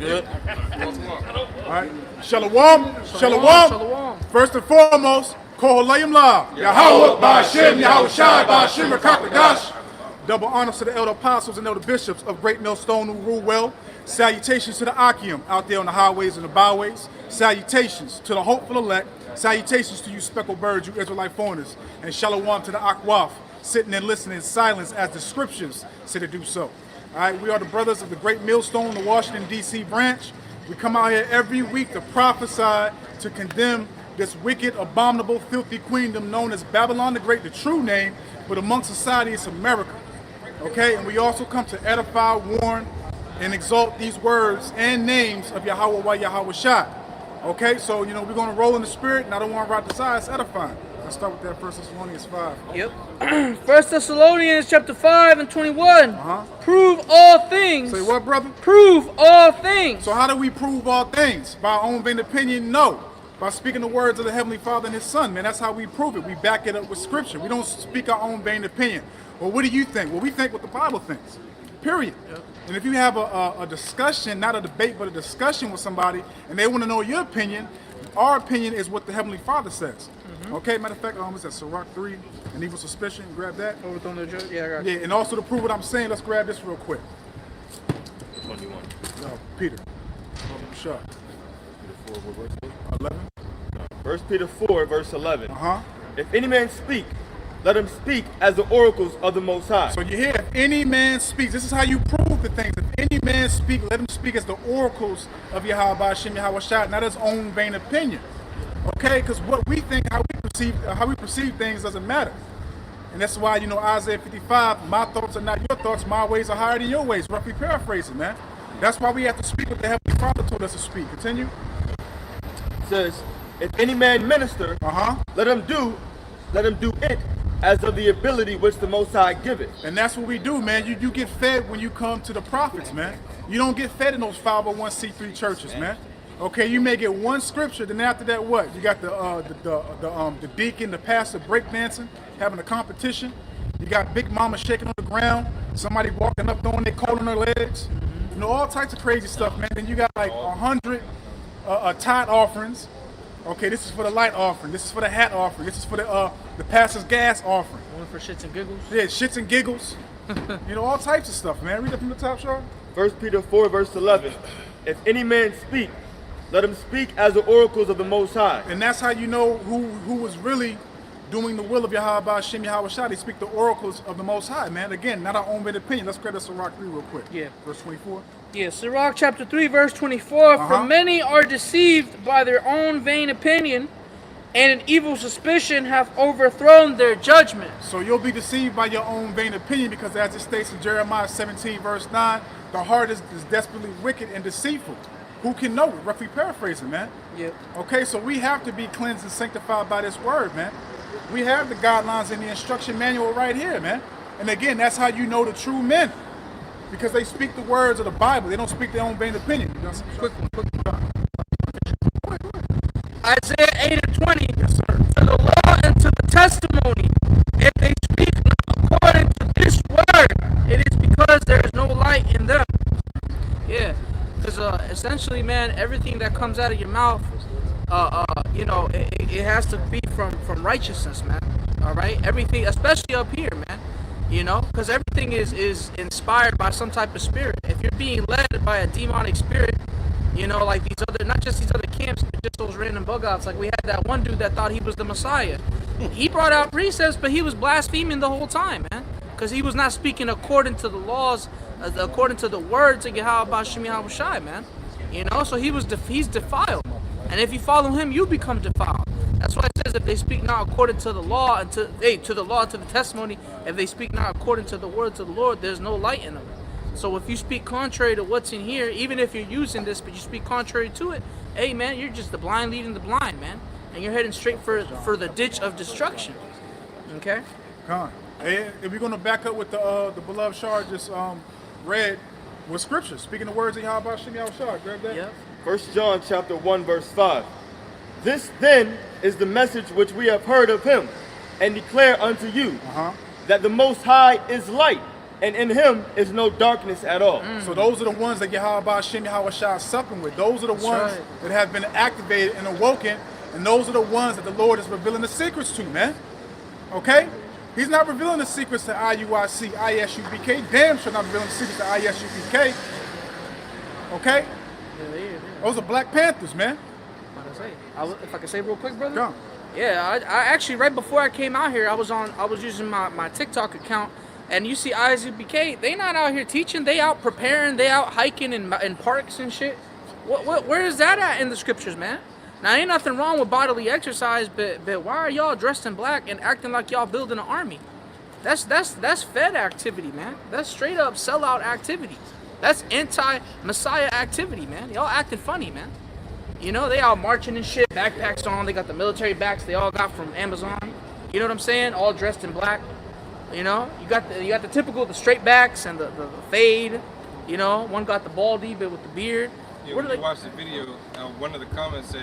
Good. All right. Shalom. Shalom. First and foremost, Koholayim La. Yahweh Ba'Shem, Yahweh Shai Ba'Shem, Rakakadash. Double honors to the elder apostles and elder bishops of Great Millstone who rule well. Salutations to the Akim out there on the highways and the byways. Salutations to the hopeful elect. Salutations to you speckled birds, you Israelite foreigners. And shalom to the Akwaf, sitting and listening in silence as the scriptures say to do so. All right, we are the brothers of the Great Millstone, the Washington, D.C. branch. We come out here every week to prophesy, to condemn this wicked, abominable, filthy queendom known as Babylon the Great, the true name, but among society it's America. Okay, and we also come to edify, warn, and exalt these words and names of Yahweh wa Yahweh Shai. Okay, so, you know, we're going to roll in the spirit, and I don't want to ride the side, it's edifying. Let's start with that 1 Thessalonians 5. Yep. 1 Thessalonians chapter 5 and 21. Prove all things. Say what, brother? Prove all things. So how do we prove all things? By our own vain opinion? No. By speaking the words of the Heavenly Father and His Son, man. That's how we prove it. We back it up with Scripture. We don't speak our own vain opinion. Well, what do you think? Well, we think what the Bible thinks. Period. Yep. And if you have a discussion, not a debate, but a discussion with somebody, and they want to know your opinion, our opinion is what the Heavenly Father says. Okay, matter of fact, it's at Sirach 3, an evil suspicion. Grab that. Yeah, I got yeah, and also to prove what I'm saying, let's grab this real quick. 21. Peter. Sure. Peter 4, what verse? 11. 1 Peter 4, verse 11. Uh-huh. If any man speak, let him speak as the oracles of the Most High. So you hear, if any man speaks, this is how you prove the things. If any man speak, let him speak as the oracles of Yahweh Ba'Shem, Yahweh Shai, not his own vain opinion. Okay, because what we think, how we perceive things doesn't matter. And that's why, you know, Isaiah 55, my thoughts are not your thoughts, my ways are higher than your ways. Roughly paraphrasing, man. That's why we have to speak what the Heavenly Father told us to speak. Continue. It says, if any man minister, let him do it as of the ability which the Most High giveth. And that's what we do, man. You get fed when you come to the prophets, man. You don't get fed in those 501c3 churches, man. Okay, you may get one scripture, then after that, what? You got the deacon, the pastor breakdancing, having a competition. You got Big Mama shaking on the ground, somebody walking up, throwing their coat on their legs. You know, all types of crazy stuff, man. Then you got like 100 tithe offerings. Okay, this is for the light offering. This is for the hat offering. This is for the pastor's gas offering. One for shits and giggles. Yeah, shits and giggles. You know, all types of stuff, man. Read it from the top, Sean. 1 Peter 4, verse 11. If any man speak, let him speak as the oracles of the Most High. And that's how you know who was really doing the will of Yahweh Ba'Shem, Yahweh Shai. They speak the oracles of the Most High, man. Again, not our own vain opinion. Let's grab this Sirach 3 real quick. Yeah. Verse 24. Yeah, Sirach chapter 3, verse 24. For many are deceived by their own vain opinion, and an evil suspicion hath overthrown their judgment. So you'll be deceived by your own vain opinion, because as it states in Jeremiah 17, verse 9, the heart is desperately wicked and deceitful. Who can know it? Roughly paraphrasing, man. Yep. Okay, so we have to be cleansed and sanctified by this word, man. We have the guidelines and the instruction manual right here, man. And again, that's how you know the true men. Because they speak the words of the Bible. They don't speak their own vain opinion. Quick one. Isaiah 8 and 20. Yes, sir. To the law and to the testimony, if they speak not according to this word, it is because there is no light in them. Yeah. Because essentially, man, everything that comes out of your mouth, you know, it has to be from righteousness, man. All right, everything, especially up here, man. You know, because everything is inspired by some type of spirit. If you're being led by a demonic spirit, you know, like these other, not just these other camps, but just those random bug outs. Like we had that one dude that thought he was the Messiah. He brought out precepts, but he was blaspheming the whole time, man, because he was not speaking according to the laws. According to the words of Yahweh Ba'Shem Yahweh Shai, man. You know, so he's defiled. And if you follow him, you become defiled. That's why it says if they speak not according to the law and to the law, to the testimony, if they speak not according to the words of the Lord, there's no light in them. So if you speak contrary to what's in here, even if you're using this, but you speak contrary to it, hey man, you're just the blind leading the blind, man. And you're heading straight for the ditch of destruction. Okay? Come on. Hey, if we're gonna back up with the beloved Shard just read with scripture, speaking the words of Yahweh Ba'Shem Yahweh Shai. Grab that. Yep. 1 John chapter 1, verse 5. This then is the message which we have heard of him, and declare unto you, that the Most High is light, and in him is no darkness at all. So those are the ones that Yahweh Hashem Yahweh Shai is supping with. Those are the ones that have been activated and awoken, and those are the ones that the Lord is revealing the secrets to, man. Okay? He's not revealing the secrets to IUIC, ISUBK. Damn sure not revealing the secrets to ISUBK. Okay? Yeah. Those are Black Panthers, man. If I can say real quick, brother. Go. Yeah, I actually right before I came out here, I was using my TikTok account, and you see ISUBK, they not out here teaching, they out preparing, they out hiking in parks and shit. Where is that at in the scriptures, man? Now ain't nothing wrong with bodily exercise, but why are y'all dressed in black and acting like y'all building an army? That's Fed activity, man. That's straight up sellout activity. That's anti-Messiah activity, man. Y'all acting funny, man. You know, they all marching and shit, backpacks on, they got the military backs they all got from Amazon. You know what I'm saying? All dressed in black. You know, you got the typical, the straight backs and the fade. You know, one got the baldy but with the beard. Yeah, when you watch the video, one of the comments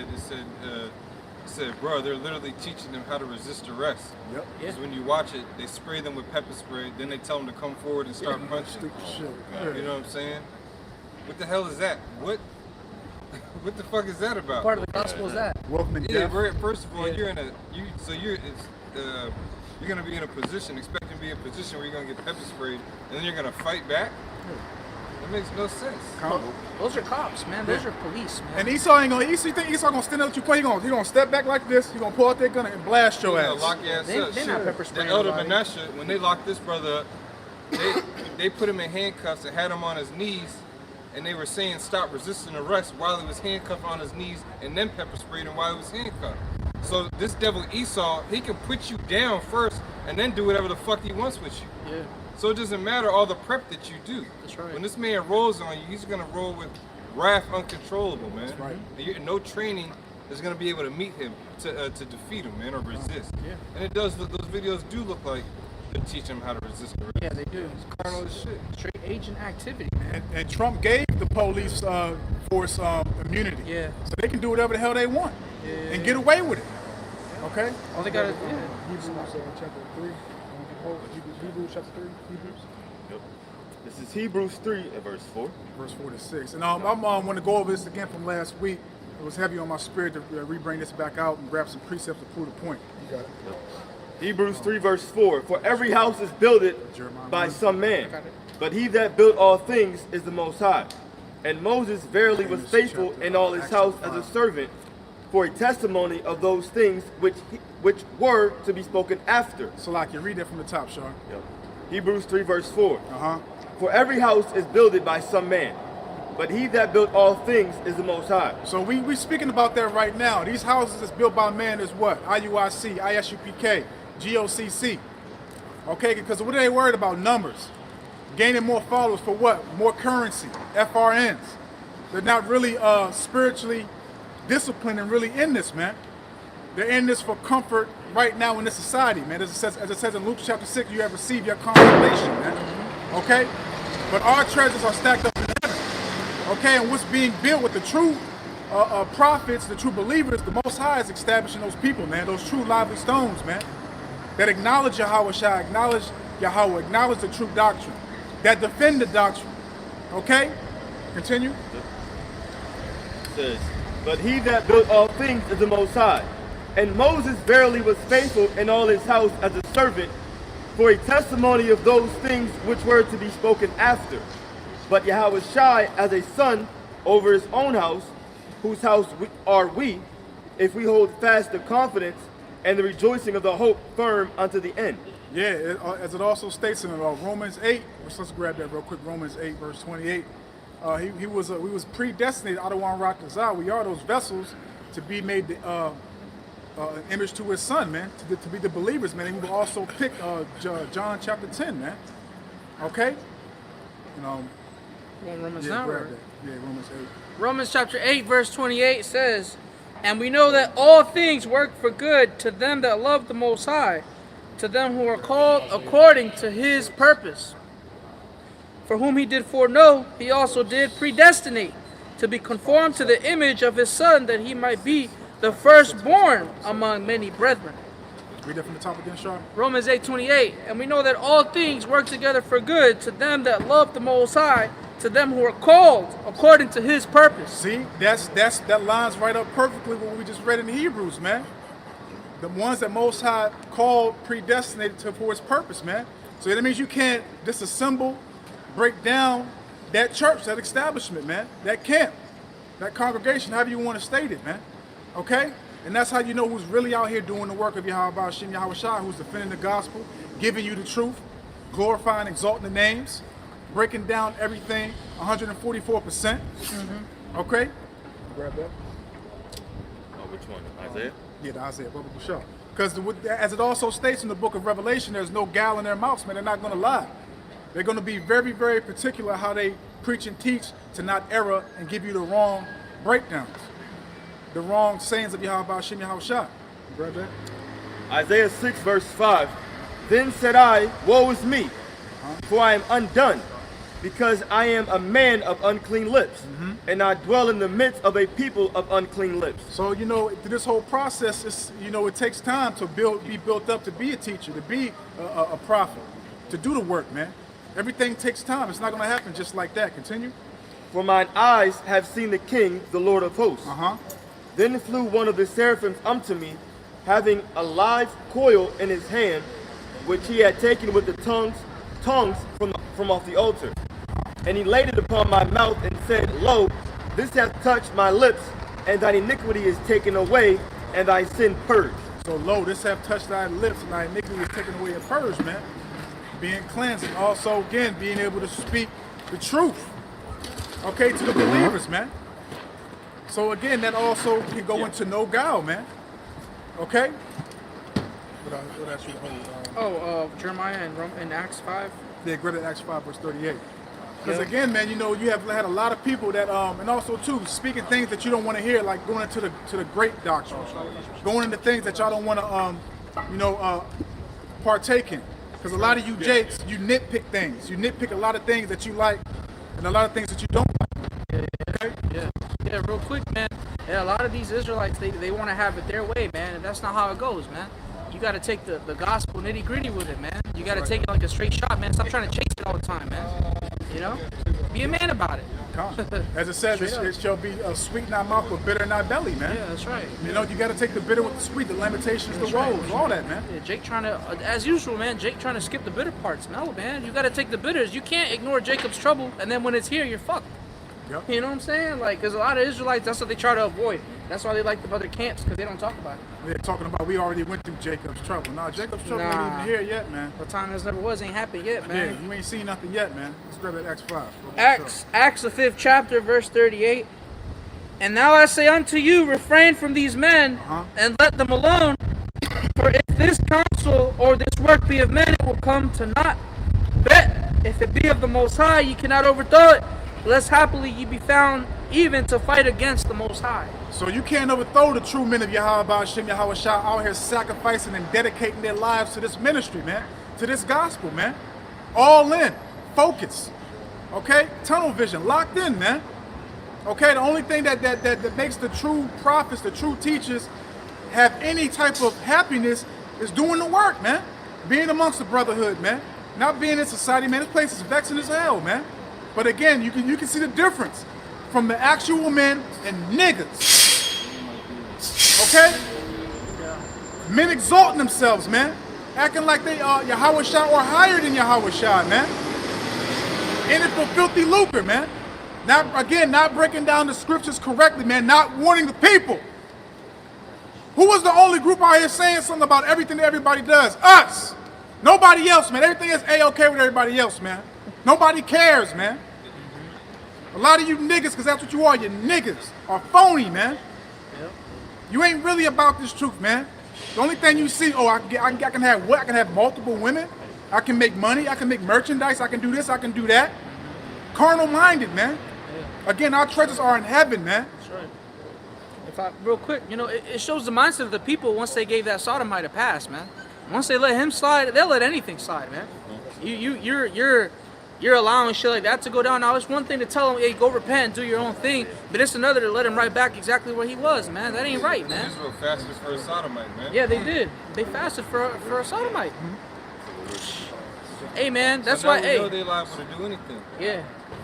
said, bro, they're literally teaching them how to resist arrest. Yep. Because when you watch it, they spray them with pepper spray, then they tell them to come forward and start punching. Stupid shit. You know what I'm saying? What the hell is that? What the fuck is that about? Part of the gospel is that. Welcome to death. First of all, you're gonna be in a position, expecting to be in a position where you're gonna get pepper sprayed, and then you're gonna fight back. That makes no sense. Those are cops, man. Those are police, man. And Esau ain't gonna. You think Esau gonna stand up to you? He gonna step back like this. He gonna pull out their gun and blast your ass. Lock your ass up. They're not pepper The spraying elder nobody. Manasseh, when they locked this brother up, they put him in handcuffs and had him on his knees, and they were saying stop resisting arrest while he was handcuffed on his knees, and then pepper sprayed him while he was handcuffed. So this devil Esau, he can put you down first and then do whatever the fuck he wants with you. Yeah. So it doesn't matter all the prep that you do. That's right. When this man rolls on you, he's gonna roll with wrath uncontrollable, man. That's right. And no training is gonna be able to meet him to defeat him, man, or resist. Yeah. And it does. Those videos do look like they're teaching him how to resist arrest. Yeah, they do. It's carnal as shit. Straight agent activity, man. And Trump gave the police force immunity. Yeah. So they can do whatever the hell they want and get away with it. Okay. All they gotta, Hebrews chapter 3. Hebrews chapter 3. Hebrews. Yep. This is Hebrews 3 and verse 4. Verse 4 to 6. And I'm going to go over this again from last week. It was heavy on my spirit to re-bring this back out and grab some precepts to prove the point. You got it. Hebrews 3 verse 4. For every house is builded by some man, got it. but he that built all things is the Most High. And Moses verily was faithful in all his house as a servant, for a testimony of those things which were to be spoken after. So like you read that from the top, Sean. Yep. Hebrews 3 verse 4. Uh-huh. For every house is builded by some man, but he that built all things is the Most High. So we speaking about that right now. These houses that's built by man is what? IUIC, ISUPK, GOCC. Okay, because what are they worried about? Numbers. Gaining more followers for what? More currency. FRNs. They're not really spiritually disciplined and really in this, man. They're in this for comfort right now in this society, man. As it says in Luke chapter 6, you have received your consolation, man. Okay? But our treasures are stacked up in heaven. Okay, and what's being built with the true prophets, the true believers, the Most High is establishing those people, man. Those true lively stones, man. That acknowledge Yahweh Shai, acknowledge Yahweh, acknowledge the true doctrine. That defend the doctrine. Okay? Continue. It says, but he that built all things is the Most High. And Moses verily was faithful in all his house as a servant, for a testimony of those things which were to be spoken after. But Yahweh Shai as a son over his own house, whose house are we, if we hold fast the confidence and the rejoicing of the hope firm unto the end. Yeah, as it also states in Romans 8, let's grab that real quick, Romans 8 verse 28. We was predestinated, Adawan Rakazah. We are those vessels to be made the image to his son, man, to be the believers, man. And we will also pick John chapter 10, man. Okay? Romans Yeah, now, grab right? that. Yeah, Romans 8. Romans chapter 8 verse 28 says, and we know that all things work for good to them that love the Most High, to them who are called according to his purpose. For whom he did foreknow, he also did predestinate to be conformed to the image of his son, that he might be the firstborn among many brethren. Read that from the top again, Sharp. Romans 8:28, and we know that all things work together for good to them that love the Most High, to them who are called according to His purpose. See, that lines right up perfectly with what we just read in Hebrews, man. The ones that Most High called, predestinated for His purpose, man. So that means you can't disassemble, break down that church, that establishment, man, that camp, that congregation, however you want to state it, man. Okay? And that's how you know who's really out here doing the work of Yahweh Hashem Yahweh Shai, who's defending the gospel, giving you the truth, glorifying, exalting the names, breaking down everything 144%. Okay? Grab that. Oh, which one? Isaiah? Yeah, the Isaiah, Baba Bashar. Because as it also states in the book of Revelation, there's no guile in their mouths, man. They're not going to lie. They're going to be very, very particular how they preach and teach to not error and give you the wrong breakdowns, the wrong sayings of Yahweh Hashem Yahweh Shai. Grab that. Isaiah 6, verse 5. Then said I, woe is me, for I am undone, because I am a man of unclean lips, and I dwell in the midst of a people of unclean lips. So, you know, this whole process is, you know, it takes time to be built up, to be a teacher, to be a prophet, to do the work, man. Everything takes time. It's not going to happen just like that. Continue. For mine eyes have seen the King, the Lord of hosts. Then flew one of the seraphims unto me, having a live coil in his hand, which he had taken with the tongues from off the altar. And he laid it upon my mouth and said, Lo, this hath touched my lips, and thine iniquity is taken away, and thy sin purged. So, lo, this hath touched thy lips, and thy iniquity is taken away and purged, man. Being cleansed, and also, again, being able to speak the truth, okay, to the believers, man. So, again, that also can go into no guile, man. Okay? What else you hold? Jeremiah in Acts 5. Yeah, great at Acts 5, verse 38. Because again, man, you know, you have had a lot of people that, and also too, speaking things that you don't want to hear, like going into the great doctrine, going into things that y'all don't want to, partake in. Because a lot of you jakes, you nitpick things. You nitpick a lot of things that you like, and a lot of things that you don't like. Okay? Yeah, real quick, man. Yeah, a lot of these Israelites, they want to have it their way, man, and that's not how it goes, man. You got to take the gospel nitty gritty with it, man. You got to take it like a straight shot, man. Stop trying to chase it all the time, man. You know? Be a man about it. As it says, it shall be sweet in our mouth, but bitter in our belly, man. Yeah, that's right. You know, you got to take the bitter with the sweet, the lamentations, the woes, all that, man. Yeah, Jake trying to, as usual, man, Jake trying to skip the bitter parts. No, man, you got to take the bitters. You can't ignore Jacob's trouble, and then when it's here, you're fucked. Yep. You know what I'm saying? Like, because a lot of Israelites, that's what they try to avoid. That's why they like the other camps, because they don't talk about it. They're talking about we already went through Jacob's trouble. Nah, Jacob's trouble ain't even here yet, man. The time as never was ain't happened yet, man. Yeah, you ain't seen nothing yet, man. Let's grab that Acts 5. Acts the 5th chapter, verse 38. And now I say unto you, refrain from these men, and let them alone. For if this counsel or this work be of men, it will come to naught. But if it be of the Most High, ye cannot overthrow it, lest happily ye be found even to fight against the Most High. So you can't overthrow the true men of Yahweh Hashem Yahweh Shai out here sacrificing and dedicating their lives to this ministry, man, to this gospel, man. All in, focus, okay? Tunnel vision, locked in, man. Okay, the only thing that makes the true prophets, the true teachers, have any type of happiness is doing the work, man. Being amongst the brotherhood, man. Not being in society, man. This place is vexing as hell, man. But again, you can see the difference from the actual men and niggas. Okay? Men exalting themselves, man. Acting like they are Yahweh Shai or higher than Yahweh Shai, man. In it for filthy lucre, man. Not breaking down the scriptures correctly, man. Not warning the people. Who was the only group out here saying something about everything that everybody does? Us. Nobody else, man. Everything is A-okay with everybody else, man. Nobody cares, man. A lot of you niggas, because that's what you are, you niggas, are phony, man. Yep. You ain't really about this truth, man. The only thing you see, I can have what? I can have multiple women. I can make money. I can make merchandise. I can do this. I can do that. Carnal-minded, man. Yeah. Again, our treasures are in heaven, man. That's right. Real quick, you know, it shows the mindset of the people once they gave that sodomite a pass, man. Once they let him slide, they'll let anything slide, man. you're allowing shit like that to go down. Now, it's one thing to tell him, hey, go repent and do your own thing, but it's another to let him right back exactly where he was, man. That ain't right, man. Israel fasted for a sodomite, man. Yeah, they did. They fasted for a sodomite. Hey, man, that's so now why, we hey. know they're liable to do anything. Yeah,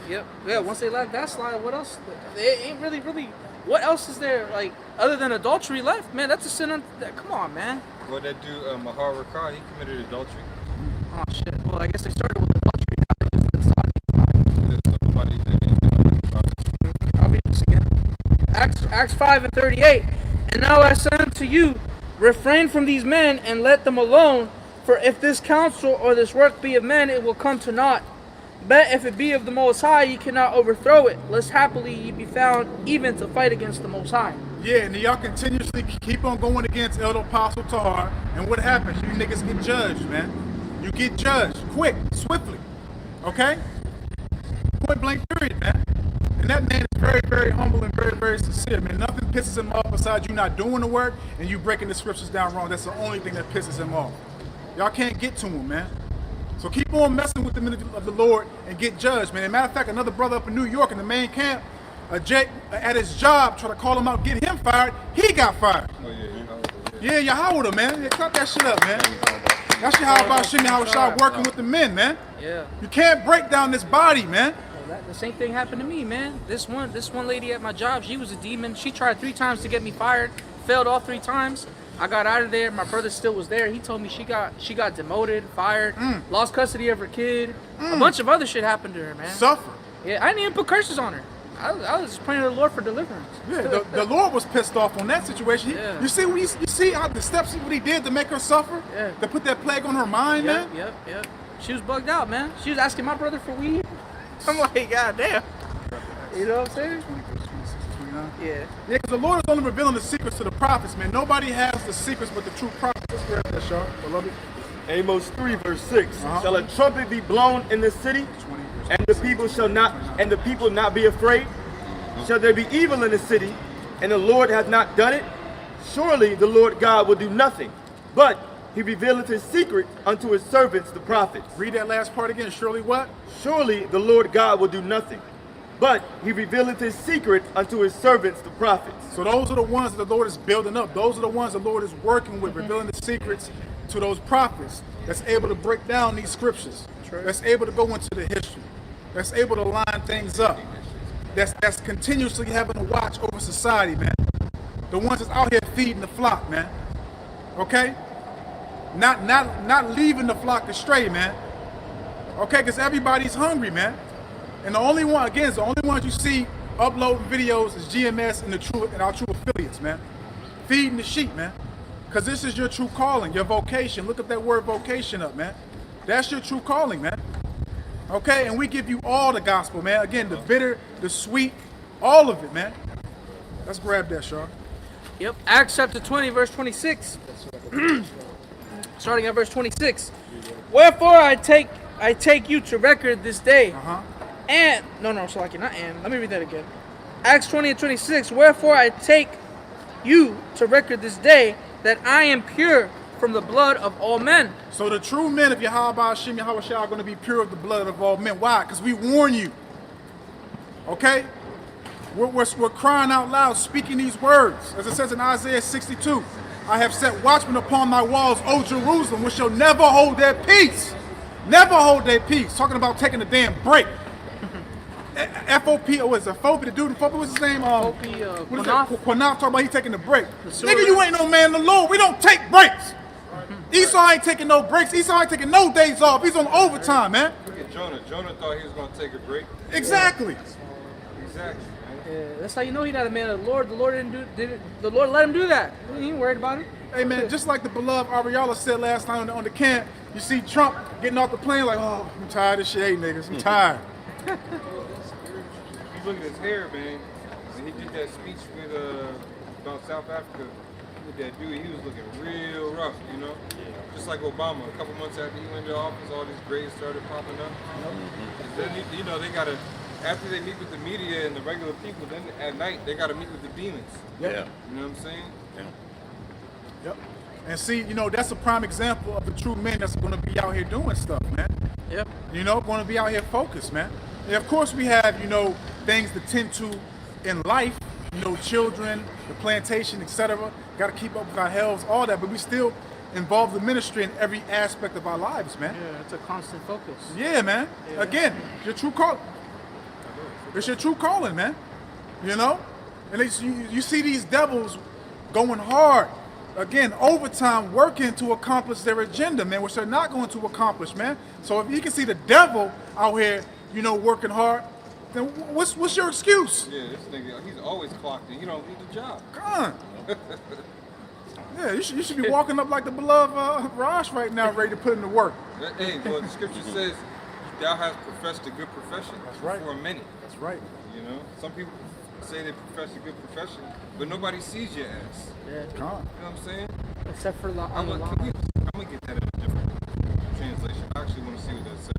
yep. Yeah, once they left that slide, what else? It ain't really, what else is there, like, other than adultery left? Man, that's a sin on, come on, man. Well, that dude, Mahar Rakar, he committed adultery. Oh, shit. Well, I guess they started with adultery. Now they just did sodomy. There's somebody that ain't I'll read this again. Acts 5 and 38. And now I say unto you, refrain from these men and let them alone. For if this counsel or this work be of men, it will come to naught. But if it be of the Most High, ye cannot overthrow it, lest happily ye be found even to fight against the Most High. Yeah, and y'all continuously keep on going against Elder Apostle Tahar, and what happens? You niggas get judged, man. You get judged quick, swiftly. Okay? Point blank period, man. And that man is very, very humble and very, very sincere, man. Nothing pisses him off besides you not doing the work and you breaking the scriptures down wrong. That's the only thing that pisses him off. Y'all can't get to him, man. So keep on messing with the men of the Lord and get judged, man. As a matter of fact, another brother up in New York in the main camp, Jake, at his job, try to call him out, get him fired. He got fired. Oh, Yeah, Yahweh, man. Yeah, cut that shit up, man. That's how about Shimmy Hawashai working with the men, man. Yeah. You can't break down this body, man. Well, the same thing happened to me, man. This one lady at my job, she was a demon. She tried 3 times to get me fired, failed all 3 times. I got out of there. My brother still was there. He told me she got demoted, fired, lost custody of her kid. A bunch of other shit happened to her, man. Suffer. Yeah, I didn't even put curses on her. I was just praying to the Lord for deliverance. Yeah, the Lord was pissed off on that situation. Yeah. You see how the steps what he did to make her suffer? Yeah. To put that plague on her mind, man? Yep. She was bugged out, man. She was asking my brother for weed. I'm like, God damn. You know what I'm saying? Yeah. Yeah, because the Lord is only revealing the secrets to the prophets, man. Nobody has the secrets but the true prophets. Let's grab that, Sean. Beloved. Amos 3 verse 6. Shall a trumpet be blown in the city, and the people not be afraid? Shall there be evil in the city, and the Lord hath not done it? Surely the Lord God will do nothing, but he revealeth his secret unto his servants the prophets. Read that last part again. Surely what? Surely the Lord God will do nothing, but he revealeth his secret unto his servants the prophets. So those are the ones that the Lord is building up. Those are the ones the Lord is working with, revealing the secrets to those prophets that's able to break down these scriptures, that's able to go into the history, that's able to line things up, that's continuously having a watch over society, man. The ones that's out here feeding the flock, man. Okay? Not leaving the flock astray, man. Okay, because everybody's hungry, man. And the only ones you see uploading videos is GMS and our true affiliates, man. Feeding the sheep, man. Because this is your true calling, your vocation. Look up that word vocation up, man. That's your true calling, man. Okay, and we give you all the gospel, man. Again, the bitter, the sweet, all of it, man. Let's grab that, Sean. Yep. Acts chapter 20, verse 26. Starting at verse 26. Wherefore I take you to record this day. And so I cannot and. Let me read that again. Acts 20 and 26. Wherefore I take you to record this day that I am pure from the blood of all men. So the true men of Yahweh Shem Yahweh Shai are going to be pure of the blood of all men. Why? Because we warn you. Okay? We're crying out loud, speaking these words. As it says in Isaiah 62, I have set watchmen upon thy walls, O Jerusalem, which shall never hold their peace. Never hold their peace. Talking about taking a damn break. FOP, what is it? FOP, the dude in FOP, what's his name? FOP, what is that? Quanaf talking about he taking a break. The Nigga, you ain't no man of the Lord. We don't take breaks. Esau ain't taking no breaks. Esau ain't taking no days off. He's on overtime, man. Look at Jonah. Jonah thought he was going to take a break. Exactly. Exactly. Yeah, that's how you know he's not a man of the Lord. The Lord the Lord let him do that. He ain't worried about it. Hey, man, just like the beloved Ariella said last night on the camp, you see Trump getting off the plane like, oh, I'm tired of shit. Hey, niggas, I'm tired. Look at his hair, man. When he did that speech with about South Africa with that dude, he was looking real rough, you know? Just like Obama. A couple months after he went into office, all these grades started popping up. Then, you know, they got to, after they meet with the media and the regular people, then at night, they got to meet with the demons. Yep. You know what I'm saying? Yeah. Yep. And see, you know, that's a prime example of the true men that's going to be out here doing stuff, man. Yep. You know, going to be out here focused, man. And of course, we have, you know, things to tend to in life, you know, children, the plantation, etc. Got to keep up with our health, all that, but we still involve the ministry in every aspect of our lives, man. Yeah, it's a constant focus. Yeah, man. Yeah. Again, your true calling. It's your true calling, man. You know? And you see these devils going hard, again, overtime, working to accomplish their agenda, man, which they're not going to accomplish, man. So if you can see the devil out here, you know, working hard, then what's your excuse? Yeah, this nigga, he's always clocked in. He don't need the job. Come on. Yeah, you should be walking up like the beloved Raj right now, ready to put in the work. Hey, well, the scripture says, thou hast professed a good profession right. before many. That's right. You know, some people say they profess a good profession, but nobody sees your ass. Yeah. Come on. You know what I'm saying? Except for I'm gonna get that in a different translation. I actually want to see what that says.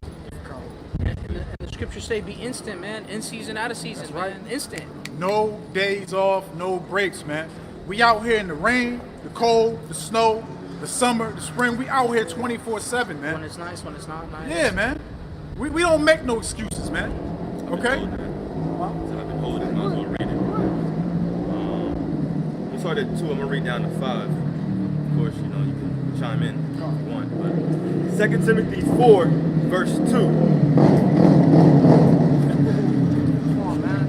and the scriptures say be instant, man. In season, out of season, That's right. man. Instant. No days off, no breaks, man. We out here in the rain, the cold, the snow, the summer, the spring. We out here 24/7, man. When it's nice, when it's not nice. Yeah, man. We don't make no excuses, man. Okay? So I've been holding it, might as well read it. We started at 2, I'm gonna read down to 5. Of course, you know, you can chime in if you want. But 2 Timothy 4, verse 2. Come on, man.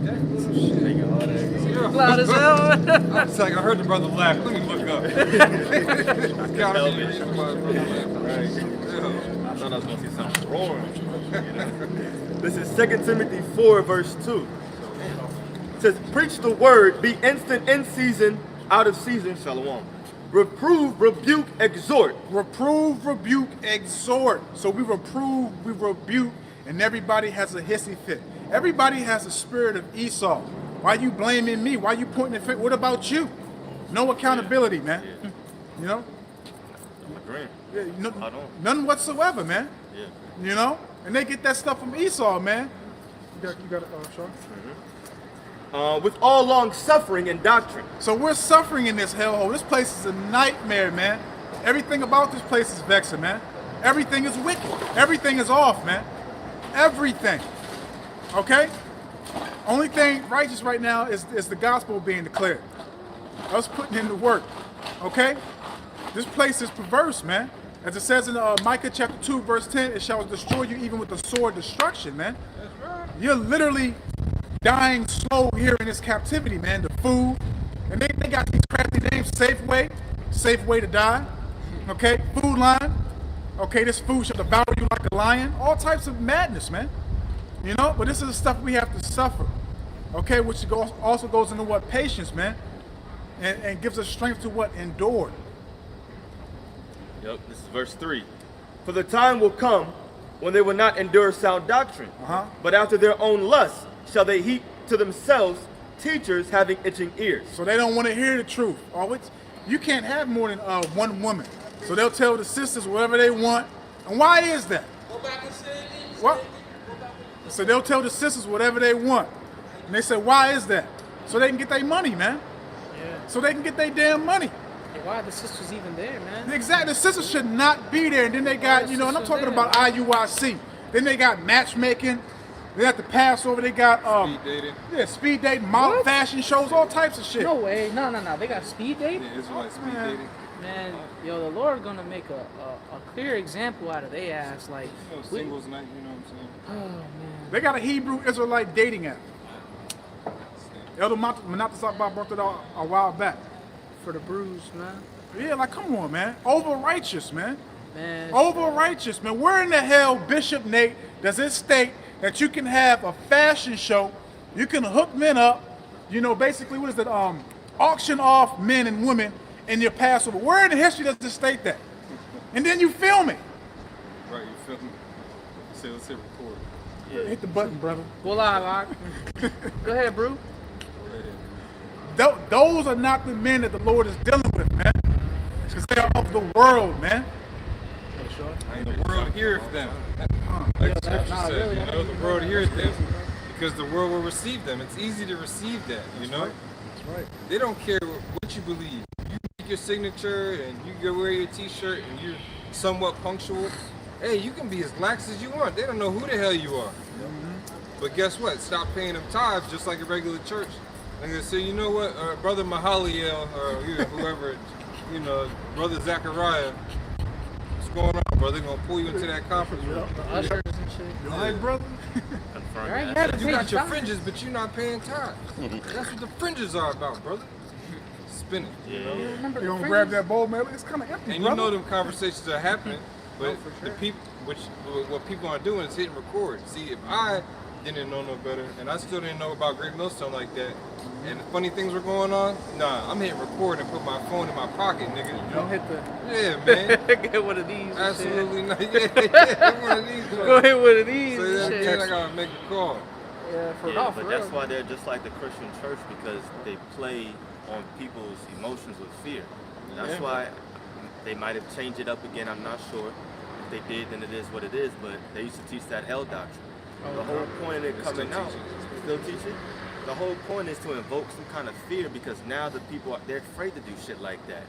That little shit. There you go. There you go. Loud as hell. I was like, I heard the brother laugh. Let me look up. I thought I was gonna see something roaring. You know? This is 2 Timothy 4, verse 2. It says, preach the word, be instant in season, out of season, shalom. Reprove, rebuke, exhort. Reprove, rebuke, exhort. So we reprove, we rebuke, and everybody has a hissy fit. Everybody has a spirit of Esau. Why you blaming me? Why you pointing the finger? What about you? No accountability, man. Yeah. You know? I'm agreeing. Yeah, none whatsoever, man. Yeah. You know? And they get that stuff from Esau, man. You got it, Sean? With all long suffering and doctrine. So we're suffering in this hellhole. This place is a nightmare, man. Everything about this place is vexing, man. Everything is wicked. Everything is off, man. Everything. Okay? Only thing righteous right now is the gospel being declared. Us putting in the work. Okay? This place is perverse, man. As it says in Micah chapter 2, verse 10, it shall destroy you even with the sword destruction, man. That's right. You're literally dying slow here in this captivity, man. The food, and they got these crappy names, safe way to die, okay, food line, okay, this food shall devour you like a lion, all types of madness, man, you know, but this is the stuff we have to suffer, okay, which also goes into what? Patience, man, and gives us strength to what? Endure. Yep, this is verse 3. For the time will come when they will not endure sound doctrine, but after their own lusts shall they heap to themselves teachers having itching ears. So they don't want to hear the truth. You can't have more than one woman. So they'll tell the sisters whatever they want. And why is that? Go back and say it again. What? So they'll tell the sisters whatever they want. And they say, why is that? So they can get their money, man. Yeah. So they can get their damn money. Hey, why are the sisters even there, man? Exactly. The sisters should not be there. And then they got, you know, and I'm talking about IUIC. Then they got matchmaking. They got the Passover. They got Speed dating. yeah, speed dating, model What? fashion shows, all types of shit. No way. No. They got speed date? Yeah, Israelite speed Man. dating. Man, yo, the Lord gonna make a clear example out of they ass. Like, You know, singles night, you know what I'm saying? oh, man. They got a Hebrew Israelite dating app. Elder Manatasabah brought it out a while back. For the bruise, man. Yeah, like, come on, man. Over righteous, man. Man. Over righteous, man. Where in the hell, Bishop Nate, does it state that you can have a fashion show, you can hook men up, you know, basically, what is it, auction off men and women in your Passover? Where in the history does it state that? And then you film it. Right, you feel me? Say, let's hit record. Hit the button, brother. Go live, Doc. Go ahead, bro. Those are not the men that the Lord is dealing with, man. Because they are of the world, man. And the world heareth them. Like the scripture nah, says, really, you know, the world heareth them. Because the world will receive them. It's easy to receive that, you know? That's right. They don't care what you believe. You make your signature and you go wear your t-shirt and somewhat punctual. Hey, you can be as lax as you want. They don't know who the hell you are. But guess what? Stop paying them tithes just like a regular church. And they say, you know what, Brother Mahaliel, or whoever, Brother Zachariah, what's going on, brother? They're going to pull you into that conference room. Ushers and shit. You all right, brother? Right, yeah, You got your fringes, but you're not paying tithes. That's what the fringes are about, brother. Spinning. You don't grab that bowl, man. It's kind of empty, And brother. you know them conversations are happening, but the people, what people aren't doing is hitting record. See, if I didn't know no better, and I still didn't know about Great Millstone like that, and the funny things were going on, nah, I'm hitting record and put my phone in my pocket, nigga. You don't hit the. Yeah, man. Get one of these. Absolutely not. Yeah, one of these. Go hit one of these. So and that shit. again, I gotta make a call. Yeah, for Yeah, for but that's real. why they're just like the Christian church, because they play on people's emotions with fear. That's why they might have changed it up again. I'm not sure. If they did, then it is what it is. But they used to teach that hell doctrine. The whole point of it coming out, still teach it. The whole point is to invoke some kind of fear, because now the people they're afraid to do shit like that.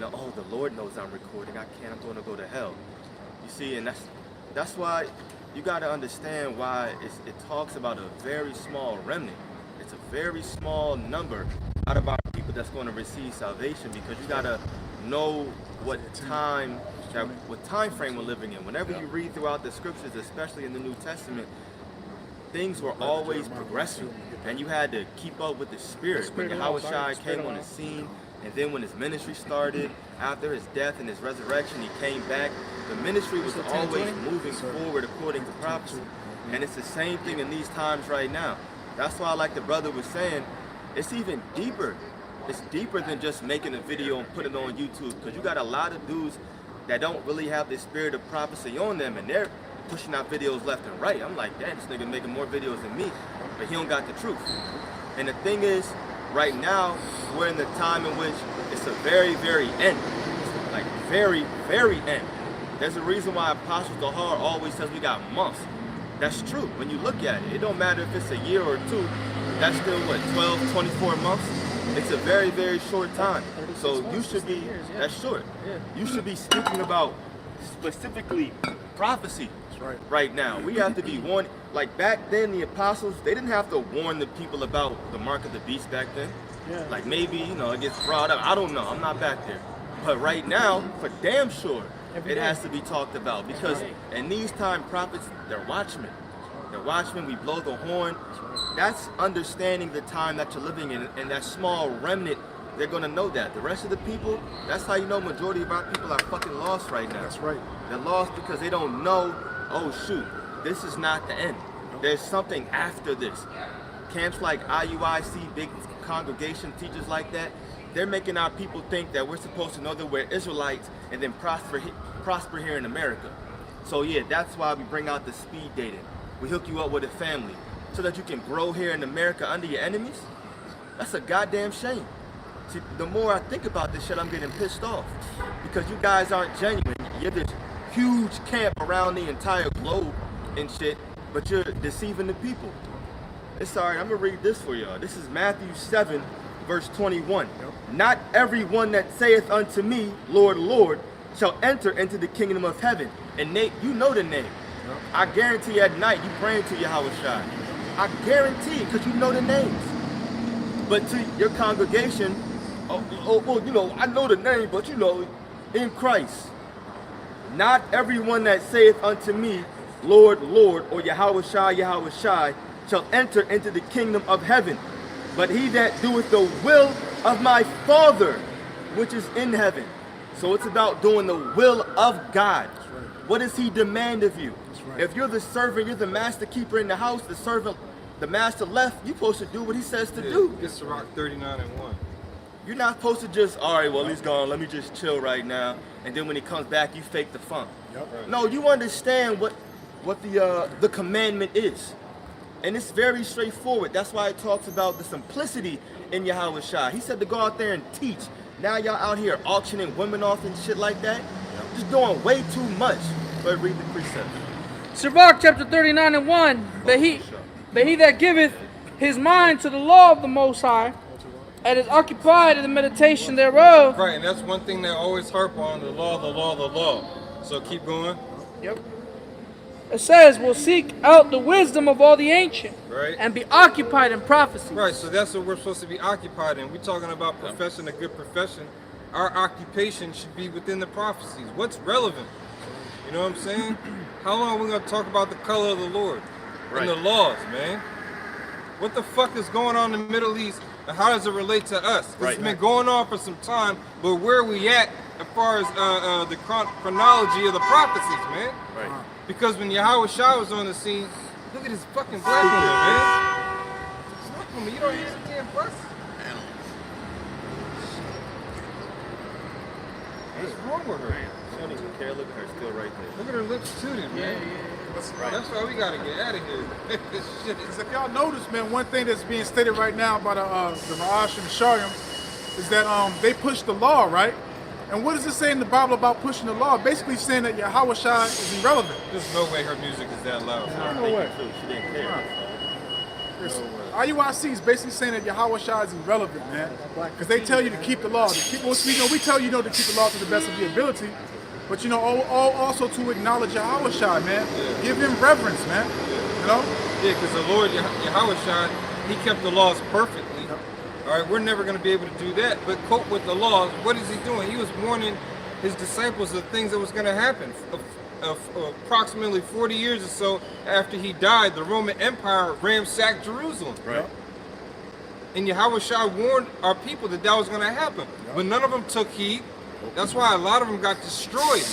Oh, the Lord knows I'm recording. I can't. I'm going to go to hell. You see, and that's why you got to understand why it talks about a very small remnant. It's a very small number out of our people that's going to receive salvation, because you got to know what time frame we're living in. Whenever you read throughout the scriptures, especially in the New Testament, things were always progressive, and you had to keep up with the spirit. When Yahweh came on the scene, and then when his ministry started, after his death and his resurrection, he came back. The ministry was always moving forward according to prophecy. And it's the same thing in these times right now. That's why, like the brother was saying, it's even deeper. It's deeper than just making a video and putting it on YouTube, because you got a lot of dudes that don't really have the spirit of prophecy on them, and they're pushing out videos left and right. I'm like, damn, this nigga making more videos than me, but he don't got the truth. And the thing is, right now, we're in the time in which it's a very, very end. Like, very, very end. There's a reason why Apostle Dahar always says we got months. That's true. When you look at it, it don't matter if it's a year or two. That's still, what, 12, 24 months? It's a very, very short time. So you should be, that's short. You should be speaking about specifically prophecy right now. We have to be warned. Like back then, the apostles, they didn't have to warn the people about the mark of the beast back then. Like maybe, it gets brought up. I don't know. I'm not back there. But right now, for damn sure, it has to be talked about, because in these time, prophets, they're watchmen. They're watchmen. We blow the horn. That's understanding the time that you're living in, and that small remnant, they're gonna know that. The rest of the people, that's how you know majority of our people are fucking lost right now. That's right. They're lost because they don't know, oh shoot, this is not the end. There's something after this. Camps like IUIC, big congregation teachers like that, they're making our people think that we're supposed to know that we're Israelites and then prosper here in America. So yeah, that's why we bring out the speed dating. We hook you up with a family so that you can grow here in America under your enemies. That's a goddamn shame. See, the more I think about this shit, I'm getting pissed off, because you guys aren't genuine. You're this huge camp around the entire globe and shit, but you're deceiving the people. It's alright, I'm gonna read this for y'all. This is Matthew 7, verse 21. Not everyone that saith unto me, Lord, Lord, shall enter into the kingdom of heaven. And Nate, you know the name. I guarantee at night you praying to Yahweh Shai. I guarantee, because you know the names. But to your congregation, well, I know the name, but in Christ. Not everyone that saith unto me, Lord, Lord, or Yahweh Shai, shall enter into the kingdom of heaven, but he that doeth the will of my Father, which is in heaven. So it's about doing the will of God. What does he demand of you? If you're the servant, you're the master keeper in the house, the master left, you're supposed to do what he says to do. It's Rock 39 and 1. You're not supposed to just, all right, well, he's gone, let me just chill right now, and then when he comes back, you fake the funk. No, you understand what the commandment is. And it's very straightforward. That's why it talks about the simplicity in Yahweh Shai. He said to go out there and teach. Now y'all out here auctioning women off and shit like that. Just doing way too much. But read the precept. Sirach chapter 39 and 1. But he that giveth his mind to the law of the Most High, and is occupied in the meditation thereof. Right, and that's one thing they always harp on, the law, the law, the law. So keep going. Yep. It says, we'll seek out the wisdom of all the ancient. Right. And be occupied in prophecy. Right, so that's what we're supposed to be occupied in. We're talking about profession, a good profession. Our occupation should be within the prophecies. What's relevant? You know what I'm saying? How long are we going to talk about the color of the Lord and the laws, man? What the fuck is going on in the Middle East, and how does it relate to us? It's been going on for some time, but where are we at as far as the chronology of the prophecies, man? Right. Because when Yahweh Shah was on the scene, look at this fucking black woman, man. Stop with me, you don't use a damn bus. What's wrong with her? She don't even care. Look at her, still right there. Look at her lips tooted, man. That's That's why we gotta get out of here. This shit is. If y'all notice, man, one thing that's being stated right now by the Ra'ash and Sharim is that they push the law, right? And what does it say in the Bible about pushing the law? Basically saying that Yahweh Shai is irrelevant. There's no way her music is that loud. No way. She didn't care. IUIC is basically saying that Yahweh Shai is irrelevant, man. Because they tell you to keep the law. We tell you, to keep the law to the best of your ability. But, also to acknowledge Yahweh Shai, man. Yeah. Give him reverence, man. You know? Yeah, because the Lord Yahweh Shai, he kept the laws perfectly. All right, we're never going to be able to do that. But cope with the laws. What is he doing? He was warning his disciples of things that was going to happen. Approximately 40 years or so after he died, the Roman Empire ransacked Jerusalem. Right. And Yahweh Shai warned our people that was going to happen. But none of them took heed. That's why a lot of them got destroyed,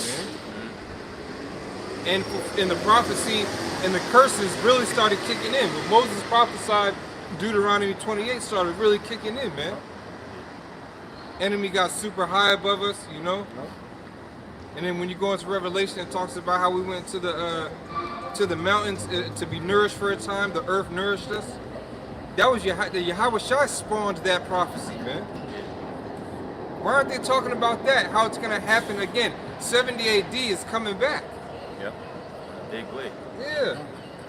man. And the prophecy and the curses really started kicking in. When Moses prophesied, Deuteronomy 28 started really kicking in, man. Enemy got super high above us, And then when you go into Revelation, it talks about how we went to the mountains to be nourished for a time. The earth nourished us. That was the Yahweh Shai spawned that prophecy, man. Why aren't they talking about that? How it's going to happen again? 70 AD is coming back. Yep. Big way. Yeah.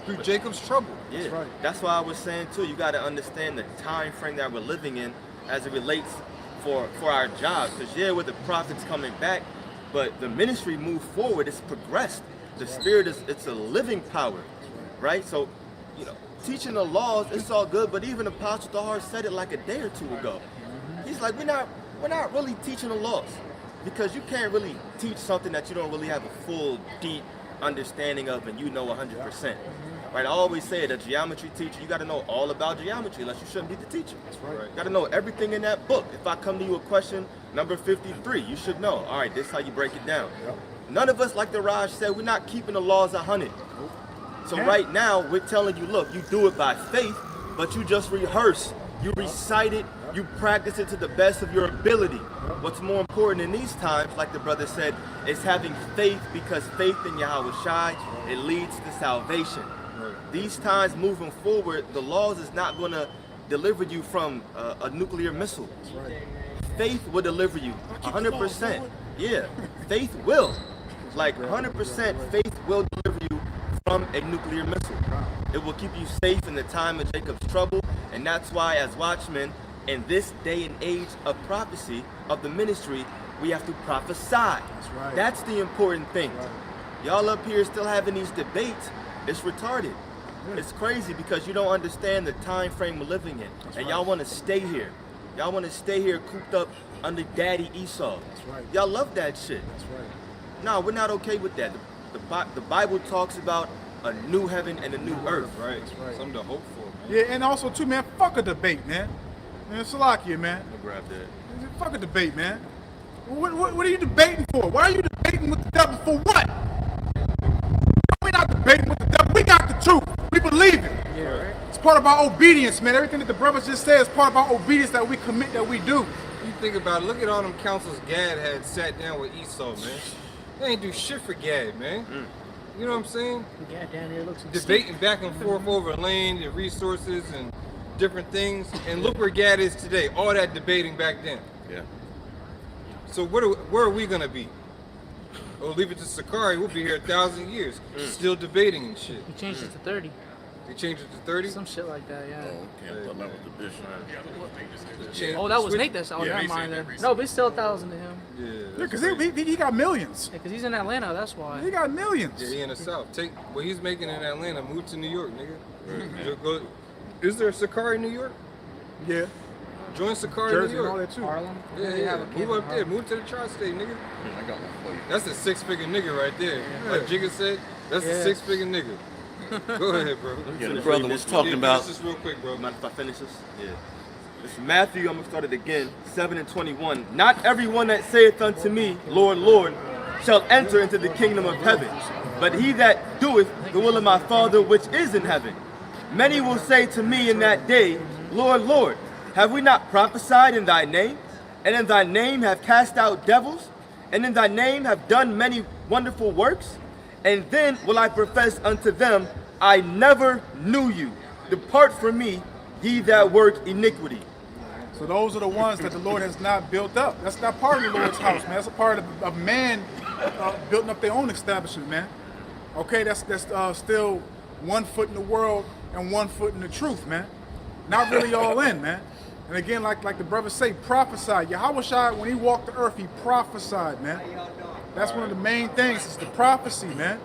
Through Jacob's trouble. Yeah. That's right. That's why I was saying too, you got to understand the time frame that we're living in as it relates for our jobs. Because with the prophets coming back, but the ministry moved forward. It's progressed. The spirit it's a living power, right? So, teaching the laws, it's all good. But even Apostle Tahar said it like a day or two ago. He's like, we're not really teaching the laws, because you can't really teach something that you don't really have a full, deep understanding of, and 100%. Right? I always say it, a geometry teacher, you got to know all about geometry, unless you shouldn't be the teacher. That's right. You got to know everything in that book. If I come to you a question, number 53, you should know. All right, this is how you break it down. Yep. None of us, like the Raj said, we're not keeping the laws 100. So right now, we're telling you, look, you do it by faith, but you just rehearse. You recite it, you practice it to the best of your ability. What's more important in these times, like the brother said, is having faith, because faith in Yahweh Shai, it leads to salvation. These times moving forward, the laws is not going to deliver you from a nuclear missile. Faith will deliver you 100%. Yeah, faith will. Like 100% faith will deliver you from a nuclear missile. It will keep you safe in the time of Jacob's trouble. And that's why, as watchmen, in this day and age of prophecy, of the ministry, we have to prophesy. That's right. That's the important thing. Right. Y'all up here still having these debates, it's retarded. It's crazy, because you don't understand the time frame we're living in. And y'all want to stay here. Y'all want to stay here cooped up under Daddy Esau. That's right. Y'all love that shit. That's right. No, we're not okay with that. The Bible talks about a new heaven and a new earth. Right. right. Something to hope for, man. Yeah, and also too, man, fuck a debate, man. Man, Salakia, man. I'll grab that. Fuck a debate, man. What are you debating for? Why are you debating with the devil for what? We're not debating with the devil. We got the truth. We believe it. Yeah, right. It's part of our obedience, man. Everything that the brothers just said is part of our obedience that we commit, that we do. You think about it, look at all them councils Gad had sat down with Esau, man. They ain't do shit for Gad, man. You know what I'm saying? Yeah, down there looks Debating back and forth over land and resources and different things. And look where Gad is today. All that debating back then. Yeah. So where are we going to be? Oh, leave it to Sakari. We'll be here 1,000 years. Still debating and shit. He changed it to 30. They changed it to 30. Some shit like that, yeah. Oh, okay. I thought that was the bishop. Oh, that was Nate that said, oh, never mind then. No, but it's still 1,000 to him. Yeah, because he got millions. Yeah, because he's in Atlanta, that's why. He got millions. Yeah, he in the South. Take what he's making in Atlanta, move to New York, nigga. Go, is there a Sakari in New York? Yeah. Join Sakari Jersey in New and all York. that too. Harlem? Yeah. Move up there. Move to the tri-state, nigga. I got one for you. That's a six-figure nigga right there. Like Jigga said, that's a six-figure nigga. Go ahead, bro. Yeah, the brother was talking about. Just real quick, bro. Mind if I finish this? Yeah. This is Matthew, I'm going to start it again, 7:21. Not everyone that saith unto me, Lord, Lord, shall enter into the kingdom of heaven, but he that doeth the will of my Father which is in heaven. Many will say to me in that day, Lord, Lord, have we not prophesied in thy name? And in thy name have cast out devils? And in thy name have done many wonderful works? And then will I profess unto them, I never knew you. Depart from me, ye that work iniquity. So those are the ones that the Lord has not built up. That's not part of the Lord's house, man. That's a part of man building up their own establishment, man. Okay, that's still 1 foot in the world and 1 foot in the truth, man. Not really all in, man. And again, like the brothers say, prophesy. Yahweh Shai, when he walked the earth, he prophesied, man. That's one of the main things, is the prophecy, man.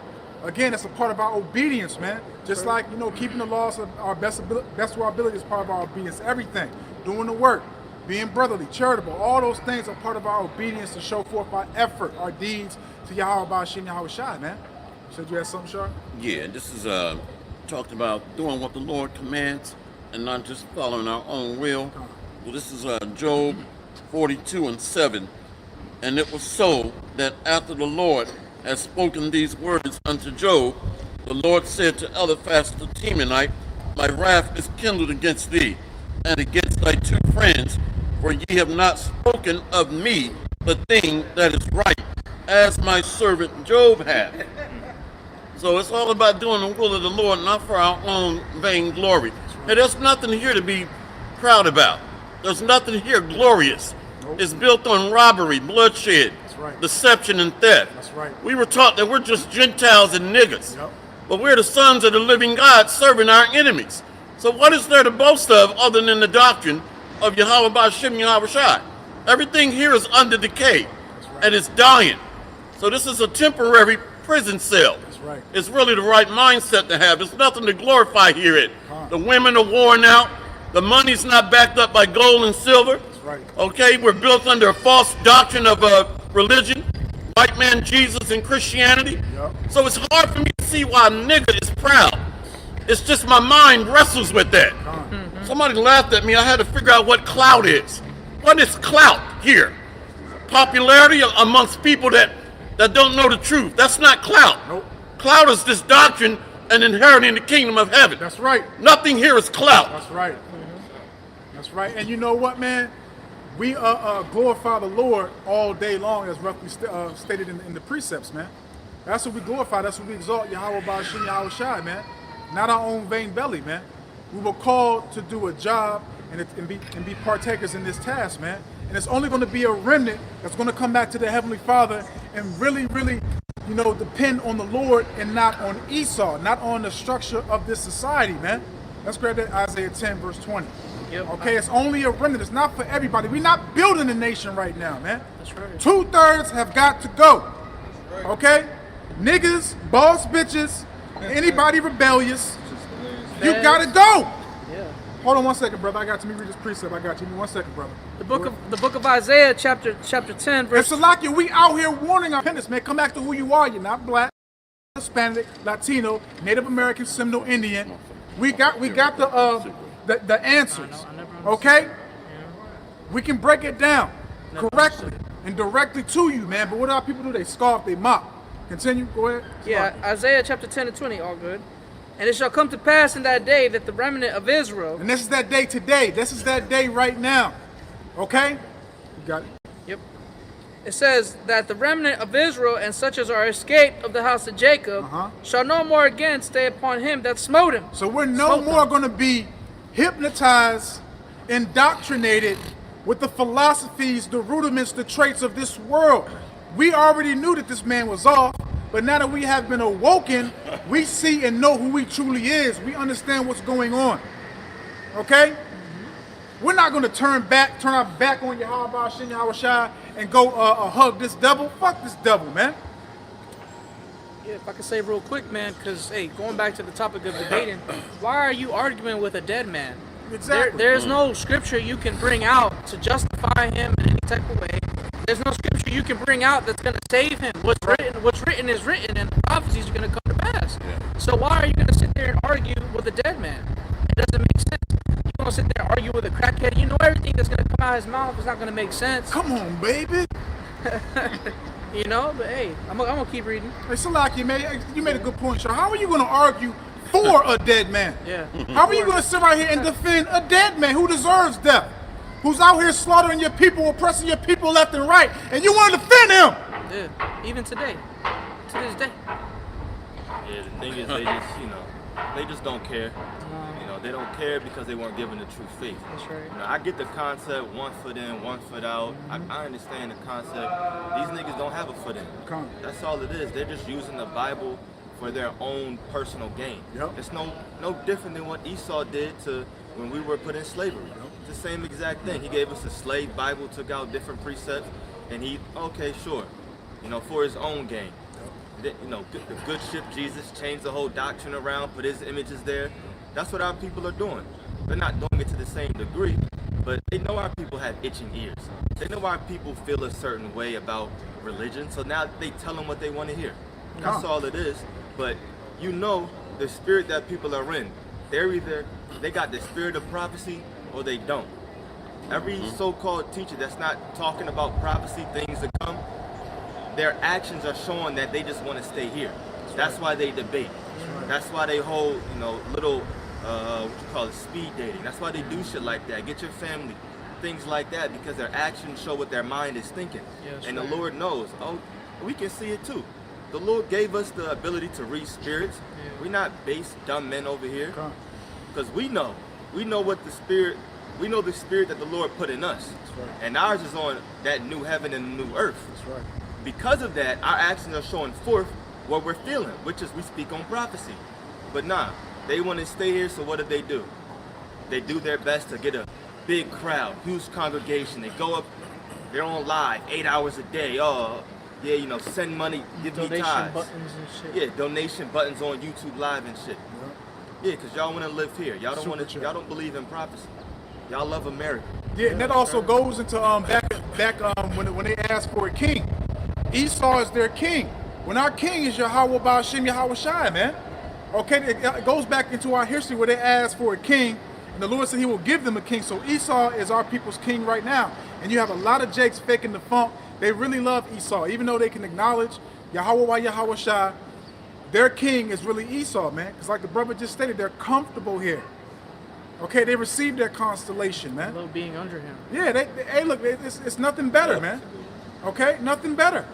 Again, that's a part of our obedience, man. Just like, keeping the laws of our best of our ability is part of our obedience. Everything, doing the work, being brotherly, charitable, all those things are part of our obedience to show forth our effort, our deeds to Yahweh Ba'ashim Yahweh Shai, man. Said you had something, Sharp? Yeah, this is talked about doing what the Lord commands and not just following our own will. Well, this is Job 42:7. And it was so that after the Lord had spoken these words unto Job, the Lord said to Eliphaz the Temanite, my wrath is kindled against thee, and against thy 2 friends, for ye have not spoken of me the thing that is right, as my servant Job hath. So it's all about doing the will of the Lord, not for our own vain glory. And there's nothing here to be proud about. There's nothing here glorious. Nope. It's built on robbery, bloodshed, right. Deception, and theft. That's right. We were taught that we're just Gentiles and niggas. Yep. But we're the sons of the living God serving our enemies. So what is there to boast of other than the doctrine of Yahweh Ba'ashim Yahweh Shai? Everything here is under decay, and it's dying. So this is a temporary prison cell. That's right. It's really the right mindset to have. There's nothing to glorify here. The women are worn out. The money's not backed up by gold and silver. That's right. Okay, we're built under a false doctrine of religion, white man Jesus and Christianity. Yep. So it's hard for me to see why a nigga is proud. It's just my mind wrestles with that. Somebody laughed at me. I had to figure out what clout is. What is clout here? Popularity amongst people that don't know the truth. That's not clout. Nope. Clout is this doctrine and inheriting the kingdom of heaven. That's right. Nothing here is clout. That's right. That's right. And you know what, man? We glorify the Lord all day long, as roughly stated in the precepts, man. That's what we glorify. That's what we exalt Yahweh Ba'ashim Yahweh Shai, man. Not our own vain belly, man. We were called to do a job and be partakers in this task, man. And it's only going to be a remnant that's going to come back to the Heavenly Father and really, really, depend on the Lord and not on Esau, not on the structure of this society, man. Let's grab that Isaiah 10, verse 20. Yep. Okay, it's only a remnant. It's not for everybody. We're not building a nation right now, man. That's right. 2/3 have got to go. Okay? Niggas, boss bitches, anybody rebellious, you gotta go. Yeah. Hold on 1 second, brother. Let me read this precept. I got you. Give me 1 second, brother. The book of Isaiah, chapter 10, verse. And Salakia, we out here warning our parents, man. Come back to who you are. You're not black, Hispanic, Latino, Native American, Seminole Indian. We got the answers. Okay? We can break it down correctly and directly to you, man. But what do our people do? They scoff, they mock. Continue. Go ahead. Yeah, Isaiah chapter 10 and 20, all good. And it shall come to pass in that day that the remnant of Israel. And this is that day today. This is that day right now. Okay? You got it. Yep. It says that the remnant of Israel and such as are escaped of the house of Jacob shall no more again stay upon him that smote him. So we're no more going to be hypnotized, indoctrinated with the philosophies, the rudiments, the traits of this world. We already knew that this man was off. But now that we have been awoken, we see and know who he truly is. We understand what's going on. Okay? We're not going to turn our back on Yahweh Shem Yahweh Shai and go hug this devil. Fuck this devil, man. Yeah, if I could say real quick, man, because, hey, going back to the topic of debating, why are you arguing with a dead man? Exactly. There's no scripture you can bring out to justify him in any type of way. There's no scripture you can bring out that's going to save him. What's written is written, and the prophecies are going to come to pass. Yeah. So why are you going to sit there and argue with a dead man? It doesn't make sense. You're going to sit there and argue with a crackhead. You know everything that's going to come out of his mouth is not going to make sense. Come on, baby. You know, but hey, I'm gonna keep reading. Hey, Salaki, you made a good point, Sean. How are you going to argue for a dead man? Yeah. How are you going to sit right here and defend a dead man who deserves death? Who's out here slaughtering your people, oppressing your people left and right, and you want to defend him? Yeah. Even today. To this day. Yeah, the thing is, they just don't care. You know, they don't care because they weren't given the true faith. That's right. You know, I get the concept, 1 foot in, 1 foot out. I understand the concept. These niggas don't have a foot in. That's all it is. They're just using the Bible for their own personal gain. Yep. It's no different than what Esau did to when we were put in slavery. It's the same exact thing. He gave us a slave Bible, took out different precepts, and okay, sure, for his own gain. The good ship Jesus changed the whole doctrine around, put his images there. That's what our people are doing. They're not doing it to the same degree, but they know our people have itching ears. They know our people feel a certain way about religion, so now they tell them what they want to hear. That's all it is. But the spirit that people are in, they got the spirit of prophecy or they don't. Every so-called teacher that's not talking about prophecy, things to come, their actions are showing that they just want to stay here. That's why they debate. That's why they hold, little, speed dating. That's why they do shit like that. Get your family, things like that, because their actions show what their mind is thinking. Yes, and the Lord knows. Oh, we can see it too. The Lord gave us the ability to read spirits. Yeah. We're not base dumb men over here. Because we know what the spirit, we know the spirit that the Lord put in us. Right. And ours is on that new heaven and new earth. That's right. Because of that, our actions are showing forth what we're feeling, which is we speak on prophecy. But they want to stay here, so what do? They do their best to get a big crowd, huge congregation. They go up, they're on live 8 hours a day. Oh, yeah, send money, give me Donation tithes. buttons and shit. Yeah, donation buttons on YouTube Live and shit. Yeah, because y'all want to live here. Y'all don't believe in prophecy. Y'all love America. Yeah, and that also goes into back when they asked for a king. Esau is their king. When our king is Yahweh Ba'ashem Yahweh Shai, man. Okay, it goes back into our history where they asked for a king, and the Lord said he will give them a king. So Esau is our people's king right now. And you have a lot of Jakes faking the funk. They really love Esau, even though they can acknowledge Yahweh Yahweh Shai. Their king is really Esau, man. Because like the brother just stated, they're comfortable here. Okay, they received their constellation, man. Love being under him. Yeah, hey, look, it's nothing better, man. Okay, nothing better.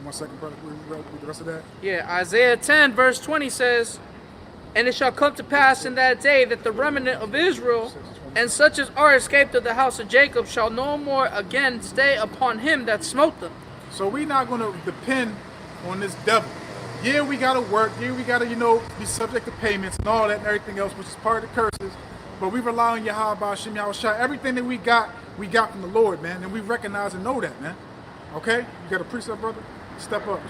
1 second, brother. Read the rest of that. Yeah, Isaiah 10 verse 20 says, "And it shall come to pass in that day that the remnant of Israel and such as are escaped of the house of Jacob shall no more again stay upon him that smote them." So we're not going to depend on this devil. Yeah, we got to work. Yeah, we got to, be subject to payments and all that and everything else, which is part of the curses. But we rely on Yahweh Ba'ashem Yahweh Shai. Everything that we got from the Lord, man. And we recognize and know that, man. Okay? You got a precept, brother? Step up.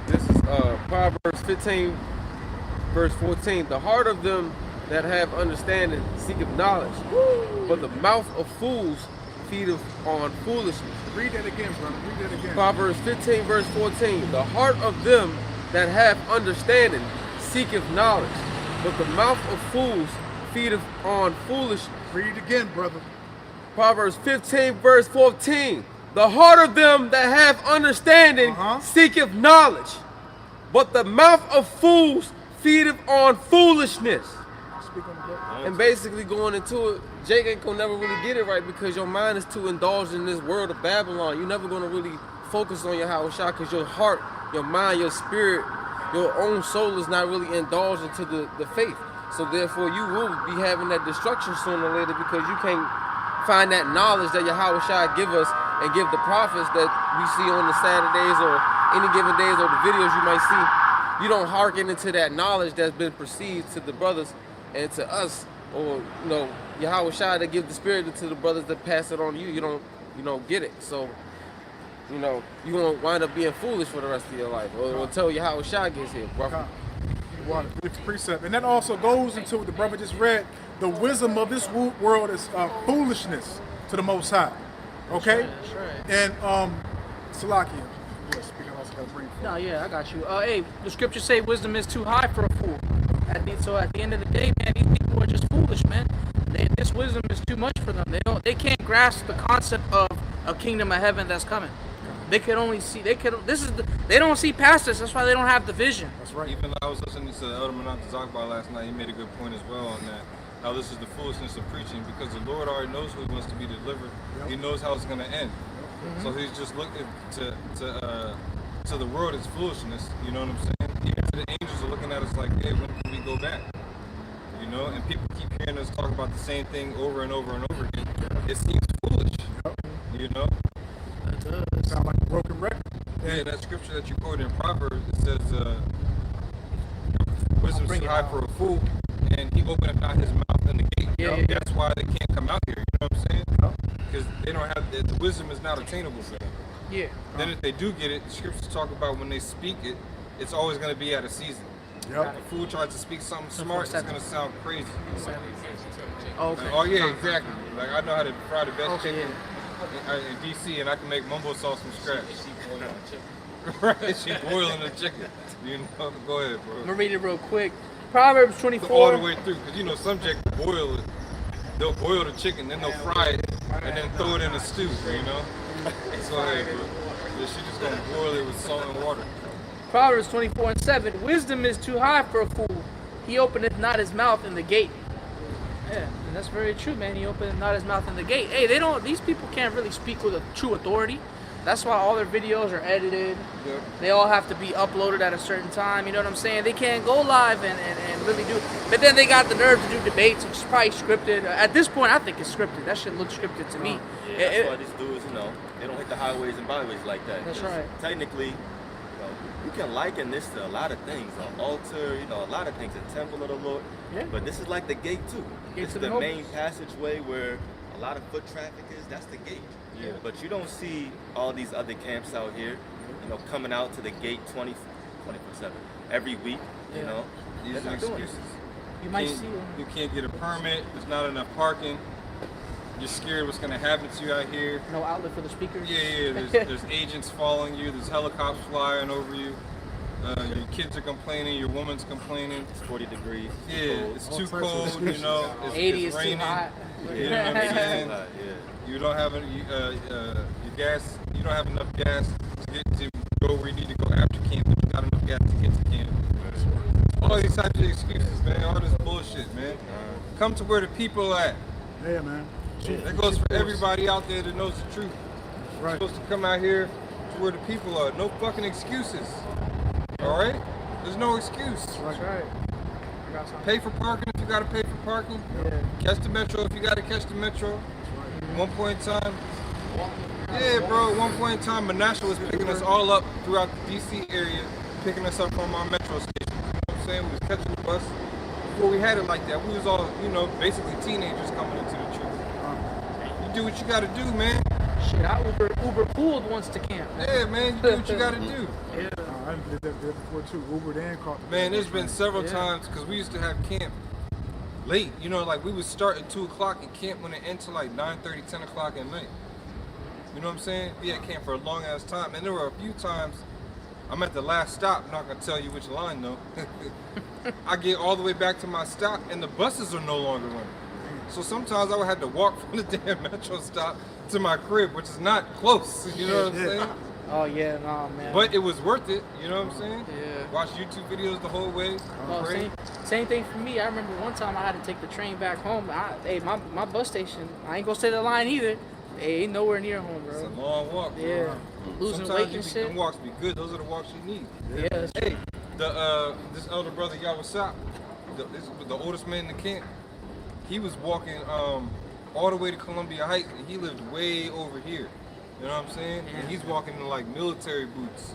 This is Proverbs 15, verse 14. The heart of them that have understanding seeketh knowledge, but the mouth of fools feedeth on foolishness. Read that again, brother. Read that again. Proverbs 15, verse 14. The heart of them that have understanding seeketh knowledge, but the mouth of fools feedeth on foolishness. Read again, brother. Proverbs 15, verse 14. The heart of them that have understanding seeketh knowledge, but the mouth of fools feedeth on foolishness. And basically going into it, Jake ain't gonna never really get it right because your mind is too indulged in this world of Babylon. You're never gonna really focus on your Yahweh Shai because your heart, your mind, your spirit, your own soul is not really indulged into the faith. So therefore you will be having that destruction sooner or later because you can't find that knowledge that Yahweh Shai give us and give the prophets that we see on the Saturdays or any given days or the videos you might see, you don't hearken into that knowledge that's been perceived to the brothers and to us, or Yahweh Shai to give the spirit to the brothers that pass it on to you. You don't get it. So, you're gonna wind up being foolish for the rest of your life, or until Yahweh Shai gets here, bro. It's precept, and that also goes into what the brother just read. The wisdom of this world is foolishness to the Most High. Okay, That's right. And Salakia. Yes, because I also got to bring. No, yeah, I got you. Hey, the scriptures say wisdom is too high for a fool. So at the end of the day, man, these people are just foolish, man. This wisdom is too much for them. They can't grasp the concept of a kingdom of heaven that's coming. They can only see. They don't see past this. That's why they don't have the vision. That's right. Even I was listening to Elder Manat Zakbar last night. He made a good point as well on that. How this is the foolishness of preaching, because the Lord already knows who He wants to be delivered. Yep. He knows how it's going to end. Mm-hmm. So He's just looking to the world as foolishness. You know what I'm saying? Even to the angels are looking at us like, hey, when can we go back? And people keep hearing us talk about the same thing over and over and over again. It seems foolish. Yep. It sounds like a broken record. Yeah, that scripture that you quoted in Proverbs, it says, wisdom's too high for a fool, and he openeth not his mouth in the gate. Yeah. That's why they can't come out here. You know what I'm saying? Because they don't have the wisdom is not attainable for them. Yeah. Then if they do get it, the scriptures talk about when they speak it, it's always going to be at a season. Yep. If a fool tries to speak something smart, it's going to sound crazy. Okay. Oh yeah, exactly. Like I know how to fry the best chicken in DC, and I can make mumbo sauce from scratch. Right? She boiling the chicken. Go ahead, bro. I'm gonna read it real quick. Proverbs 24. All the way through, because some Jack boil it. They'll boil the chicken, then they'll fry it, and then throw it in a stew. Go ahead, bro. Yeah, she just gonna boil it with salt and water. Proverbs 24:7. Wisdom is too high for a fool. He openeth not his mouth in the gate. Yeah, and that's very true, man. He openeth not his mouth in the gate. Hey, these people can't really speak with a true authority. That's why all their videos are edited. Yep. They all have to be uploaded at a certain time. You know what I'm saying? They can't go live and really do. But then they got the nerve to do debates, which is probably scripted. At this point, I think it's scripted. That shit looks scripted to me. Yeah, that's why these dudes, they don't hit the highways and byways like that. That's right. Technically, you can liken this to a lot of things, an altar, a lot of things, a temple of the Lord. Yeah. But this is like the gate too. Gate It's to the the main passageway where a lot of foot traffic is. That's the gate. Yeah. But you don't see all these other camps out here, coming out to the gate 24/7 every week. Yeah. These They're are not doing excuses. You might see them. You can't get a permit. There's not enough parking. You're scared what's gonna happen to you out here. No outlet for the speakers. Yeah. There's agents following you. There's helicopters flying over you. Your kids are complaining. Your woman's complaining. It's 40 degrees. Yeah, it's too All types of cold. It's 80 it's is raining. too hot. You know what I'm saying? Yeah. You don't have any your gas. You don't have enough gas to get to go where you need to go after camp. But you got enough gas to get to camp. All these types of excuses, man. All this bullshit, man. Come to where the people at. Yeah, man. That goes for everybody out there that knows the truth. Right. You're supposed to come out here to where the people are. No fucking excuses. All right? There's no excuse. That's right. I got something. Pay for parking if you gotta pay for parking. Yeah. Catch the metro if you gotta catch the metro. One point in time. Yeah, bro. At one point in time, Menashe was picking us all up throughout the DC area, picking us up from our metro station. You know what I'm saying? We was catching the bus. Before we had it like that, we was all, basically teenagers coming into the truth. You do what you gotta do, man. Shit, I Uber pooled once to camp. Yeah, man. You do what you gotta do. Yeah. I did that before too. Ubered and caught. Man, there's been several times, because we used to have camp late. Like we would start at 2 o'clock and camp when it ended till like 9:30, 10 o'clock at night. You know what I'm saying? We had camp for a long ass time. And there were a few times, I'm at the last stop, I'm not gonna tell you which line though. I get all the way back to my stop and the buses are no longer running. So sometimes I would have to walk from the damn metro stop to my crib, which is not close. You know what I'm saying? Oh yeah, nah, man. But it was worth it. You know what I'm saying? Yeah. Watch YouTube videos the whole way. Well, Pray. same thing for me. I remember one time I had to take the train back home. My bus station, I ain't gonna say the line either. Hey, ain't nowhere near home, It's a bro. long walk. Yeah. Losing weight and shit. Them walks be good. Those are the walks you need. Yeah, that's true. Hey, this elder brother Yawasap, the oldest man in the camp, he was walking all the way to Columbia Heights, and he lived way over here. You know what I'm saying? And he's walking in like military boots.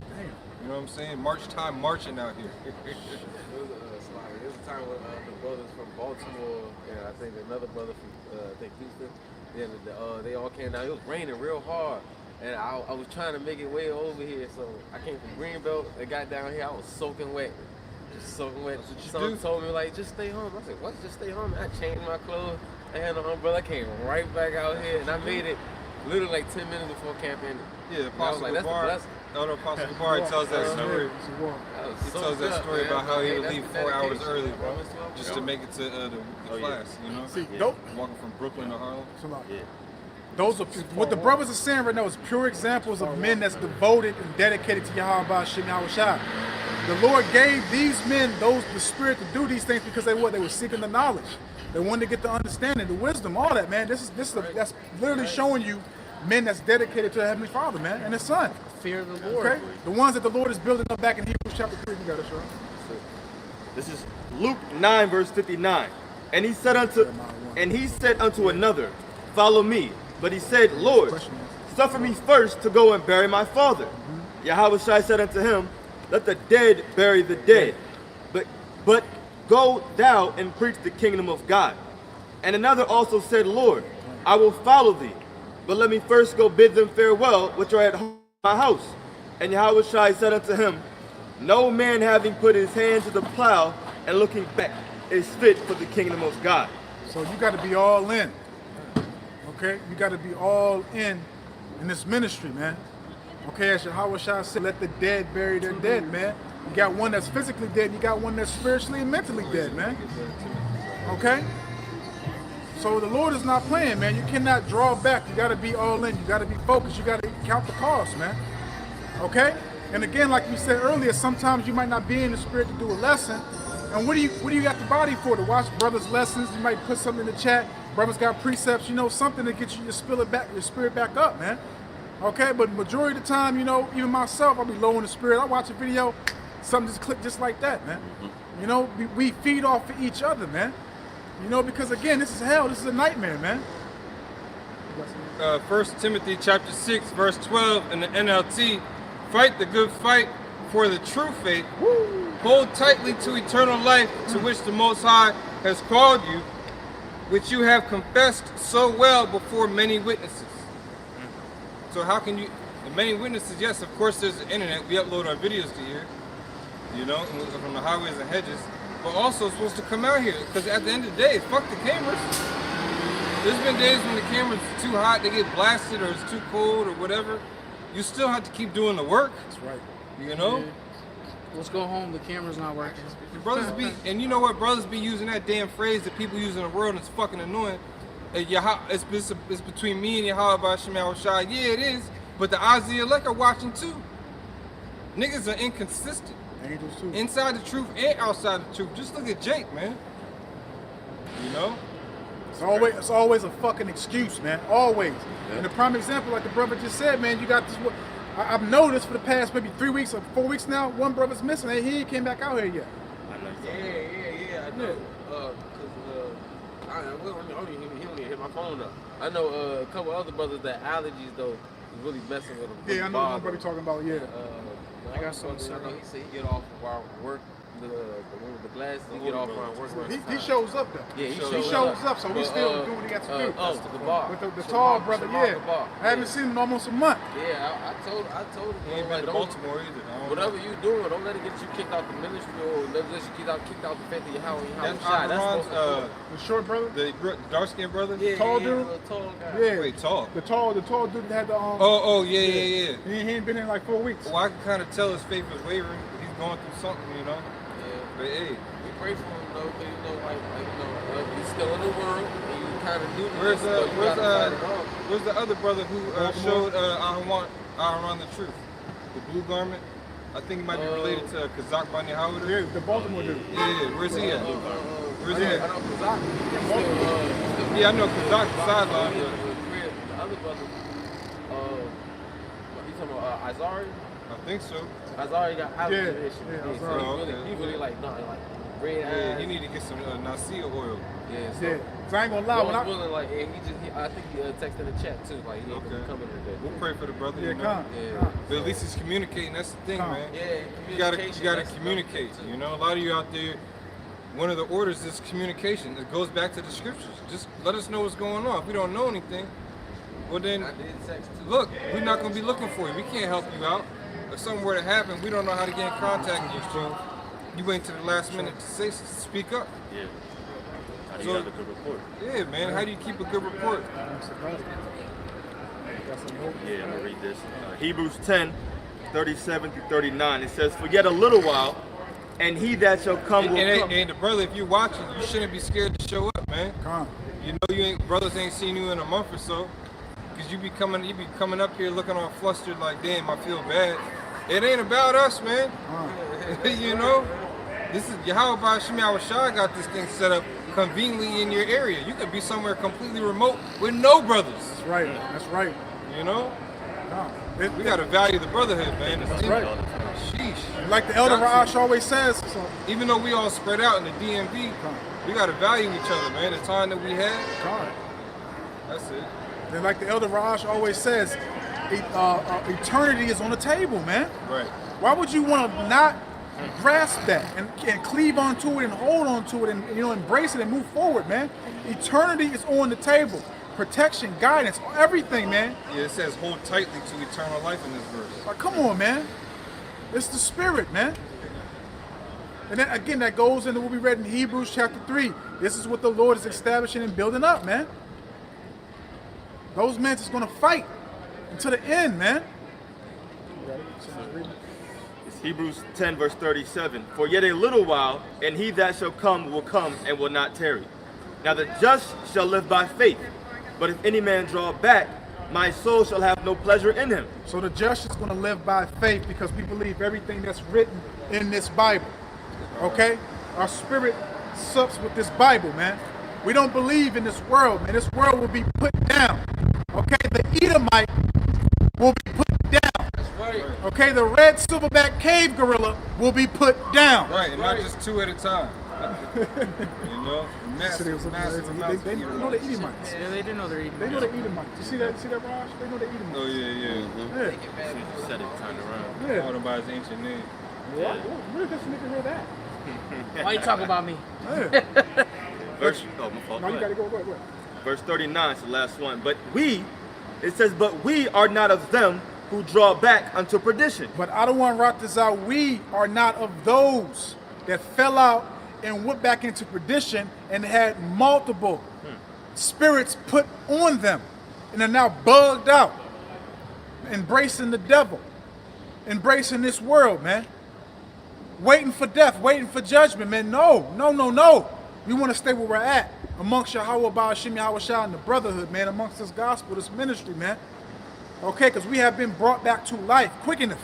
You know what I'm saying? March time marching out here. There was a time when the brothers from Baltimore and I think another brother from I think Houston, they all came down. It was raining real hard, and I was trying to make it way over here. So I came from Greenbelt and got down here. I was soaking wet, just soaking wet. Someone told me like, just stay home. I said, what? Just stay home. I changed my clothes. I had an umbrella. I came right back out here, and I made it literally like 10 minutes before camp ended. Yeah, Apostle like, Gabar, Elder Apostle Gabar tells that story. He tells that story about how he would leave 4 hours early, bro, just to make it to the class, you know? See, Walking from Brooklyn to Harlem. Those are what the brothers are saying right now is pure examples of men that's devoted and dedicated to Yahweh Shem Yahweh Shai. The Lord gave these men the spirit to do these things because they were seeking the knowledge. They wanted to get the understanding, the wisdom, all that, man. That's literally showing you men that's dedicated to the Heavenly Father, man, and His Son. Fear of the Lord. Okay? The ones that the Lord is building up back in Hebrews chapter 3. You got it, sure. This is Luke 9, verse 59. And he said unto another, follow me. But he said, Lord, suffer me first to go and bury my father. Yahweh Shai said unto him, let the dead bury the dead. But go thou and preach the kingdom of God. And another also said, Lord, I will follow thee. But let me first go bid them farewell, which are at home in my house. And Yahweh Shai said unto him, no man having put his hand to the plow and looking back is fit for the kingdom of God. So you got to be all in. Okay? You got to be all in this ministry, man. Okay, as Yahweh Shai said, let the dead bury their dead, man. You got one that's physically dead, you got one that's spiritually and mentally dead, man. Okay? So the Lord is not playing, man. You cannot draw back. You got to be all in. You got to be focused. You got to count the cost, man. Okay? And again, like we said earlier, sometimes you might not be in the spirit to do a lesson. And what do you got the body for? To watch brothers' lessons? You might put something in the chat. Brothers got precepts, something to get you your spirit back up, man. Okay? But majority of the time, even myself, I'll be low in the spirit. I watch a video, something just click just like that, man. We feed off of each other, man. Because again, this is hell. This is a nightmare, man. 1 Timothy chapter 6, verse 12 in the NLT. Fight the good fight for the true faith. Hold tightly to eternal life, to which the Most High has called you, which you have confessed so well before many witnesses. So how can you, the many witnesses, yes, of course there's the internet. We upload our videos to here, from the highways and hedges. But also it's supposed to come out here, because at the end of the day, fuck the cameras. There's been days when the cameras are too hot, they get blasted, or it's too cold, or whatever. You still have to keep doing the work. That's right. Yeah. Let's go home, the camera's not working. The brothers be, and you know what, brothers be using that damn phrase that people use in the world, and it's fucking annoying. It's between me and Yahweh Shem Yahweh Shai. Yeah, it is, but the eyes of the elect are watching too. Niggas are inconsistent. Angels too. Inside the truth and outside the truth. Just look at Jake, man. It's always a fucking excuse, man. Always. Yeah. And the prime example, like the brother just said, man, you got this. I've noticed for the past maybe 3 weeks or 4 weeks now, one brother's missing, and he ain't came back out here yet. Yeah. I know. He don't even hit my phone up. I know a couple other brothers that allergies though is really messing with them. Yeah, I know one brother talking about. Yeah. I got something to say. He said he get off while work. The one with the glasses, he get off around work. He shows up though. Yeah, he shows up, so we still doing what he got to do. The bar. With the tall brother, yeah. I haven't seen him in almost a month. Yeah, I told him. He ain't been to Baltimore either. Whatever you doing, don't let it get you kicked out the ministry or let it get you kicked out the faith of your house. That's the short brother? The dark-skinned brother? Yeah, tall dude? The tall guy. Yeah. Wait, tall? The tall dude that had the Yeah. He ain't been in like 4 weeks. Well, I can kind of tell his faith is wavering. He's going through something, Yeah. But hey, we pray for him though, because he's still in the world, and you kind of do where's the other brother who showed Aharon the truth? The blue garment? I think he might be related to Kazak Bani Howard. Yeah, the Baltimore dude. Yeah, where's he at? Where's he at? I know Kazak. Yeah, I know Kazak sideline. The other brother, you talking about Izari? I think so. Azari got house Yeah, tradition. yeah, Yeah, so Azari. he really like, no, like red Yeah, eyes. you need to get some Nasir oil. Yeah, so Yeah. 'Cause I ain't gonna lie, when I willing, like, and I think he texted the chat too, like he ain't gonna Okay. be coming today. We'll pray for the brother. yeah, you know? come. Yeah. But at least he's communicating. That's the thing, Come. man. Yeah, You gotta that's communicate. another thing, You know, a lot of you out there, one of the orders is communication. It goes back to the scriptures. Just let us know what's going on. If we don't know anything, well then, I did text too. look, we're not gonna be looking for you. We can't help you out. If something were to happen, we don't know how to get in contact with you. So you wait to the last minute to speak up. Yeah. How do So- you have a good report? Yeah, man. How do you keep a good report? Yeah, I'm gonna read this. Hebrews 10, 37 through 39. It says, "For yet a little while, and he that shall come will come." And the brother, if you're watching, you shouldn't be scared to show up, man. Come. You know brothers ain't seen you in a month or so, cause you be coming up here looking all flustered like, damn, I feel bad. It ain't about us, man. You know, this is Yahweh Shemi Awashai got this thing set up conveniently in your area. You could be somewhere completely remote with no brothers. That's right. That's right. You know, Come. we gotta value the brotherhood, man. That's right. Sheesh. Like the Elder Got Ra'ash always says, so, Even though we all spread out in the DMV, we gotta value each other, man. The time that we had, God. that's it. And like the Elder Ra'ash always says, eternity is on the table, man. Right. Why would you want to not grasp that and cleave onto it and hold onto it and embrace it and move forward, man? Eternity is on the table. Protection, guidance, everything, man. Yeah, it says hold tightly to eternal life in this verse. Like, come on, man. It's the spirit, man. And then again, that goes into what we read in Hebrews chapter 3. This is what the Lord is establishing and building up, man. Those men is going to fight until the end, man. It's Hebrews 10, verse 37. "For yet a little while, and he that shall come will come and will not tarry. Now the just shall live by faith. But if any man draw back, my soul shall have no pleasure in him." So the just is going to live by faith because we believe everything that's written in this Bible. Okay? Our spirit sups with this Bible, man. We don't believe in this world, man. This world will be put down. Okay? The Edomite will be put down. Right. Okay? The red silverback cave gorilla will be put down. Right, and not just two at a time. You know, massive amounts They of know the Edomites. Edomites. Yeah, they do know they're eating. They know the Edomites. You see that, Raj? They know the Edomites. Oh yeah, yeah. Yeah. You said it, turned around. Yeah. Called him by his ancient name. Where does this nigga hear that? Why you talking about me? Yeah. Verse, oh, my fault. No, Go you gotta ahead. go. Go. Verse 39 is the last one. "But it says, but we are not of them who draw back unto perdition." But I don't want to rock this out. We are not of those that fell out and went back into perdition and had multiple spirits put on them and are now bugged out, embracing the devil, embracing this world, man. Waiting for death, waiting for judgment, man. No. We want to stay where we're at amongst Yahweh Ba'ashim Yahweh and the brotherhood, man, amongst this gospel, this ministry, man. Okay, because we have been brought back to life, quickeneth.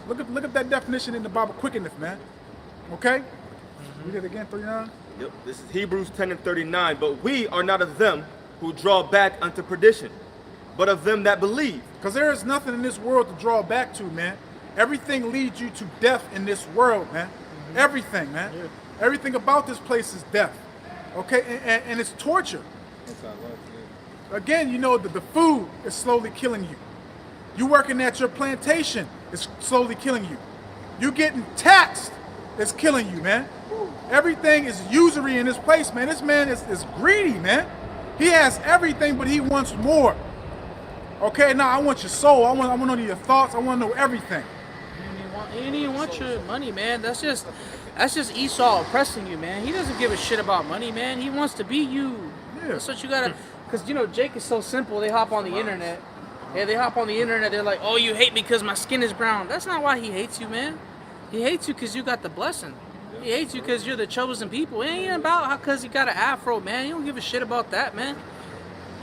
Look at that definition in the Bible, quickeneth, man. Okay? Read it again, 39. Yep. This is Hebrews 10 and 39. "But we are not of them who draw back unto perdition, but of them that believe." Because there is nothing in this world to draw back to, man. Everything leads you to death in this world, man. Everything, man. Yeah. Everything about this place is death. Okay? And it's torture. That's how I love it. Again, the food is slowly killing you. You working at your plantation is slowly killing you. You getting taxed is killing you, man. Everything is usury in this place, man. This man is greedy, man. He has everything, but he wants more. Okay, now I want your soul. I want to know your thoughts. I want to know everything. He didn't even want your money, man. That's just Esau oppressing you, man. He doesn't give a shit about money, man. He wants to be you. Yeah. That's what you gotta. Because Jake is so simple. They hop on the internet. Yeah, they hop on the internet. They're like, "Oh, you hate me because my skin is brown." That's not why he hates you, man. He hates you because you got the blessing. He hates you because you're the chosen people. It ain't about how because you got an afro, man. He don't give a shit about that, man.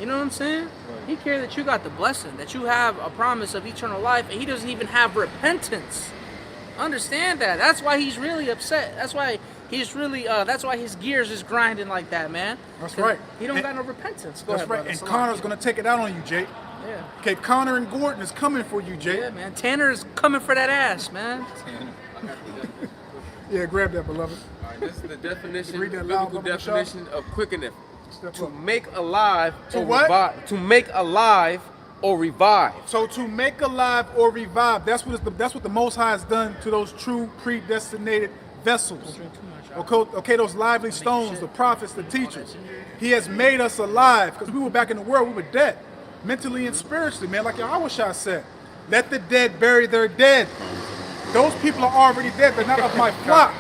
You know what I'm saying? Right. He cares that you got the blessing, that you have a promise of eternal life, and he doesn't even have repentance. Understand that. That's why he's really upset. That's why he's really. That's why his gears is grinding like that, man. That's right. He don't got no repentance. Go That's ahead, right. brother. And Salam. Connor's gonna take it out on you, Jake. Yeah. Okay, Connor and Gordon is coming for you, Jay. Yeah, man. Tanner's coming for that ass, man. Yeah, grab that, beloved. All right, this is the definition, Read that loud, biblical Bubba definition of quickeneth. Step To up. make alive To or what? revive. To make alive or revive. So to make alive or revive, that's what the Most High has done to those true predestinated vessels. Okay, those lively stones, the prophets, the teachers. He has made us alive because we were back in the world, we were dead, mentally and spiritually, man. Like Yahushua said, let the dead bury their dead. Those people are already dead. They're not of my flock.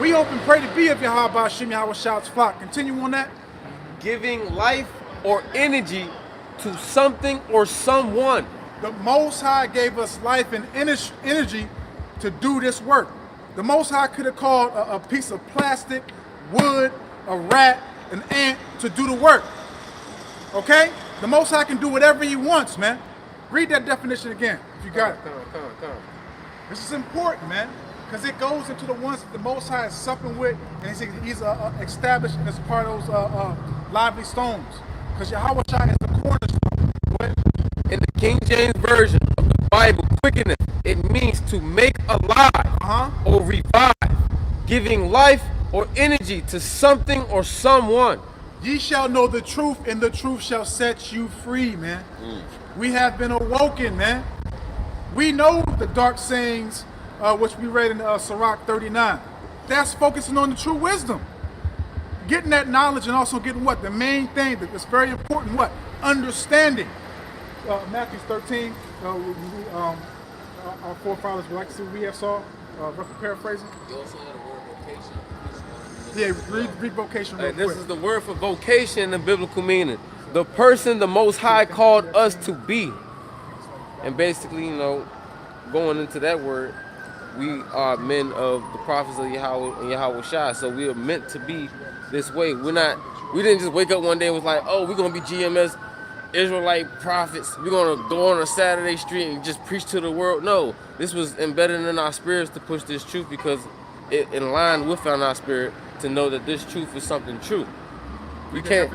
We hope and pray to be of Yahweh Hashem Yahushua's flock. Continue on that. Giving life or energy to something or someone. The Most High gave us life and energy to do this work. The Most High could have called a piece of plastic, wood, a rat, an ant to do the work. Okay? The Most High can do whatever he wants, man. Read that definition again, if you got it. Come on. This is important, man, because it goes into the ones that the Most High is supping with, and he's established as part of those lively stones. Because Yahweh is the cornerstone. What? In the King James Version of the Bible, quickeneth, it means to make alive or revive, giving life or energy to something or someone. Ye shall know the truth, and the truth shall set you free, man. We have been awoken, man. We know the dark sayings, which we read in Sirach 39. That's focusing on the true wisdom. Getting that knowledge and also getting what? The main thing that's very important, what? Understanding. Matthew 13, our forefathers would like to see what we have saw. Roughly paraphrasing. You also had a word vocation. Yeah, read vocation real This quick. is the word for vocation in the biblical meaning. The person the Most High called us to be. And basically, going into that word, we are men of the prophets of Yahweh and Yahweh Shai. So we are meant to be this way. We didn't just wake up one day and was like, oh, we're going to be GMS Israelite prophets. We're going to go on a Saturday street and just preach to the world. No, this was embedded in our spirits to push this truth because it aligned with our spirit to know that this truth is something true. We can't.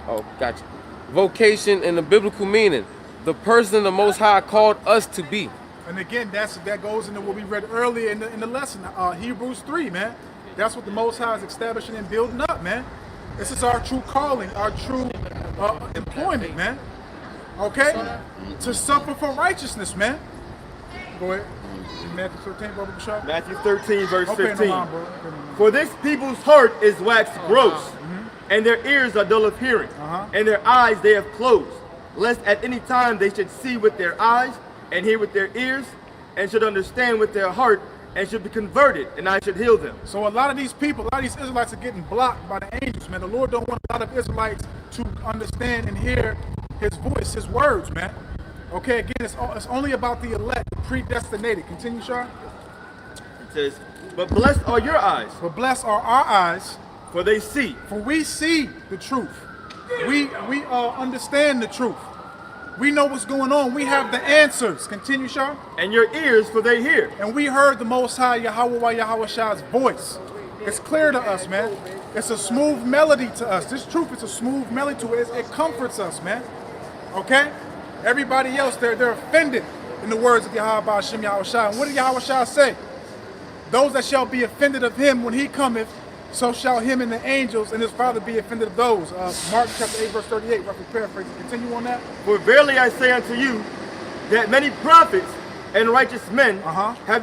Oh, gotcha. Vocation in the biblical meaning. The person the Most High called us to be. And again, that goes into what we read earlier in the lesson, Hebrews 3, man. That's what the Most High is establishing and building up, man. This is our true calling, our true employment, man. Okay? To suffer for righteousness, man. Go ahead. Matthew 13, Brother Bashar. Matthew 13, verse Okay, 15. no line, bro. For this people's heart is waxed gross, and their ears are dull of hearing, and their eyes they have closed, lest at any time they should see with their eyes, and hear with their ears, and should understand with their heart, and should be converted, and I should heal them. So a lot of these people, a lot of these Israelites are getting blocked by the angels, man. The Lord don't want a lot of Israelites to understand and hear his voice, his words, man. Okay, again, it's only about the elect, the predestinated. Continue, Sean. It says, but blessed are your eyes, But blessed are our eyes, for they see. for we see the truth. We understand the truth. We know what's going on. We have the answers. Continue, Sean. And your ears, for they hear. And we heard the Most High Yahweh Yahweh's voice. It's clear to us, man. It's a smooth melody to us. This truth is a smooth melody to us. It comforts us, man. Okay? Everybody else, they're offended in the words of Yahweh Hashem Yahushua. And what did Yahushua say? Those that shall be offended of him when he cometh, so shall him and the angels and his Father be offended of those. Mark chapter 8, verse 38, roughly paraphrasing. Continue on that. For verily I say unto you, that many prophets and righteous men have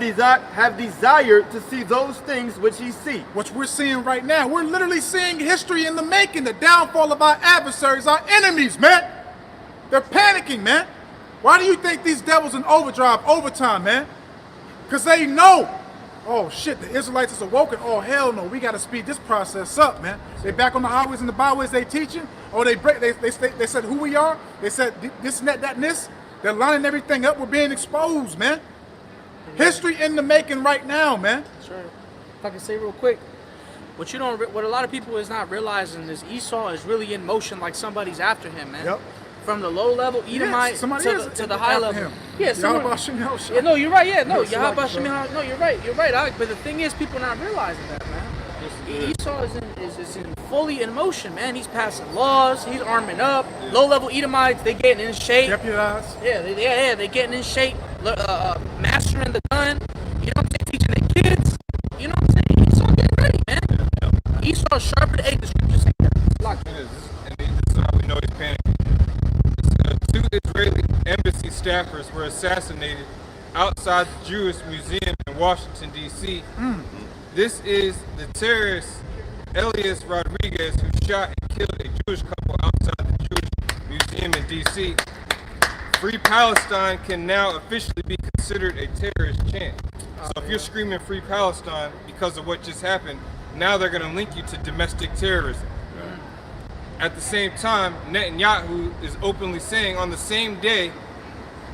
desired to see those things which ye see. Which we're seeing right now. We're literally seeing history in the making, the downfall of our adversaries, our enemies, man. They're panicking, man. Why do you think these devils in overtime, man? Because they know, oh shit, the Israelites is awoken. Oh hell no, we got to speed this process up, man. They back on the highways and the byways they teaching. Oh, they said who we are. They said this and that and this. They're lining everything up. We're being exposed, man. History in the making right now, man. Sure. If I can say real quick, what a lot of people is not realizing is Esau is really in motion like somebody's after him, man. Yep. From the low level Edomite to the high level. Him. Yeah, Yeah, no, you're right. Yeah, no, Yahweh Hashem. No, you're right. But the thing is, people not realizing that, man. Esau is in fully in motion, man. He's passing laws. He's arming up. Low-level Edomites, they getting in shape. Deputized. Yeah, they getting in shape. Mastering the gun. You know what I'm saying? Teaching their kids. You know what I'm saying? Esau getting ready, man. Esau sharper the egg. The scripture say that. Lock it. And this is how we know he's panicking. Two Israeli embassy staffers were assassinated outside the Jewish Museum in Washington, D.C. This is the terrorist Elias Rodriguez who shot and killed a Jewish couple outside the Jewish Museum in D.C. Free Palestine can now officially be considered a terrorist chant. So if you're screaming Free Palestine because of what just happened, now they're going to link you to domestic terrorism. At the same time, Netanyahu is openly saying on the same day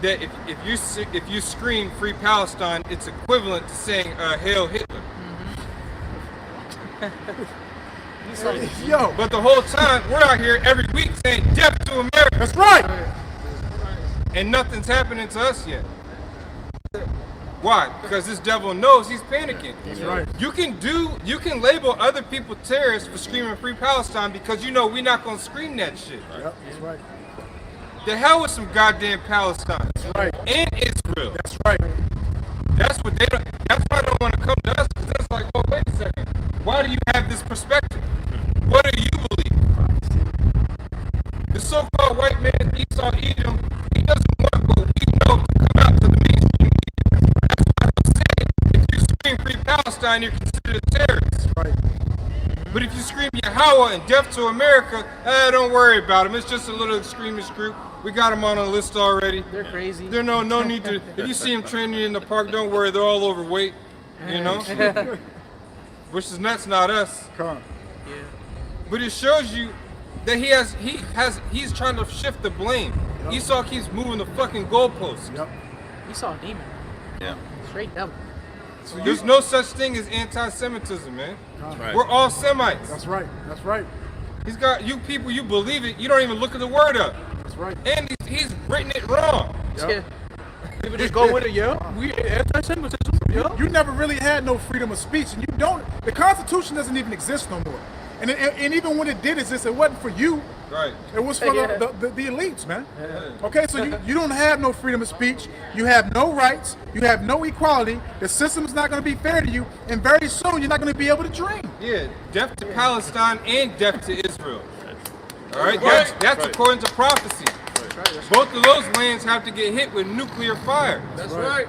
that if you scream Free Palestine, it's equivalent to saying Hail Hitler. Yo, But the whole time, we're out here every week saying death to America. that's right. And nothing's happening to us yet. Why? Because this devil knows he's panicking. That's right. You can label other people terrorists for screaming Free Palestine because you know we're not gonna scream that shit. Yep, that's right. The hell with some goddamn Palestine. That's right. And Israel. That's right. That's what they don't. That's why they don't want to come to us because it's like, oh wait a second. Why do you have this perspective? What do you believe? The so-called white man Esau Edom, he doesn't want what we know to come out to the mainstream media. That's why I'm saying if you scream Free Palestine, you're considered a terrorist. Right. But if you scream Yahweh and death to America, don't worry about them. It's just a little extremist group. We got them on a list already. They're crazy. There's no need to. If you see them training in the park, don't worry. They're all overweight. You know, which is that's not us. Come. But it shows you that he's trying to shift the blame. Yep. Esau keeps moving the fucking goalposts. Yep. Esau a demon. Yeah. Straight devil. There's no such thing as anti-Semitism, man. That's right. We're all Semites. That's right. That's right. He's got you people. You believe it. You don't even look at the word up. That's right. And he's written it wrong. Yep. People just go with it, yeah. We anti-Semitism, yeah. You never really had no freedom of speech, and you don't. The Constitution doesn't even exist no more. And even when it did exist, it wasn't for you. Right. It was for the elites, man. Okay, so you don't have no freedom of speech. You have no rights. You have no equality. The system is not going to be fair to you, and very soon you're not going to be able to dream. Yeah. Death to Palestine and death to Israel. All right. Right. That's according to prophecy. Both of those lands have to get hit with nuclear fire. That's right.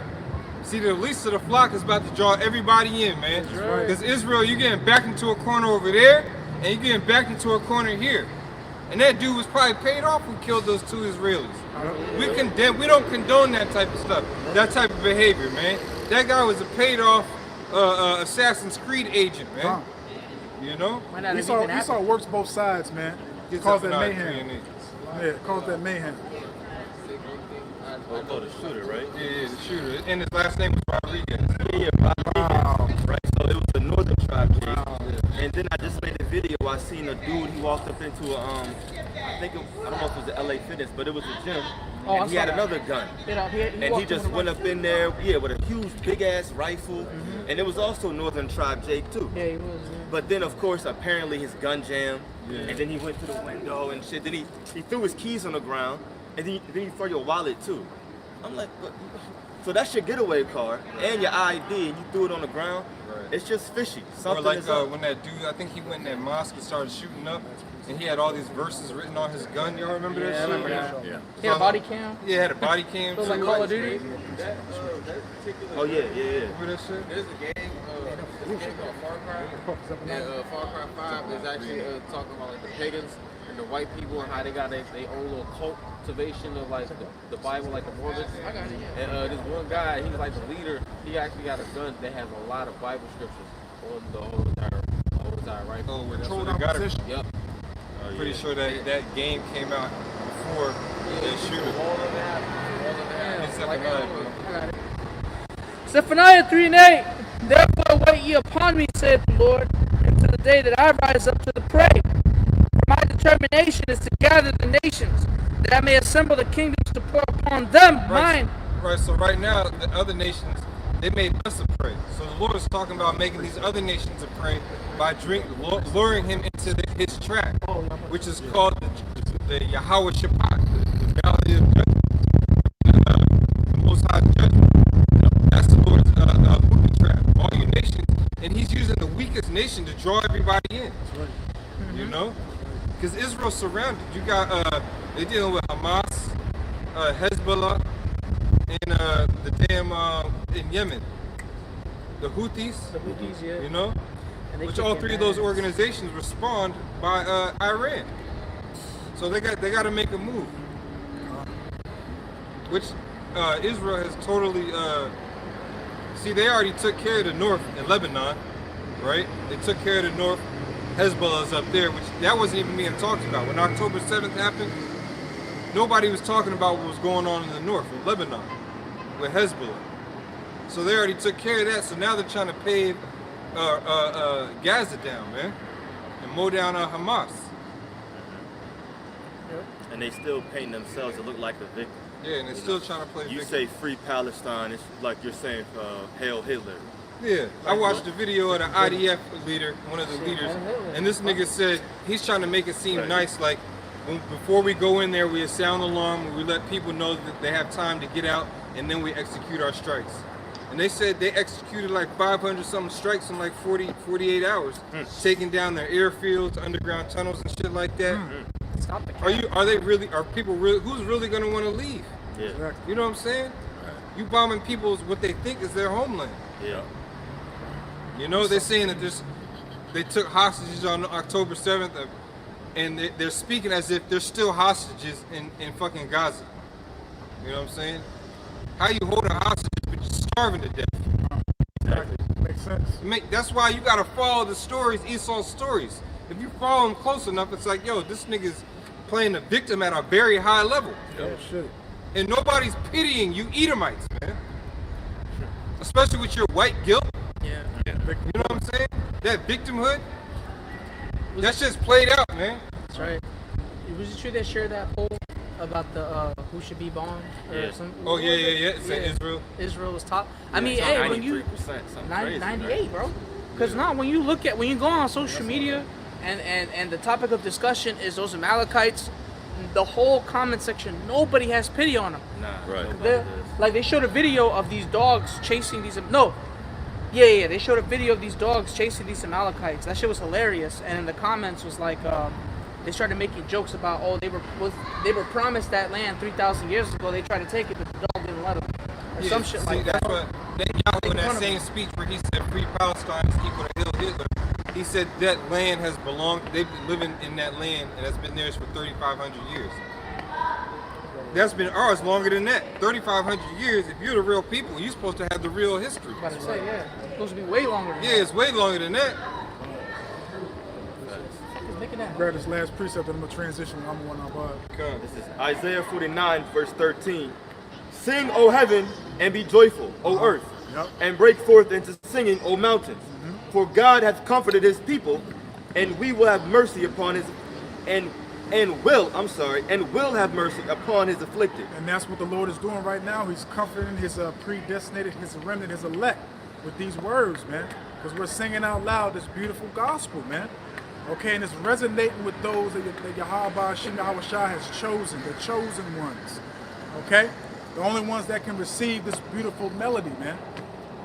See, the least of the flock is about to draw everybody in, man. Because Israel, you're getting backed into a corner over there, and you're getting backed into a corner here. And that dude was probably paid off who killed those two Israelis. We don't condone that type of stuff, that type of behavior, man. That guy was a paid off Assassin's Creed agent, man. You know? Esau works both sides, man. Gets Cause up that and mayhem. out, Yeah, cause that mayhem. Oh, the shooter, right? Yeah, the shooter. And his last name was Rodriguez. Yeah, Rodriguez. Right, so it was the northern tribe, and then I just made a video. I seen a dude. He walked up into a, I don't know if it was the LA Fitness, but it was a gym, and he had another gun, and he just went up in there, with a huge, big ass rifle, and it was also northern tribe Jake too. Yeah, he was. Yeah. But then, of course, apparently his gun jammed, and then he went to the window and shit. Then he threw his keys on the ground, and then he threw your wallet too. I'm like, what? So that's your getaway car and your ID, and you threw it on the ground. Right. It's just fishy. Something or like is up. when that dude, I think he went in that mosque and started shooting up, and he had all these verses written on his gun. Y'all remember that shit? I remember that. Yeah. He had a body cam. Yeah, had a body cam. It was like Call of Duty. That particular. Oh yeah. Remember that shit? There's a game called Far Cry. And Far Cry 5 is actually talking about like the pagans and the white people and how they got their own little cultivation of like the Bible, like the Mormons. And this one guy, he was like the leader. He actually got a gun that has a lot of Bible scriptures on the whole entire rifle. Oh, where Controlled they got it. opposition. Yep. Pretty sure that game came out before that shooter. All of that. Except Like, for that. I got it. Zephaniah 3:8. Therefore wait ye upon me, saith the Lord, until the day that I rise up to the prey. For my determination is to gather the nations, that I may assemble the kingdoms to pour upon them mine. Right, so right now, the other nations, they made us a prey. So the Lord is talking about making these other nations a prey by luring him into his trap, which is called the Yahweh Shabbat, the valley of judgment, the Most High judgment. That's the Lord's booby trap. All you nations, and he's using the weakest nation to draw everybody in. You know, because Israel's surrounded. You got they're dealing with Hamas, Hezbollah, and the damn in Yemen, the Houthis. Yeah. You know, And they which kick all your three of those ass. organizations were spawned by Iran. So they got to make a move, which Israel has totally. See, they already took care of the north in Lebanon, right? They took care of the north. Hezbollah's up there, which that wasn't even being talked about. When October 7th happened, nobody was talking about what was going on in the north, in Lebanon, with Hezbollah. So they already took care of that, so now they're trying to pave Gaza down, man, and mow down Hamas. And they still paint themselves to look like the victim. Yeah, and they're still trying to play You victim. say free Palestine, it's like you're saying hail Hitler. Yeah, I watched the video of the IDF leader, one of the leaders, and this nigga said he's trying to make it seem nice, like before we go in there, we sound the alarm, we let people know that they have time to get out, and then we execute our strikes. And they said they executed like 500 something strikes in like 48 hours, taking down their airfields, underground tunnels, and shit like that. Stop the cap. Are people really, who's really gonna want to leave? Yeah. You know what I'm saying? You bombing people's what they think is their homeland. Yeah. You know, they're saying that they took hostages on October 7th, and they're speaking as if they're still hostages in fucking Gaza. You know what I'm saying? How you holding hostages but you're starving to death? Exactly. Makes sense. That's why you gotta follow the stories, Esau's stories. If you follow them close enough, it's like, yo, this nigga's playing the victim at a very high level. Yeah, shit. And nobody's pitying you Edomites, man. Especially with your white guilt. Yeah. You know what I'm saying? That victimhood, that shit's played out, man. That's right. Was it true they shared that poll about the who should be bombed? Or Yeah. some, Oh, yeah. It said Israel. Israel was top. I mean, It's hey, when you 93%, something crazy, 98, bro. Because now when you go on social media and the topic of discussion is those Amalekites, the whole comment section, nobody has pity on them. Nah, Right. nobody They're- does. Like they showed a video of these dogs chasing these. No, yeah. They showed a video of these dogs chasing these Amalekites. That shit was hilarious. And in the comments was like, they started making jokes about, oh, they were promised that land 3,000 years ago. They tried to take it, but the dog didn't let them, or some shit see, like that's that. what Netanyahu in Make fun that of same him. speech where he said free Palestine is equal to Hail Hitler. He said that land has belonged, they've been living in that land and that's been theirs for 3,500 years. That's been ours longer than that. 3,500 years, if you're the real people, you're supposed to have the real history. About to say, yeah, it's supposed to be way longer. Than Yeah, it's way longer than that. It's making that. Grab this last precept and I'm gonna transition. I'm one of This is Isaiah 49, verse 13. Sing, O heaven, and be joyful, O earth, Yep. and break forth into singing, O mountains. For God hath comforted his people, and we will have mercy upon his and will have mercy upon his afflicted. And that's what the Lord is doing right now. He's comforting his predestinated, his remnant, his elect with these words, man. Because we're singing out loud this beautiful gospel, man. Okay, and it's resonating with those that Yahweh Hashem Yahweh Shai has chosen, the chosen ones. Okay? The only ones that can receive this beautiful melody, man.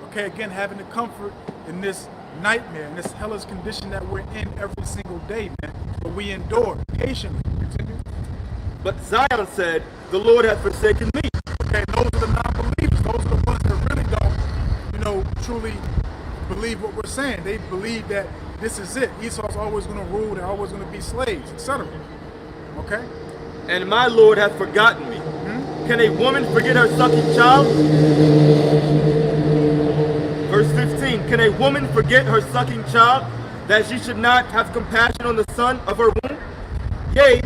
Okay, again, having the comfort in this nightmare, in this hellish condition that we're in every single day, man. But we endure patiently. Continue. But Zion said, the Lord hath forsaken me. Okay, those are the non-believers. Those are the ones that really don't, truly believe what we're saying. They believe that this is it. Esau's always going to rule. They're always going to be slaves, etc. Okay? And my Lord hath forgotten me. Can a woman forget her sucking child? Verse 15, can a woman forget her sucking child, that she should not have compassion on the son of her womb? Yea,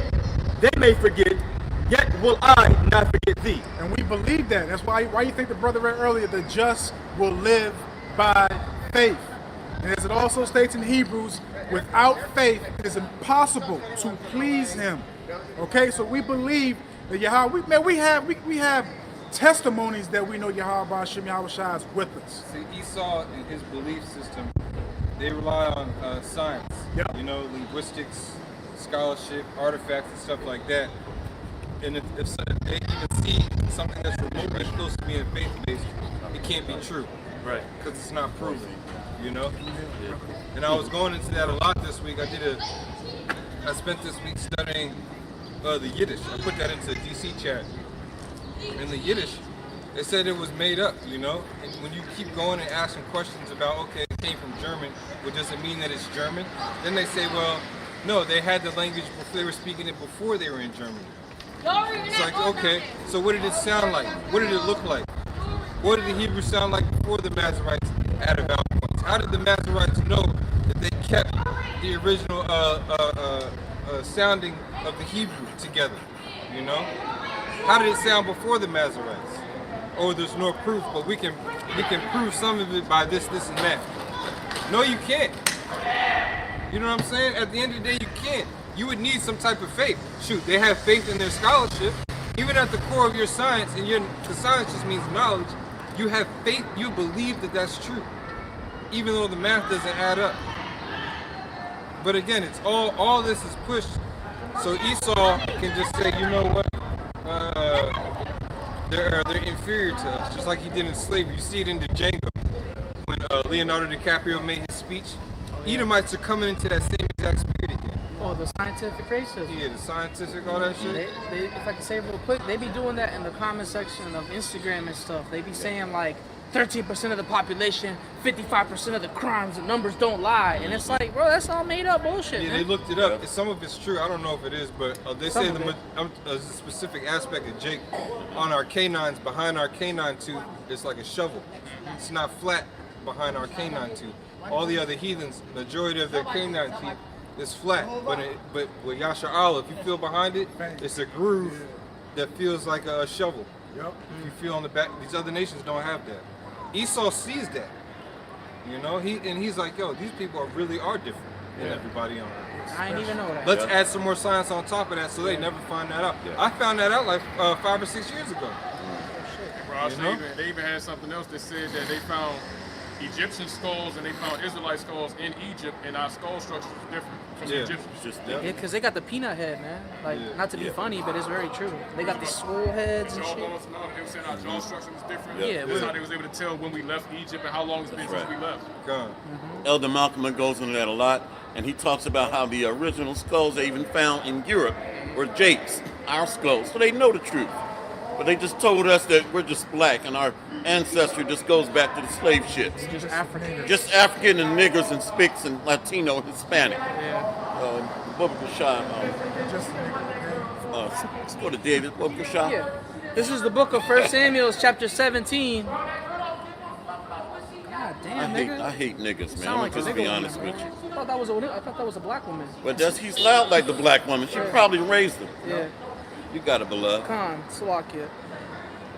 they may forget, yet will I not forget thee. And we believe that. That's why you think the brother read earlier, the just will live by faith. And as it also states in Hebrews, without faith it is impossible to please him. Okay, so we believe that Yahweh, we have testimonies that we know Yahweh Hashem Yahweh Shai is with us. See, Esau and his belief system, they rely on science. Yep. You know, linguistics, scholarship, artifacts, and stuff like that. And if they even see something that's remotely close to being faith-based, it can't be true. Right. Because it's not proven, you know? And I was going into that a lot this week. I spent this week studying the Yiddish. I put that into the DC chat. In the Yiddish, they said it was made up, you know? And when you keep going and asking questions about, okay, it came from German, well, does it mean that it's German? Then they say, well, no, they had the language before, they were speaking it before they were in Germany. It's like, okay, so what did it sound like? What did it look like? What did the Hebrew sound like before the Masoretes added vowel points? How did the Masoretes know that they kept the original sounding of the Hebrew together, you know? How did it sound before the Masoretes? Oh, there's no proof, but we can prove some of it by this, and that. No, you can't. You know what I'm saying? At the end of the day, you can't. You would need some type of faith. Shoot, they have faith in their scholarship. Even at the core of your science, and the science just means knowledge, you have faith, you believe that that's true. Even though the math doesn't add up. But again, it's all this is pushed so Esau can just say, you know what? They're inferior to us, just like he did in slavery. You see it in the Django when Leonardo DiCaprio made his speech. Edomites are coming into that same exact spirit again. Oh, the scientific racism. Yeah, the scientific, all that shit. They, if I can say it real quick, they be doing that in the comment section of Instagram and stuff. They be saying like 13% of the population, 55% of the crimes, the numbers don't lie. And it's like, bro, that's all made up bullshit. Yeah, man. they looked it up. Some of it's true. I don't know if it is, but they say Some of a specific aspect of Jake on our canines, behind our canine tooth, it's like a shovel. It's not flat behind our canine tooth. All the other heathens, majority of their canine teeth is flat. But with Yasha'Allah, if you feel behind it, it's a groove that feels like a shovel. Yep. If you feel on the back, these other nations don't have that. Esau sees that, you know. He's like, yo, these people really are different than everybody on earth. I ain't even know that. Let's add some more science on top of that, so they never find that out. I found that out like 5 or 6 years ago. Bro, You know? they even had something else that said that they found Egyptian skulls and they found Israelite skulls in Egypt, and our skull structure was different from the Yeah. Egyptians. Yeah, because they got the peanut head, man. Like, Yeah. not to be funny, but it's very true. They got the swole heads and shit. Jawbones, no, they were saying our jaw structure was different. Yeah. That's how they was able to tell when we left Egypt and how long it's been since we left. Gone. Elder Malcolm goes into that a lot, and he talks about how the original skulls they even found in Europe were Jake's, our skulls. So they know the truth. But they just told us that we're just black, and our ancestry just goes back to the slave ships. Just African. Just African and niggers and Spics and Latino and Hispanic. Yeah. Bubba Shah. Let's go to David. Bubba Shah. Yeah. This is the book of 1 Samuel, chapter 17. God damn, nigga. I hate niggas, man. Sound I'm like a gonna just nigga be woman, honest man. with you. I thought that was a black woman. But he's loud like the black woman. She probably raised him. Yeah. You got it, beloved. Khan, Salakia.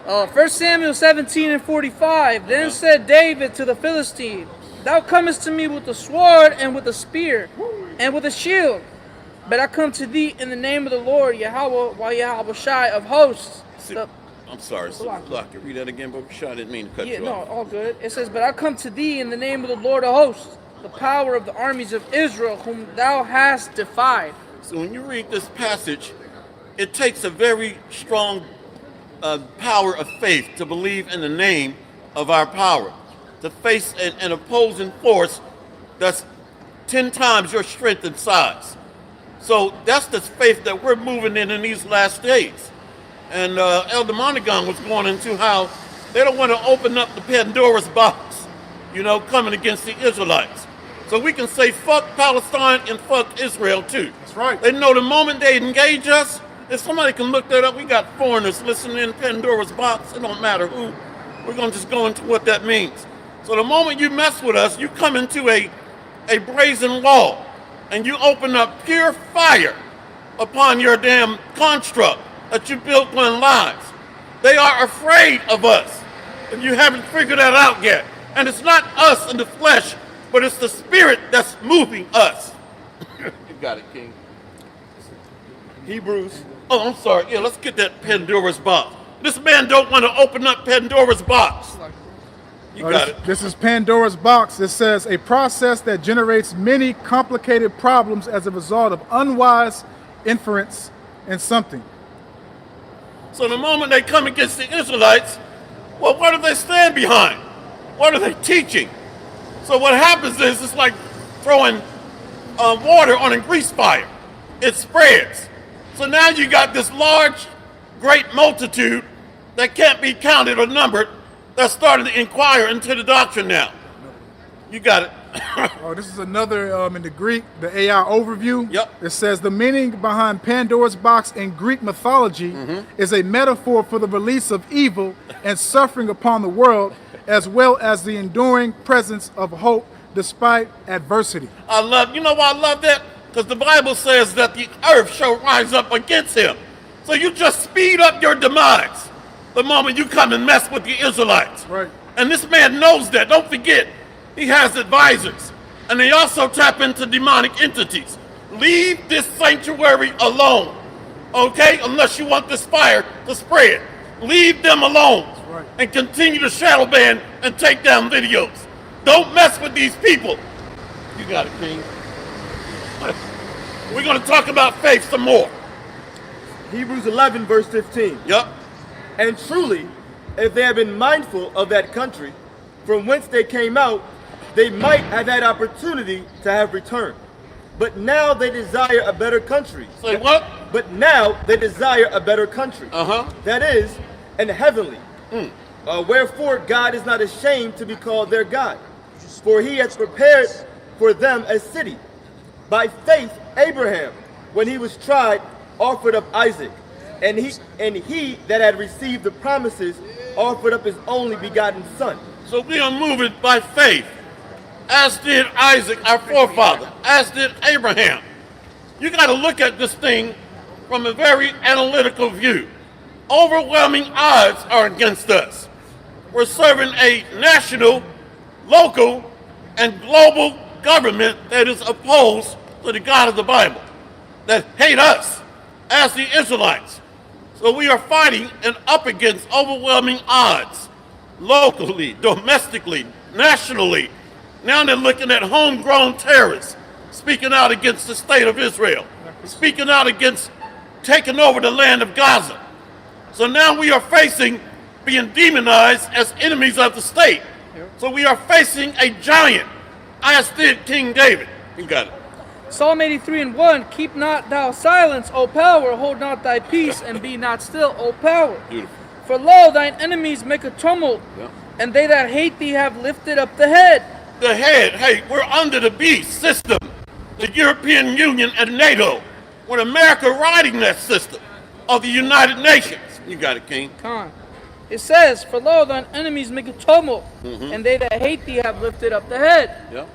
1 Samuel 17 and 45. Then said David to the Philistine, Thou comest to me with a sword and with a spear and with a shield. But I come to thee in the name of the Lord, Yahweh, Yahweh Shai of hosts. I'm sorry. Salakia. Read that again, Bubba Shah. I didn't mean to cut Yeah, you no, off. all good. It says, But I come to thee in the name of the Lord of hosts, the power of the armies of Israel, whom thou hast defied. So when you read this passage, it takes a very strong power of faith to believe in the name of our power, to face an opposing force that's 10 times your strength and size. So that's the faith that we're moving in these last days. And Elder Monaghan was going into how they don't want to open up the Pandora's box, you know, coming against the Israelites. So we can say fuck Palestine and fuck Israel too. That's right. They know the moment they engage us, if somebody can look that up, we got foreigners listening in Pandora's box. It don't matter who. We're going to just go into what that means. So the moment you mess with us, you come into a brazen wall and you open up pure fire upon your damn construct that you built on lies. They are afraid of us. And you haven't figured that out yet. And it's not us in the flesh, but it's the spirit that's moving us. You got it, King. Hebrews. Oh, I'm sorry. Yeah, let's get that Pandora's box. This man don't want to open up Pandora's box. You got it. This is Pandora's box. It says a process that generates many complicated problems as a result of unwise inference in something. So the moment they come against the Israelites, well, what do they stand behind? What are they teaching? So what happens is it's like throwing water on a grease fire. It spreads. So now you got this large, great multitude that can't be counted or numbered that's starting to inquire into the doctrine now. You got it. Oh, this is another in the Greek, the AI overview. Yep. It says the meaning behind Pandora's box in Greek mythology is a metaphor for the release of evil and suffering upon the world, as well as the enduring presence of hope despite adversity. You know why I love that? Because the Bible says that the earth shall rise up against him. So you just speed up your demise the moment you come and mess with the Israelites. Right. And this man knows that. Don't forget, he has advisors. And they also tap into demonic entities. Leave this sanctuary alone, okay? Unless you want this fire to spread. Leave them alone. Right. And continue to shadow ban and take down videos. Don't mess with these people. You got it, King. We're going to talk about faith some more. Hebrews 11, verse 15. Yep. And truly, if they had been mindful of that country from whence they came out, they might have had opportunity to have returned. But now they desire a better country. Say what? But now they desire a better country. That is, an heavenly. Wherefore God is not ashamed to be called their God. For he has prepared for them a city. By faith, Abraham, when he was tried, offered up Isaac. And he that had received the promises offered up his only begotten son. So we are moving by faith, as did Isaac, our forefather, as did Abraham. You got to look at this thing from a very analytical view. Overwhelming odds are against us. We're serving a national, local, and global government that is opposed to the God of the Bible, that hate us as the Israelites. So we are fighting and up against overwhelming odds, locally, domestically, nationally. Now they're looking at homegrown terrorists, speaking out against the state of Israel, speaking out against taking over the land of Gaza. So now we are facing being demonized as enemies of the state. So we are facing a giant, as did King David. You got it. Psalm 83:1, keep not thou silence, O power, hold not thy peace, and be not still, O power. Beautiful. For lo, thine enemies make a tumult, and they that hate thee have lifted up the head. The head, hey, we're under the beast system, the European Union and NATO, with America riding that system of the United Nations. You got it, King. Con. It says, for lo, thine enemies make a tumult, and they that hate thee have lifted up the head. Yep.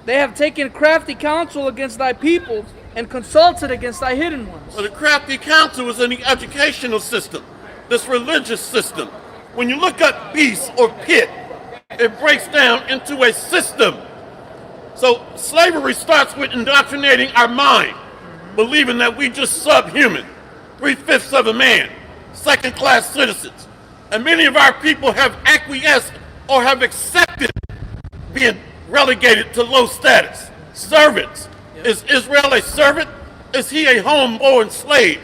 They have taken crafty counsel against thy people, and consulted against thy hidden ones. So the crafty counsel is in the educational system, this religious system. When you look at beast or pit, it breaks down into a system. So slavery starts with indoctrinating our mind, believing that we just subhuman, 3/5 of a man, second-class citizens. And many of our people have acquiesced or have accepted being relegated to low status. Servants. Is Israel a servant? Is he a homeborn slave?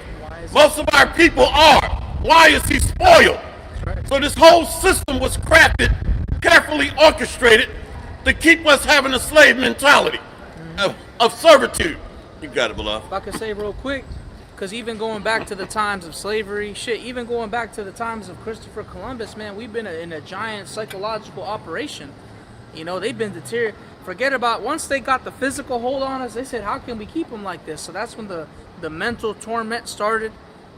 Most of our people are. Why is he spoiled? So this whole system was crafted, carefully orchestrated to keep us having a slave mentality of servitude. You got it, beloved. If I could say real quick, because even going back to the times of slavery, even going back to the times of Christopher Columbus, man, we've been in a giant psychological operation. You know, they've been deteriorated. Forget about, once they got the physical hold on us, they said, how can we keep them like this? So that's when the mental torment started.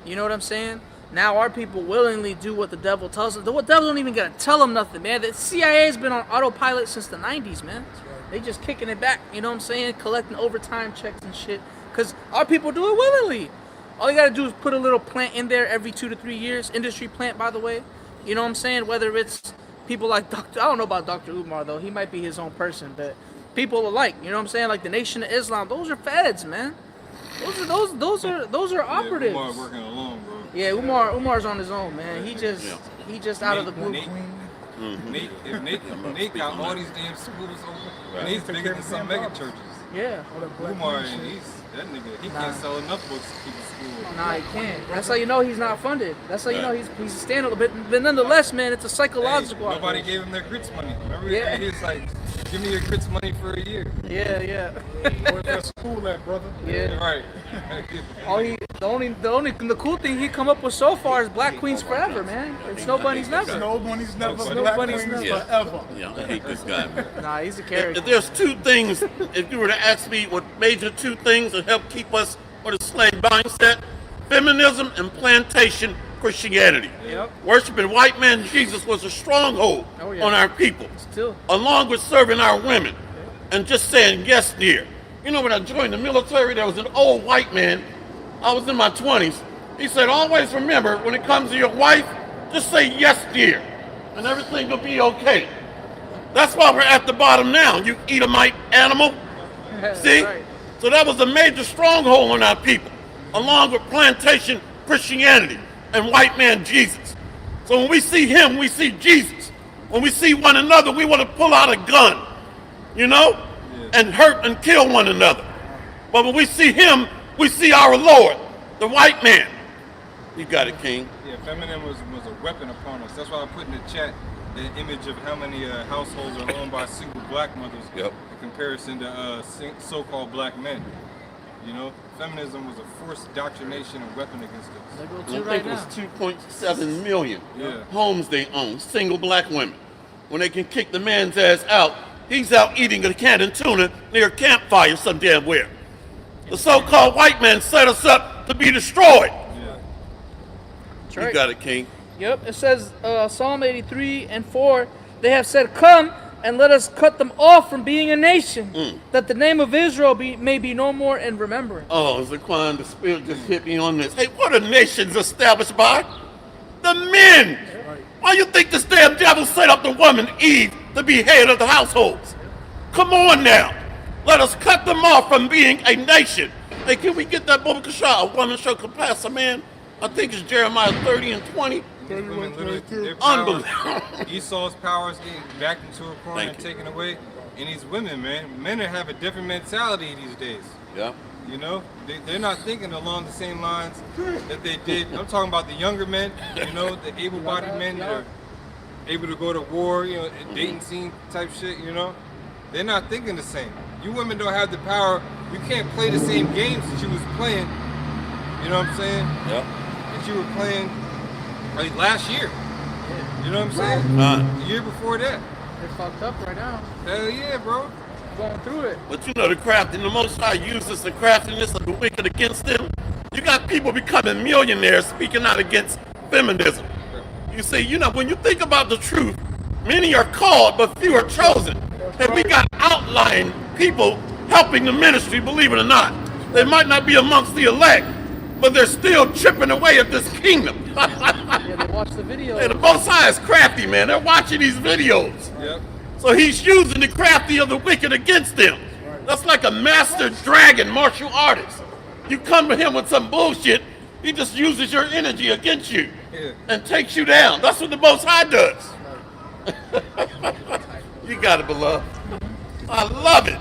You know what I'm saying? Now our people willingly do what the devil tells them. The devil don't even gotta tell them nothing, man. The CIA has been on autopilot since the 90s, man. They just kicking it back, you know what I'm saying? Collecting overtime checks and shit. Because our people do it willingly. All you gotta do is put a little plant in there every 2 to 3 years. Industry plant, by the way. You know what I'm saying? Whether it's people like I don't know about Dr. Umar, though. He might be his own person. But people alike, you know what I'm saying? Like the Nation of Islam. Those are feds, man. Those are operatives. Umar working alone, bro. Yeah, Umar's on his own, man. He just out of the group. Nate got all these damn schools open, and he's bigger than some mega churches. Yeah. Umar, that nigga, he can't sell enough books to keep his school. Nah, he can't. That's how you know he's not funded. That's how you know he's a standalone. But nonetheless, man, it's a psychological. Hey, nobody gave him their grits money. Remember? Yeah. He was like, "Give me your grits money for a year." Yeah. Where's that school at, brother? Yeah. Right. The cool thing he come up with so far is Black Queens Forever, man. It's Nobody's Never. Nobody's never. Nobody's Black Queens never. Forever. Yeah, I hate this guy, man. Nah, he's a character. If there's two things, if you were to ask me what major two things that help keep us with a slave mindset, feminism and plantation Christianity. Yep. Worshiping white man Jesus was a stronghold on our people, Still. along with serving our women and just saying yes, dear. You know, when I joined the military, there was an old white man. I was in my 20s. He said, always remember, when it comes to your wife, just say yes, dear, and everything will be okay. That's why we're at the bottom now, you Edomite animal. See? Right. So that was a major stronghold on our people, along with plantation Christianity and white man Jesus. So when we see him, we see Jesus. When we see one another, we want to pull out a gun, you know, and hurt and kill one another. But when we see him, we see our Lord, the white man. You got it, King. Yeah, feminism was a weapon upon us. That's why I put in the chat the image of how many households are owned by single black mothers in comparison to so-called black men. You know, feminism was a forced indoctrination and weapon against us. I think it was 2.7 million Yeah. homes they own, single black women. When they can kick the man's ass out, he's out eating a can of tuna near a campfire some damn where. The so-called white man set us up to be destroyed. Yeah. That's right. You got it, King. Yep, it says Psalm 83:4, they have said, come and let us cut them off from being a nation, that the name of Israel may be no more in remembrance. Oh, Zaquan, the spirit just hit me on this. Hey, what are nations established by? The men. Why you think this damn devil set up the woman, Eve, to be head of the households? Come on now. Let us cut them off from being a nation. Hey, can we get that biblical shot? A woman shall compass a man. I think it's Jeremiah 30:20. Women literally, their Unbelievable. power, Esau's power is getting backed into a corner and taken away. And these women, man, men have a different mentality these days. Yeah. You know, they're not thinking along the same lines that they did. I'm talking about the younger men, you know, the able-bodied men that are able to go to war, you know, dating scene type shit, you know. They're not thinking the same. You women don't have the power. You can't play the same games that you was playing. You know what I'm saying? Yeah. That you were playing like last year. You know what I'm saying? The year before that. They're fucked up right now. Hell yeah, bro. Going through it. But you know the crafty, the Most High uses the craftiness of the wicked against them. You got people becoming millionaires speaking out against feminism. You see, you know, when you think about the truth, many are called, but few are chosen. And we got outlying people helping the ministry, believe it or not. They might not be amongst the elect, but they're still chipping away at this kingdom. Yeah, they watch the video. Hey, the Most High is crafty, man. They're watching these videos. Yep. So he's using the crafty of the wicked against them. That's like a master dragon martial artist. You come to him with some bullshit, he just uses your energy against you and takes you down. That's what the Most High does. You got it, beloved. I love it.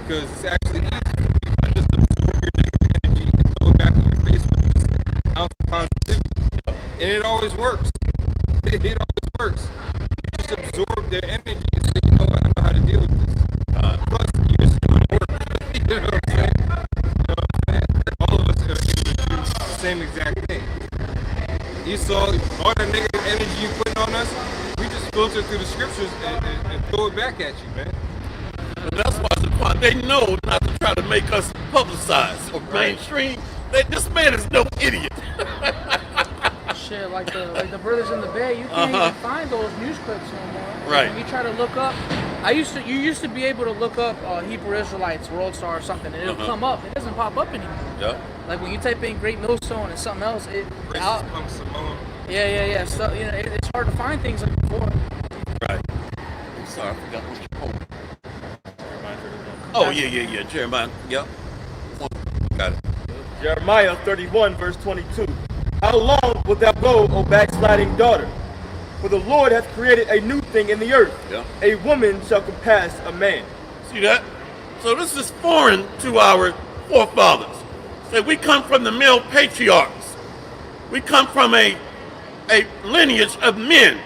Because it's actually easy to just absorb your negative energy and throw it back in your face with this ounce of positivity. And it always works. It always works. You just absorb their energy and say, you know what, I know how to deal with this. Plus, you're just doing the work. You know what I'm saying? You know what I'm saying? All of us are able to do the same exact thing. Esau, all that negative energy you putting on us, we just filter through the scriptures and throw it back at you, man. And that's why they know not to try to make us publicize or mainstream. This man is no idiot. Shit, like the brothers in the Bay, you can't even find those news clips no more. Right. When you try to look up, you used to be able to look up Hebrew Israelites, World Star or something, and it'll come up. It doesn't pop up anymore. Yeah. Like when you type in Great Millstone and something else, Racist punk Samoan. yeah. So you know, it's hard to find things like before. Right. sorry, I forgot what you quoted. Oh, yeah, Jeremiah, yep. Got it. Jeremiah 31, verse 22. How long wilt thou go, O backsliding daughter? For the Lord hath created a new thing in the earth. Yeah. A woman shall compass a man. See that? So this is foreign to our forefathers. So we come from the male patriarchs. We come from a lineage of men,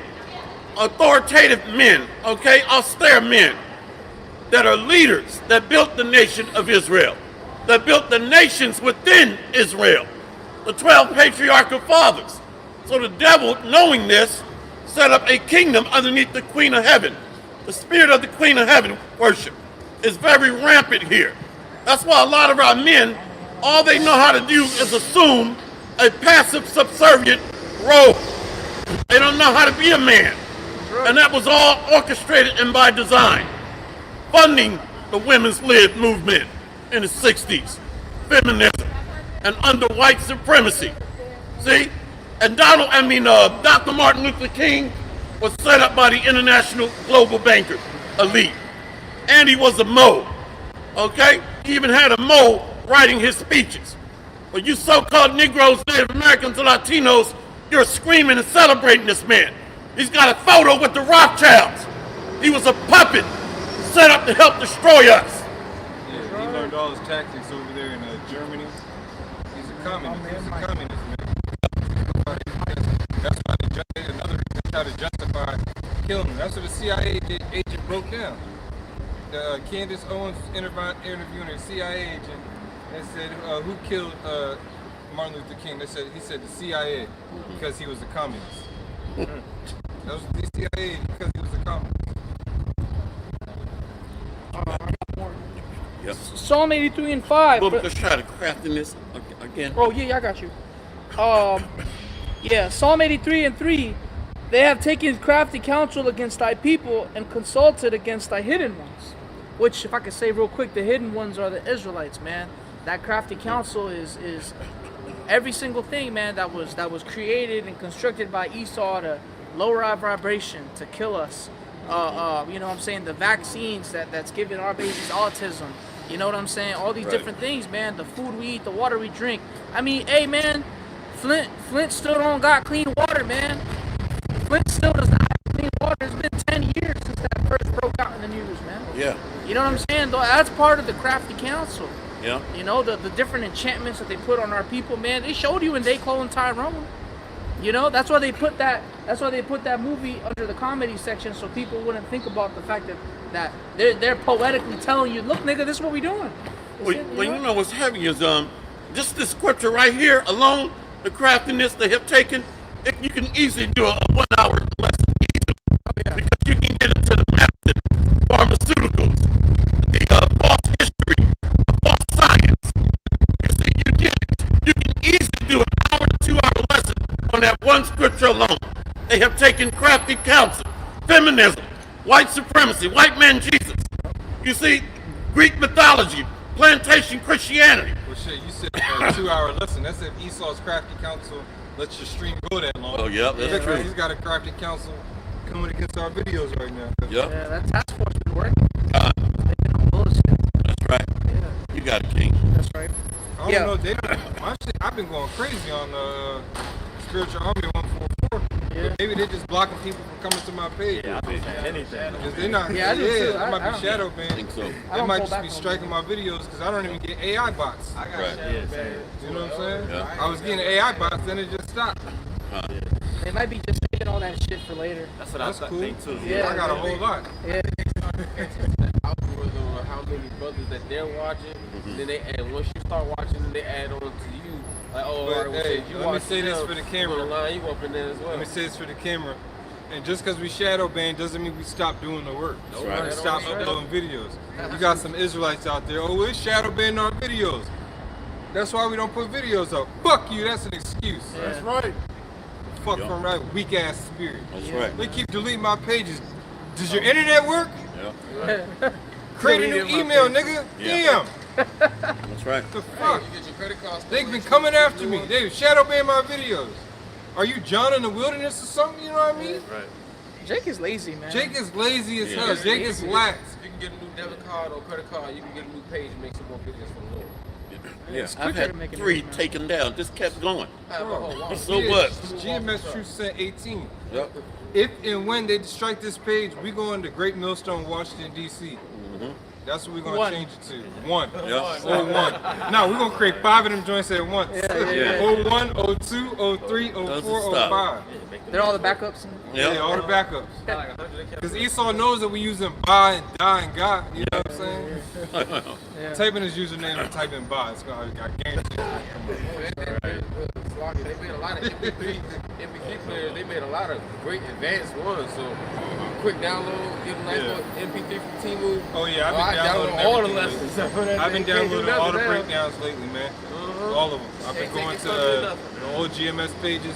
authoritative men, okay, austere men that are leaders that built the nation of Israel, that built the nations within Israel, the 12 patriarchal fathers. So the devil, knowing this, set up a kingdom underneath the Queen of Heaven. The spirit of the Queen of Heaven worship is very rampant here. That's why a lot of our men, all they know how to do is assume a passive subservient role. They don't know how to be a man. And that was all orchestrated and by design. Funding the women's lib movement in the 60s, feminism, and under white supremacy. See? And Dr. Martin Luther King was set up by the international global bankers, elite. And he was a Mo, okay? He even had a Mo writing his speeches. But you so-called Negroes, Native Americans, and Latinos, you're screaming and celebrating this man. He's got a photo with the Rothschilds. He was a puppet set up to help destroy us. Yeah, he learned all his tactics over there in Germany. He's a communist. He's a communist, man. That's why another reason they try to justify killing him. That's what the CIA agent broke down. Candace Owens interviewing a CIA agent and said, who killed Martin Luther King? He said the CIA because he was a communist. That was the CIA because he was a communist. Yep. Psalm 83 and 5. We'll just try to craft in this again. Oh, yeah, I got you. Yeah, Psalm 83 and 3. They have taken crafty counsel against thy people and consulted against thy hidden ones. Which, if I could say real quick, the hidden ones are the Israelites, man. That crafty counsel is every single thing, man, that was created and constructed by Esau to lower our vibration, to kill us. You know what I'm saying? The vaccines that's giving our babies autism. You know what I'm saying? All these different things, man. The food we eat, the water we drink. I mean, hey, man, Flint still don't got clean water, man. Flint still does not have clean water. It's been 10 years since that first broke out in the news, man. Yeah. You know what I'm saying? That's part of the crafty counsel. Yeah. You know, the different enchantments that they put on our people, man. They showed you in Dayclo and Tyrone. You know, that's why they put that movie under the comedy section, so people wouldn't think about the fact that they're poetically telling you, look, nigga, this is what we doing. Well, you know what's heavy is just this scripture right here alone, the craftiness they have taken. You can easily do a 1 hour lesson because you can get into the medicine, pharmaceuticals, the false history, false science. You can easily do an hour to 2 hour lesson on that one scripture alone. They have taken crafty counsel, feminism, white supremacy, white man Jesus. You see, Greek mythology, plantation Christianity. Well, shit, you said a 2 hour lesson. That's if Esau's crafty counsel lets your stream go that long. Oh, yeah, that's true. He's got a crafty counsel coming against our videos right now. Yep. Yeah, that task force been working. Bullshit. That's right. Yeah. You got it, King. That's right. I don't know. I've been going crazy on Spiritual Army 144. Yeah. Maybe they're just blocking people from coming to my page. Yeah, I think anything. Because they're not. Yeah, I do too. It might be shadow I banned. think so. They might just be striking my videos because I don't even get AI bots. Right. You know what I'm saying? Yeah. I was getting AI bots, then it just stopped. They might be just saving all that shit for later. That's what That's I cool. think too. Yeah. I got a whole lot. Yeah. Algorithm of how many brothers that they're watching, then they add, once you start watching, then they add on to you. Like, oh, But, all right, well, hey, shit, you let me watch say this them, for the you camera. go line you up in there as well. Let me say this for the camera. And just because we shadow ban doesn't mean we stop doing the work. That's right. We stop uploading videos. You got some Israelites out there, oh, it's shadow banning our videos. That's why we don't put videos up. Fuck you, that's an excuse. That's right. Fuck from that weak ass spirit. That's right. They keep deleting my pages. Does your internet work? Yeah. Create a new email, nigga. Yeah. Damn. That's right. The fuck? You get your credit card. They've been coming after me. They've shadow banned my videos. Are you John in the wilderness or something? You know what I mean? Right. Jake is lazy, man. Jake is lazy as Yeah. hell. Jake is lax. You can get a new debit card or credit card. You can get a new page and make some more videos for the Lord. Yeah, It's I've quicker to had make it 3 now. taken down. Just kept going. I have a whole lot. So Yeah, what? GMS Truth sent 18. Yep. If and when they strike this page, we going to Great Millstone, Washington, D.C. That's what we're going One. to change it to. 1. Yep. 01. No, we're going to create 5 of them joints at once. Yeah. 01, 02, 03, 04, Doesn't stop. 05. They're all the backups. Yeah, all the backups. Because Esau knows that we're using buy and die and God. You know what I'm saying? Type in his username and type in buy. It's going to, I guarantee you. They made a lot of MP3 players. They made a lot of great advanced ones. So quick download, get a nice little MP3 from Temu. Oh yeah, I've been downloading all the everything lessons. lately. I've been Can't do downloading all the nothing now. breakdowns lately, man. All of them. I've been Can't going take to your stuff to the old GMS pages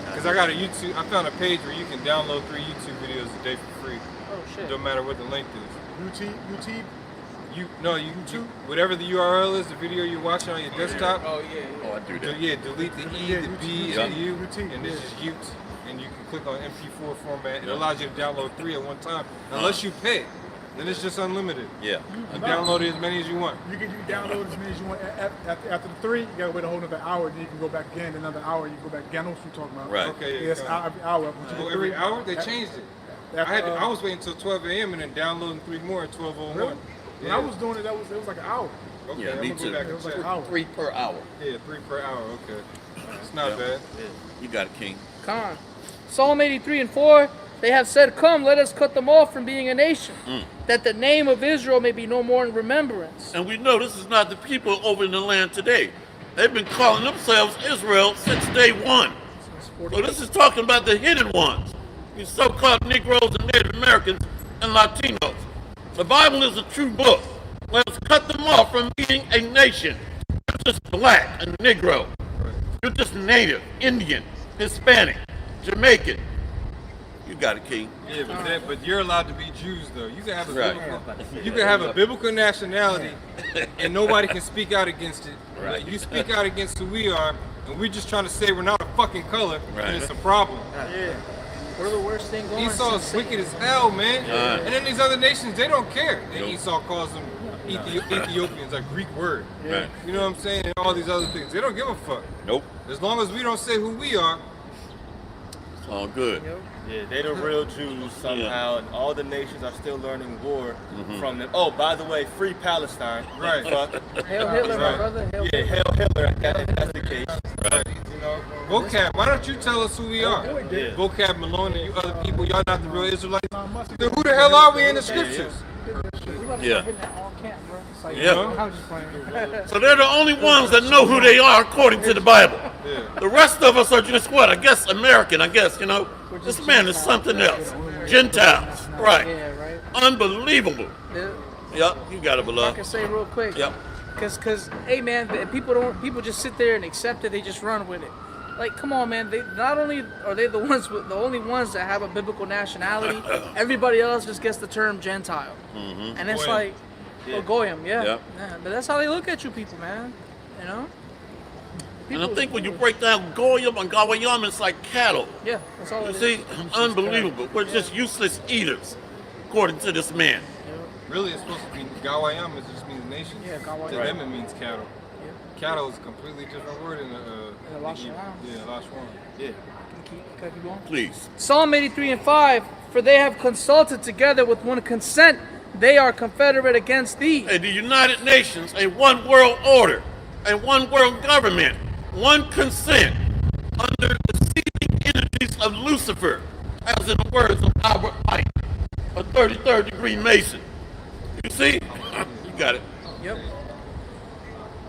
because I got a YouTube. I found a page where you can download 3 YouTube videos a day for free. Oh shit. No matter what the length is. YouTube. You whatever the URL is, the video you're watching on your desktop. Oh yeah. Oh, I do that. Yeah, delete the E, the B, and the U, YouTube. and this is Ute, and you can click on MP4 format. It allows you to download 3 at one time, unless you pay. Then it's just unlimited. Yeah. You download it as many as you want. You can download as many as you want. After the 3, you gotta wait a whole another hour. Then you can go back again. Another hour, you go back again. I know what you're talking about. Right. Okay. Yes, Yeah, every hour. Once you Oh, get every 3, hour they changed it. I was waiting until 12 a.m. and then downloading 3 more at 12:01. Really? When I was doing it, it was like an hour. Okay, Yeah, I'm me gonna too. go back It and was like check. an hour. 3 per hour. Yeah, 3 per hour. Okay, it's not bad. You got it, King. Con. Psalm 83 and 4, they have said, "Come, let us cut them off from being a nation, that the name of Israel may be no more in remembrance." And we know this is not the people over in the land today. They've been calling themselves Israel since day one. So this is talking about the hidden ones, these so-called Negroes and Native Americans and Latinos. The Bible is a true book. Let us cut them off from being a nation. You're just black and Negro. You're just Native, Indian, Hispanic, Jamaican. You got it, King. Yeah, but you're allowed to be Jews though. You can have a Right. biblical nationality, and nobody can speak out against it. Right. You speak out against who we are, and we're just trying to say we're not a fucking color, Right. and it's a problem. Yeah. We're the worst thing going. Esau is since wicked as hell, man. And then these other nations, they don't care. And Nope. Esau calls them Ethiopians, a Greek word. Right. You know what I'm saying? And all these other things. They don't give a fuck. Nope. As long as we don't say who we are, It's all good. Yeah, they the real Jews somehow, and all the nations are still learning war from them. Oh, by the way, free Palestine. Right. Fuck. Hail Hitler, my Right. brother. Hail Yeah, Hitler. hail Hitler. If that's the case. you know, vocab, why don't you tell us who we are? Yeah. Vocab, Malone, and you other people, y'all not the real Israelites. Then who the hell are we in the scriptures? Yeah. Hitting that all camp, bro. It's like, Yeah. I'm just playing. So they're the only ones that know who they are according to the Bible. Yeah. The rest of us are just what? I guess American, you know. This man is something else. Gentiles. Right. Yeah, right. Unbelievable. Yeah. Yep, you got it, I beloved. can say real quick. Yep. Cause, hey man, people just sit there and accept it. They just run with it. Like, come on, man. They not only are they the only ones that have a biblical nationality. Everybody else just gets the term Gentile, and it's Goyim. like, oh, Goyim, yeah. Yep. Yeah. But that's how they look at you, people, man. You know. And I People- think when you break down Goyim and Gawayam, it's like cattle. yeah, that's all. You it is. see, unbelievable. We're just useless eaters, according to this man. Really, it's supposed to be Gawayam, it just means nation. Yeah, Gawayam. To Right. them, it means cattle. Cattle is a completely different word in the Lashon. Yeah, Lashon. Yeah. Can I keep going? Please. Psalm 83 and 5, for they have consulted together with one consent. They are confederate against thee. Hey, the United Nations, a one world order, a one world government, one consent, under the seething energies of Lucifer, as in the words of Albert White, a 33rd degree Mason. You see? You got it. Yep.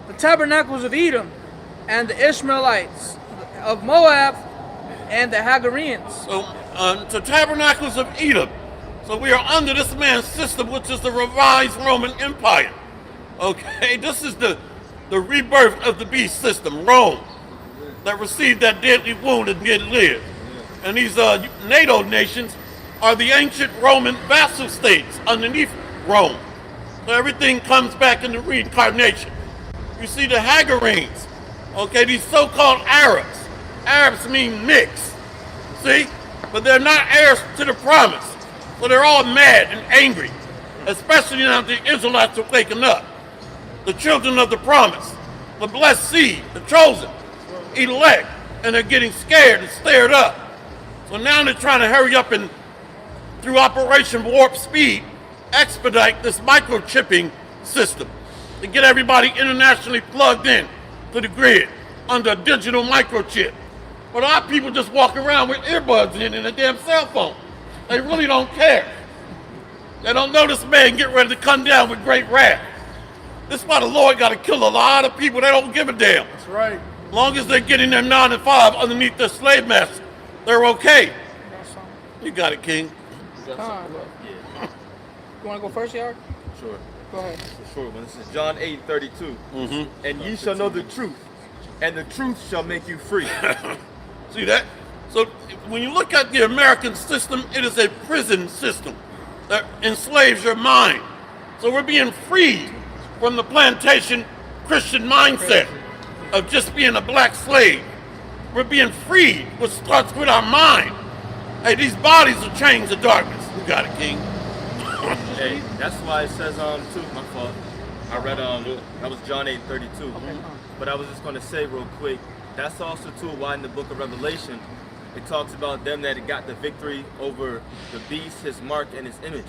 The tabernacles of Edom and the Ishmaelites of Moab and the Hagareans. So, the tabernacles of Edom. So we are under this man's system, which is the revised Roman Empire. Okay, this is the rebirth of the beast system, Rome, that received that deadly wound and did live. And these NATO nations are the ancient Roman vassal states underneath Rome. So everything comes back in the reincarnation. You see the Hagarenes, okay, these so-called Arabs. Arabs mean mix. See? but they're not heirs to the promise. So they're all mad and angry, especially now the Israelites are waking up. The children of the promise, the blessed seed, the chosen, elect, and they're getting scared and stirred up. So now they're trying to hurry up and, through Operation Warp Speed, expedite this microchipping system to get everybody internationally plugged in to the grid under a digital microchip. But our people just walk around with earbuds in and a damn cell phone. They really don't care. They don't know this man get ready to come down with great wrath. This is why the Lord got to kill a lot of people. They don't give a damn. That's right. As long as they're getting their 9 to 5 underneath their slave master, they're okay. You got it, King. You want to go first, Yard? Sure. Go ahead. It's a short one. This is John 8:32. And ye shall know the truth, and the truth shall make you free. See that? So when you look at the American system, it is a prison system that enslaves your mind. So we're being freed from the plantation Christian mindset of just being a black slave. We're being freed, which starts with our mind. Hey, these bodies are chains of darkness. You got it, King. Hey, that's why it says too. My fault. I read that was John 8:32. But I was just going to say real quick. That's also too why in the book of Revelation it talks about them that got the victory over the beast, his mark, and his image.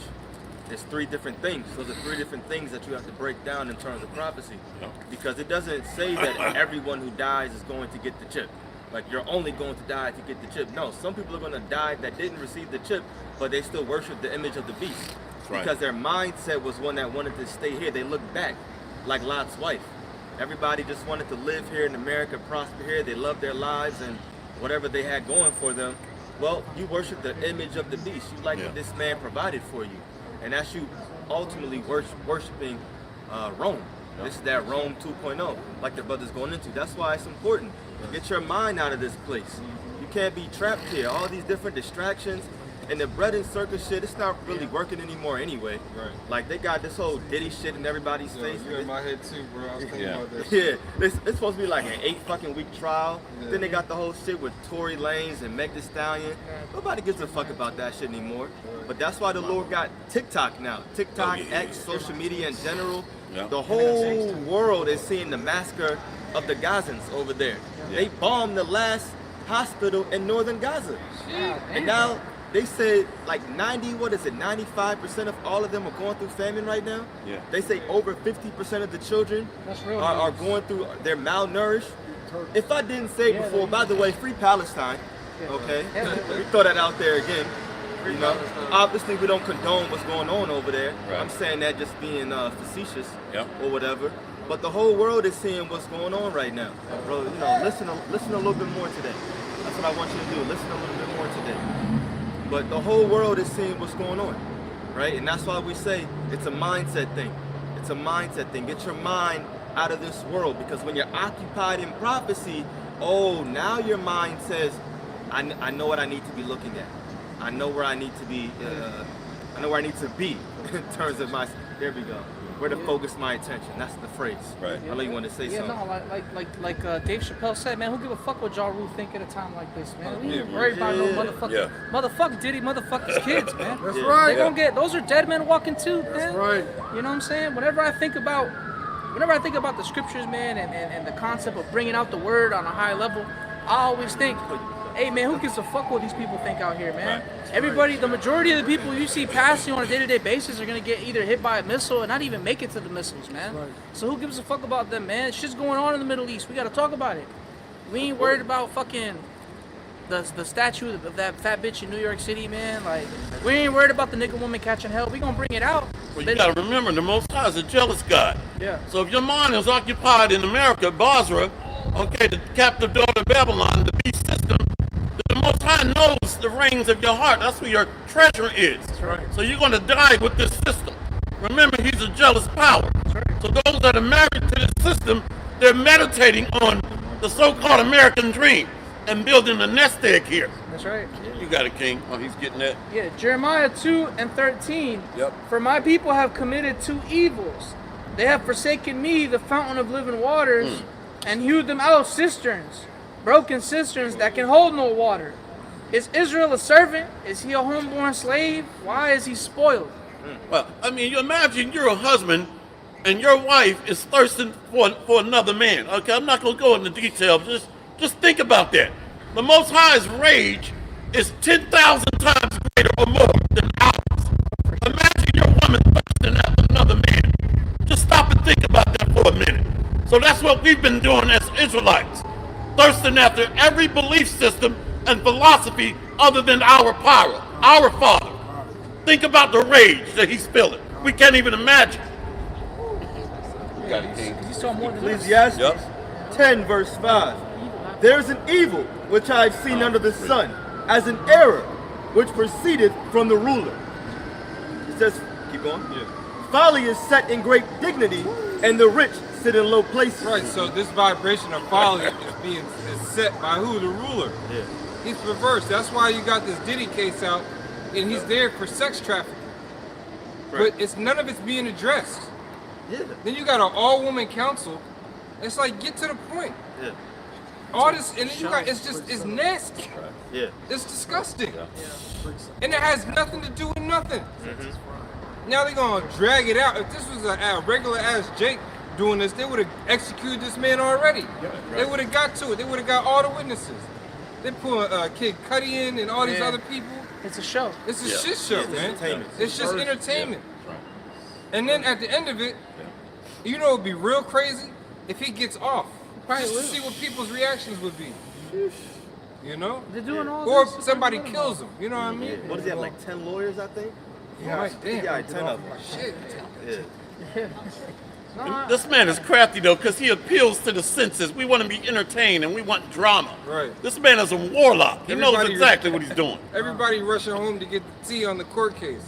There's 3 different things. Those are 3 different things that you have to break down in terms of prophecy. Because it doesn't say that everyone who dies is going to get the chip. Like you're only going to die to get the chip. No, some people are going to die that didn't receive the chip, but they still worship the image of the beast. Because their mindset was one that wanted to stay here. They looked back like Lot's wife. Everybody just wanted to live here in America, prosper here. They loved their lives and whatever they had going for them. Well, you worship the image of the beast. You like what this man provided for you. And that's you ultimately worshiping Rome. This is that Rome 2.0, like the brother's going into. That's why it's important. Get your mind out of this place. You can't be trapped here. All these different distractions. And the bread and circus shit, it's not really working anymore anyway. Right. Like they got this whole Diddy shit in everybody's face. You're in my head too, bro. I was thinking about that. Yeah, it's supposed to be like an 8 fucking week trial. Then they got the whole shit with Tory Lanez and Meg Thee Stallion. Nobody gives a fuck about that shit anymore. But that's why the Lord got TikTok now. TikTok, X, social media in general. The whole world is seeing the massacre of the Gazans over there. They bombed the last hospital in northern Gaza. And now they said like 95% of all of them are going through famine right now. They say over 50% of the children are going through, they're malnourished. If I didn't say before, by the way, free Palestine, okay? We throw that out there again. You know, obviously we don't condone what's going on over there. I'm saying that just being facetious or whatever. But the whole world is seeing what's going on right now. Bro, you know, listen a little bit more today. That's what I want you to do. Listen a little bit more today. But the whole world is seeing what's going on, right? And that's why we say it's a mindset thing. It's a mindset thing. Get your mind out of this world, because when you're occupied in prophecy, oh, now your mind says, I know what I need to be looking at. I know where I need to be. I know where I need to be in terms of my. There we go. Where to focus my attention. That's the phrase. Right. I know you want to say something. No, like Dave Chappelle said, man, who give a fuck what Ja Rule think at a time like this, man? We ain't worried about no motherfucker Diddy, motherfuckers kids, man. That's right. They gonna get, those are dead men walking too, man. That's right. You know what I'm saying? Whenever I think about the scriptures, man, and the concept of bringing out the word on a high level, I always think, hey man, who gives a fuck what these people think out here, man? Everybody, the majority of the people you see passing on a day-to-day basis are gonna get either hit by a missile and not even make it to the missiles, man. So who gives a fuck about them, man? Shit's going on in the Middle East. We gotta talk about it. We ain't worried about fucking the statue of that fat bitch in New York City, man. Like, we ain't worried about the nigga woman catching hell. We gonna bring it out. Well, you gotta remember, the Most High is a jealous God. Yeah. So if your mind is occupied in America, Basra, okay, the captive daughter of Babylon, the beast system, the Most High knows the reins of your heart. That's where your treasure is. That's right. So you're going to die with this system. Remember, he's a jealous power. That's right. So those that are married to this system, they're meditating on the so-called American dream and building a nest egg here. That's right. You got it, King. Oh, he's getting that. Yeah, Jeremiah 2:13. Yep. For my people have committed 2 evils. They have forsaken me, the fountain of living waters, and hewed them out cisterns, broken cisterns that can hold no water. Is Israel a servant? Is he a homeborn slave? Why is he spoiled? Well, I mean, you imagine you're a husband and your wife is thirsting for another man. Okay, I'm not going to go into details. Just think about that. The Most High's rage is 10,000 times greater or more than ours. Imagine your woman thirsting after another man. Just stop and think about that for a minute. So that's what we've been doing as Israelites. Thirsting after every belief system and philosophy other than our power, our Father. Think about the rage that he's feeling. We can't even imagine. He saw more than us. Ecclesiastes 10 verse 5. There's an evil which I've seen under the sun, as an error which proceedeth from the ruler. It says, keep going. Folly is set in great dignity, and the rich sit in low places. Right, so this vibration of folly is set by who? The ruler. Yeah. He's perverse. That's why you got this Diddy case out, and he's there for sex trafficking. Right. But none of it's being addressed. Yeah. Then you got an all-woman council. It's like, get to the point. Yeah. All this, and then you got, it's nasty. Yeah. It's disgusting. And it has nothing to do with nothing. Now they're gonna drag it out. If this was a regular ass Jake doing this, they would have executed this man already. They would have got to it. They would have got all the witnesses. They put Kid Cudi in and all these other people. It's a show. It's a shit show, man. entertainment. It's just entertainment. And then at the end of it, you know, it'd be real crazy if he gets off. Just to see what people's reactions would be. You know? They're doing all Or this. somebody kills him. You know what I mean? What does he have, like 10 lawyers, I think? Right, damn. Yeah, 10 of them. Shit. Yeah. This man is crafty though, because he appeals to the senses. We want to be entertained and we want drama. Right. This man is a warlock. He knows Everybody- exactly what he's doing. Everybody rushing home to get the tea on the court case.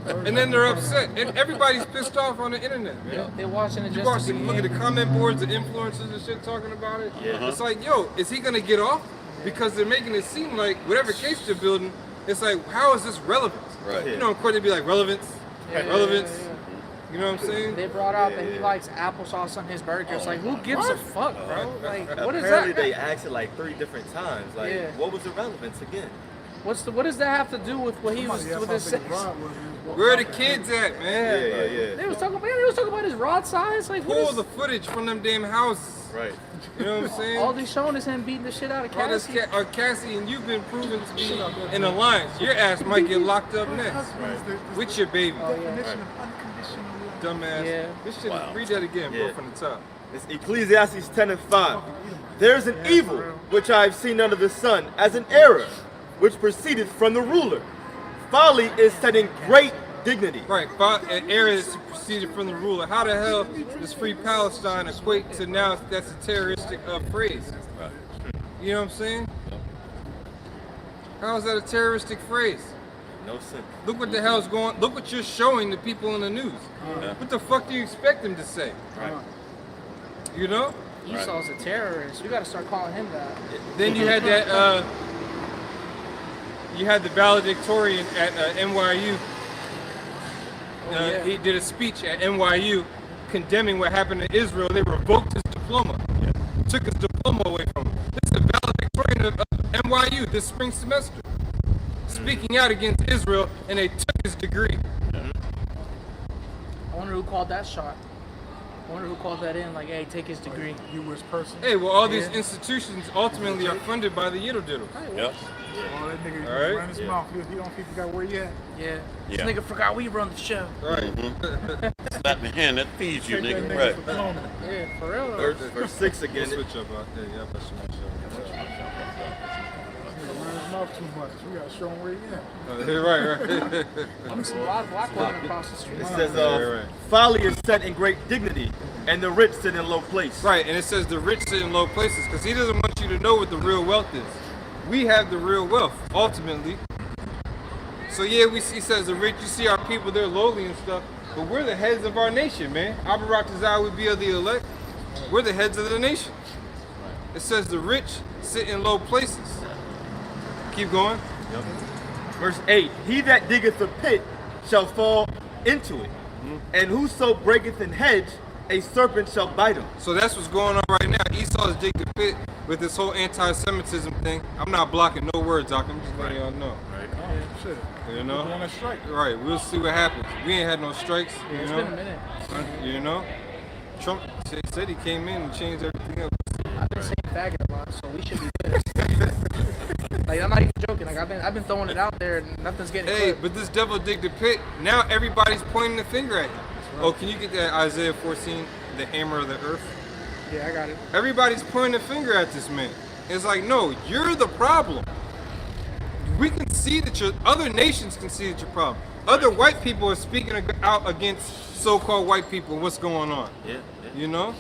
And then they're upset. And everybody's pissed off on the internet, man. They're watching it You just go to out see and look at the comment boards, the influencers and shit talking about it. It's like, yo, is he gonna get off? Because they're making it seem like whatever case they're building, it's like, how is this relevant? Right. You know, in court they'd be like, relevance, relevance. yeah. You know what I'm saying? They brought out that he likes applesauce on his burger. It's like, who gives a fuck, bro? Like, what is Apparently that? they asked it like 3 different times. Like, Yeah. what was the relevance again? What does that have to do with what he was with his sex? Where are the kids at, man? Yeah. They was talking about his rod size. Like, what Pull is, the footage from them damn houses. Right. You know what I'm saying? all they showing is him beating the shit out of All this Cassie. Cassie, and you've been proven to be in alliance. Your ass might get locked up next. With your baby. Dumbass. Yeah. This shit, read that again, bro, Yeah. from the top. It's Ecclesiastes 10 and 5. There's an evil which I have seen under the sun, as an error which proceedeth from the ruler. Folly is set in great dignity. Right, an area that's proceeded from the ruler. How the hell does Free Palestine equate to now that's a terroristic phrase? You know what I'm saying? How is that a terroristic phrase? No sense. Look what the hell's going. Look what you're showing the people in the news. What the fuck do you expect them to say? Right. You know? Esau's a terrorist. We gotta start calling him that. Then you had that. You had the valedictorian at NYU. He did a speech at NYU condemning what happened to Israel. They revoked his diploma. Took his diploma away from him. This is the valedictorian of NYU this spring semester. Speaking out against Israel, and they took his degree. I wonder who called that shot. I wonder who called that in. Like, hey, take his degree. U.S. person. Hey, well, all these institutions ultimately are funded by the Yiddle Diddles. Yep. All that nigga All right. ran his mouth. He don't forgot where he at. Yeah. This Yeah. nigga forgot we run the show. Right. Slap the hand that feeds you, Take that nigga. nigga Right. for cloning. Yeah, for real. Verse 6 We'll again. switch up out there. Yeah, that's my show. Nigga ran his mouth too much. We gotta show him where he at. Right. I mean, some black women across the street. It says, Right. folly is set in great dignity, and the rich sit in low place. Right, and it says the rich sit in low places because he doesn't want you to know what the real wealth is. We have the real wealth, ultimately. So yeah, he says the rich, you see our people, they're lowly and stuff, but we're the heads of our nation, man. Abarak would be of the elect. We're the heads of the nation. It says the rich sit in low places. Keep going. Verse 8, he that diggeth a pit shall fall into it, and whoso breaketh an hedge, a serpent shall bite him. So that's what's going on right now. Esau is digging the pit. with this whole anti-Semitism thing. I'm not blocking no words, Doc. I'm just letting y'all know. Right. Oh, shit. You know? We're on a strike. Right. We'll see what happens. We ain't had no strikes. You It's know? been a minute. You know? Trump said he came in and changed everything up. I've been saying faggot a lot, so we should be good. Like, I'm not even joking. Like, I've been throwing it out there and nothing's getting Hey, clipped. but this devil dig the pit. Now everybody's pointing the finger at you. Oh, can you get that Isaiah 14, the hammer of the earth? Yeah, I got it. Everybody's pointing the finger at this man. It's like, no, you're the problem. We can see that other nations can see that you're problem. Other white people are speaking out against so-called white people. What's going on? Yeah. You know?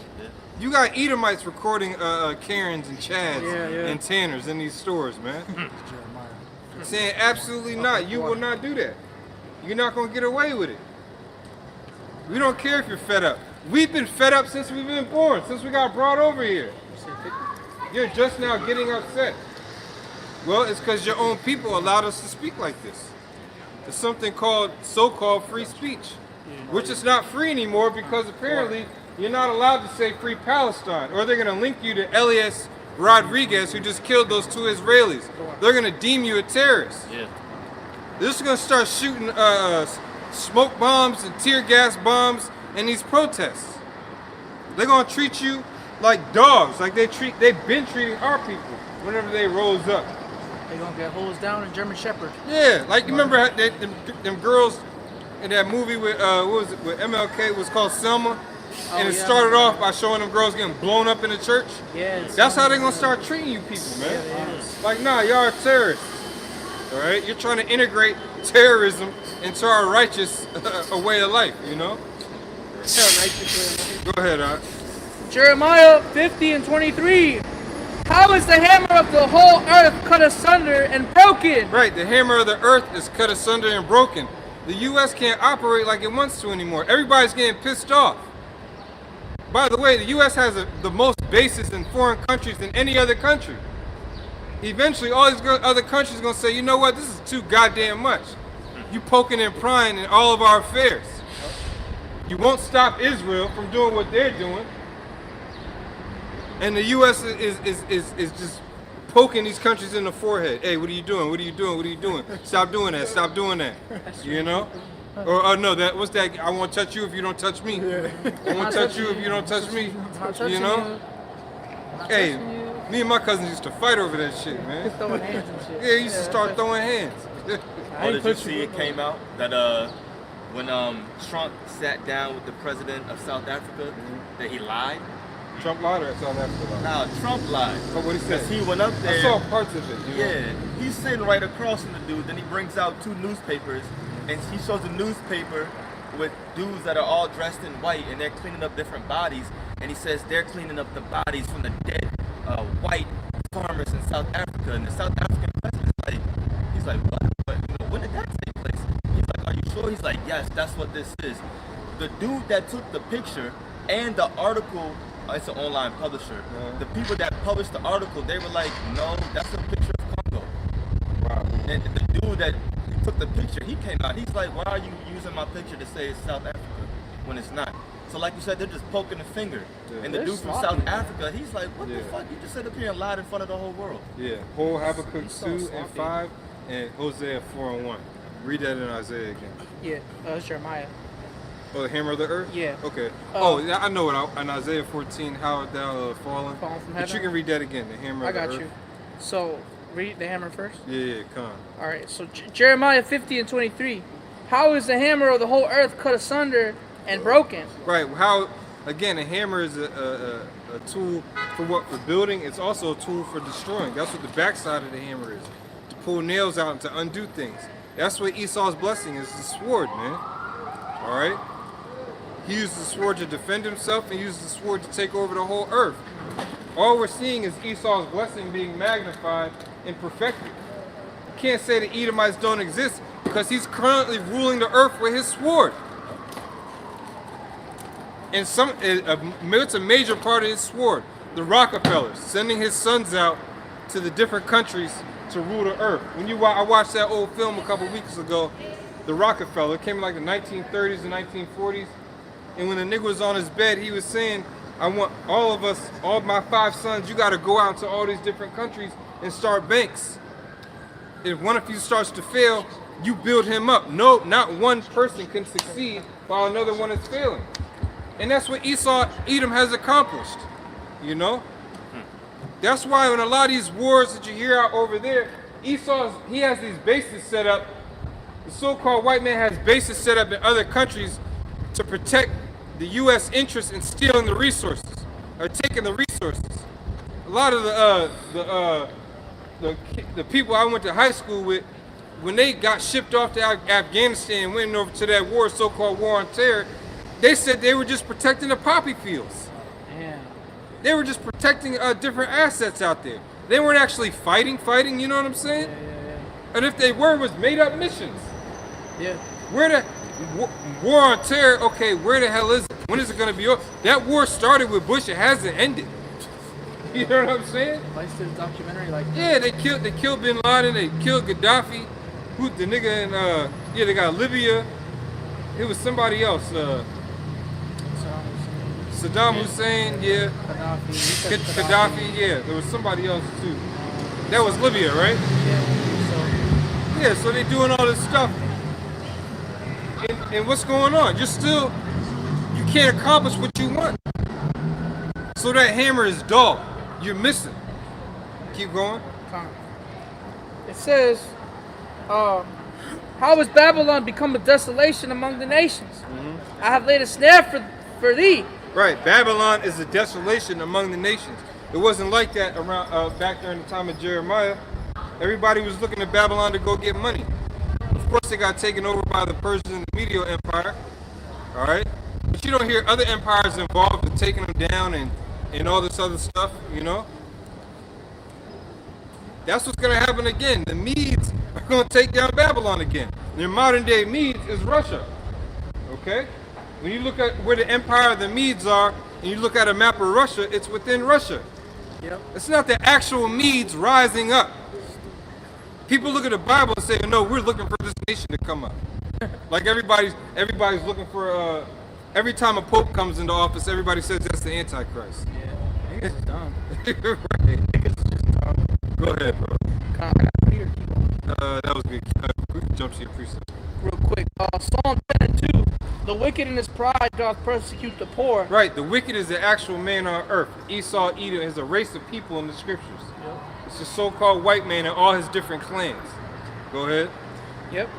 You got Edomites recording Karens and Chads Yeah. and Tanners in these stores, man. Saying absolutely not. You will not do that. You're not going to get away with it. We don't care if you're fed up. We've been fed up since we've been born, since we got brought over here. You're just now getting upset. Well, it's because your own people allowed us to speak like this. It's something called so-called free speech, which is not free anymore because apparently you're not allowed to say free Palestine, or they're going to link you to Elias Rodriguez, who just killed those 2 Israelis. They're going to deem you a terrorist. Yeah. They're just going to start shooting smoke bombs and tear gas bombs in these protests. They're going to treat you like dogs, like they've been treating our people whenever they rose up. They're going to get hosed down in German Shepherd. Yeah, like you remember how them girls in that movie with what was it, with MLK, it was called Selma, and it started off by showing them girls getting blown up in the church. Yeah. That's how they're gonna start treating you people, man. Like, nah, y'all are terrorists. All right, you're trying to integrate terrorism into our righteous way of life, you know? Go ahead, Art. Jeremiah 50 and 23. How is the hammer of the whole earth cut asunder and broken? Right, the hammer of the earth is cut asunder and broken. The U.S. can't operate like it wants to anymore. Everybody's getting pissed off. By the way, the U.S. has the most bases in foreign countries than any other country. Eventually, all these other countries are going to say, you know what, this is too goddamn much. You poking and prying in all of our affairs. You won't stop Israel from doing what they're doing. And the U.S. is just poking these countries in the forehead. Hey, what are you doing? What are you doing? What are you doing? Stop doing that. Stop doing that. You know? Or no, what's that? I won't touch you if you don't touch me. I won't touch you if you don't touch me. You know? Hey, me and my cousins used to fight over that shit, man. Throwing hands and shit. Yeah, he used to start throwing hands. Oh, did you see it came out that when Trump sat down with the president of South Africa, that he lied? Trump lied or South Africa? Nah, Trump lied. Oh, what he said? Because he went up there. I saw parts of it. You know? Yeah, he's sitting right across from the dude. Then he brings out 2 newspapers, and he shows a newspaper with dudes that are all dressed in white, and they're cleaning up different bodies. And he says they're cleaning up the bodies from the dead white farmers in South Africa. And the South African president he's like, what? But when did that take place? He's like, are you sure? He's like, yes, that's what this is. The dude that took the picture and the article. It's an online publisher. The people that published the article, they were like, no, that's a picture of Congo. Wow. And the dude that took the picture, he came out. He's like, why are you using my picture to say it's South Africa when it's not? So like you said, they're just poking the finger. Yeah. And the They're dude from sloppy, South man. Africa, he's like, what the fuck? You just sit up here and lied in front of the whole world. Yeah, whole Habakkuk He's so 2 and sloppy. 5 and Hosea 4 and 1. Read that in Isaiah again. Yeah, it's Jeremiah. Oh, the hammer of the earth? Yeah. Okay. Yeah, I know it. In Isaiah 14, how thou fallen. Fallen from But you heaven? can read that again, the hammer I of the got earth. you. So, read the hammer first. Yeah, come on. All right, so Jeremiah 50 and 23. How is the hammer of the whole earth cut asunder and broken? Right, how, again, a hammer is a tool for what? For building. It's also a tool for destroying. That's what the backside of the hammer is. To pull nails out and to undo things. That's what Esau's blessing is, the sword, man. All right? He used the sword to defend himself and used the sword to take over the whole earth. All we're seeing is Esau's blessing being magnified and perfected. You can't say the Edomites don't exist because he's currently ruling the earth with his sword. And it's a major part of his sword. The Rockefellers, sending his sons out to the different countries to rule the earth. I watched that old film a couple weeks ago, The Rockefeller. It came in like the 1930s and 1940s. And when the nigga was on his bed, he was saying I want all of us, all my 5 sons, you got to go out to all these different countries and start banks. If one of you starts to fail, you build him up. No, not one person can succeed while another one is failing. And that's what Edom has accomplished, you know? That's why in a lot of these wars that you hear out over there, he has these bases set up. The so-called white man has bases set up in other countries to protect the U.S. interests in stealing the resources, or taking the resources. A lot of the people I went to high school with, when they got shipped off to Afghanistan and went over to that war, so-called war on terror, they said they were just protecting the poppy fields. Damn. They were just protecting different assets out there. They weren't actually fighting, you know what I'm saying? Yeah. And if they were, it was made up missions. Yeah. Where the war on terror, okay, where the hell is it? When is it going to be over? That war started with Bush, it hasn't ended. You know what I'm saying? Vice did a documentary like that. Yeah, they killed Bin Laden, they killed Gaddafi. Who the nigga in they got Libya. It was somebody else. Saddam Hussein, yeah. Gaddafi, yeah. There was somebody else too. That was Libya, right? Yeah, so they doing all this stuff. And what's going on? You can't accomplish what you want. So that hammer is dull. You're missing. Keep going. It says, how has Babylon become a desolation among the nations? I have laid a snare for thee. Right, Babylon is a desolation among the nations. It wasn't like that around back during the time of Jeremiah. Everybody was looking at Babylon to go get money. Of course, they got taken over by the Persians and the Median Empire. All right, but you don't hear other empires involved in taking them down and all this other stuff. You know, that's what's going to happen again. The Medes are going to take down Babylon again. Their modern day Medes is Russia. Okay. When you look at where the empire of the Medes are, and you look at a map of Russia, it's within Russia. Yep. It's not the actual Medes rising up. People look at the Bible and say, no, we're looking for this nation to come up. Like everybody's looking for, every time a pope comes into office, everybody says that's the Antichrist. Yeah, niggas is dumb. Right. Niggas is just dumb. Go ahead, bro. I got Peter, keep on. That was good. We can jump to your precept. Real quick, Psalm 10 and 2. The wicked in his pride doth persecute the poor. Right, the wicked is the actual man on earth. Esau, Edom is a race of people in the scriptures. Yep. It's the so-called white man and all his different clans. Go ahead. Yep.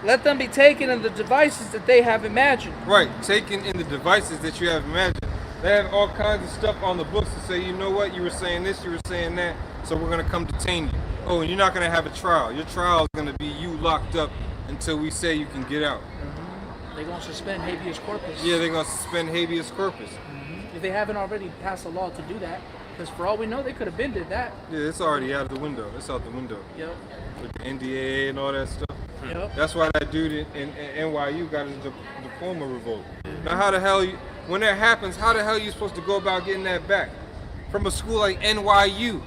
Let them be taken in the devices that they have imagined. Right, taken in the devices that you have imagined. They have all kinds of stuff on the books to say, you know what, you were saying this, you were saying that, so we're going to come detain you. Oh, and you're not going to have a trial. Your trial is going to be you locked up until we say you can get out. They're going to suspend habeas corpus. Yeah, they're going to suspend habeas corpus. If they haven't already passed a law to do that. Because for all we know, they could have been did that. Yeah, it's already out of the window. It's out the window. Yep. With the NDAA and all that stuff. Yep. That's why that dude in NYU got his diploma revoked. Now how the hell, when that happens, how the hell are you supposed to go about getting that back? From a school like NYU.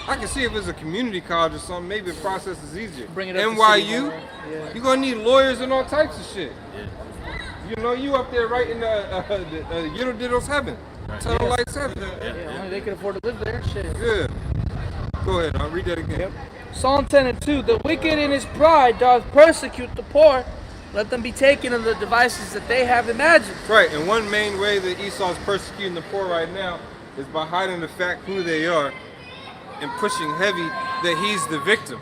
I can see if it's a community college or something, maybe the process is easier. Bring it up to NYU, city hall. Yeah. you're gonna need lawyers and all types of shit. You know, you up there right in the Diddle's heaven. Tunnel Lights heaven. Yeah, only they could afford to live there. Shit. Yeah. Go ahead, I'll read that again. Yep. Psalm 10 and 2. The wicked in his pride doth persecute the poor. Let them be taken in the devices that they have imagined. Right, and one main way that Esau's persecuting the poor right now is by hiding the fact who they are and pushing heavy that he's the victim.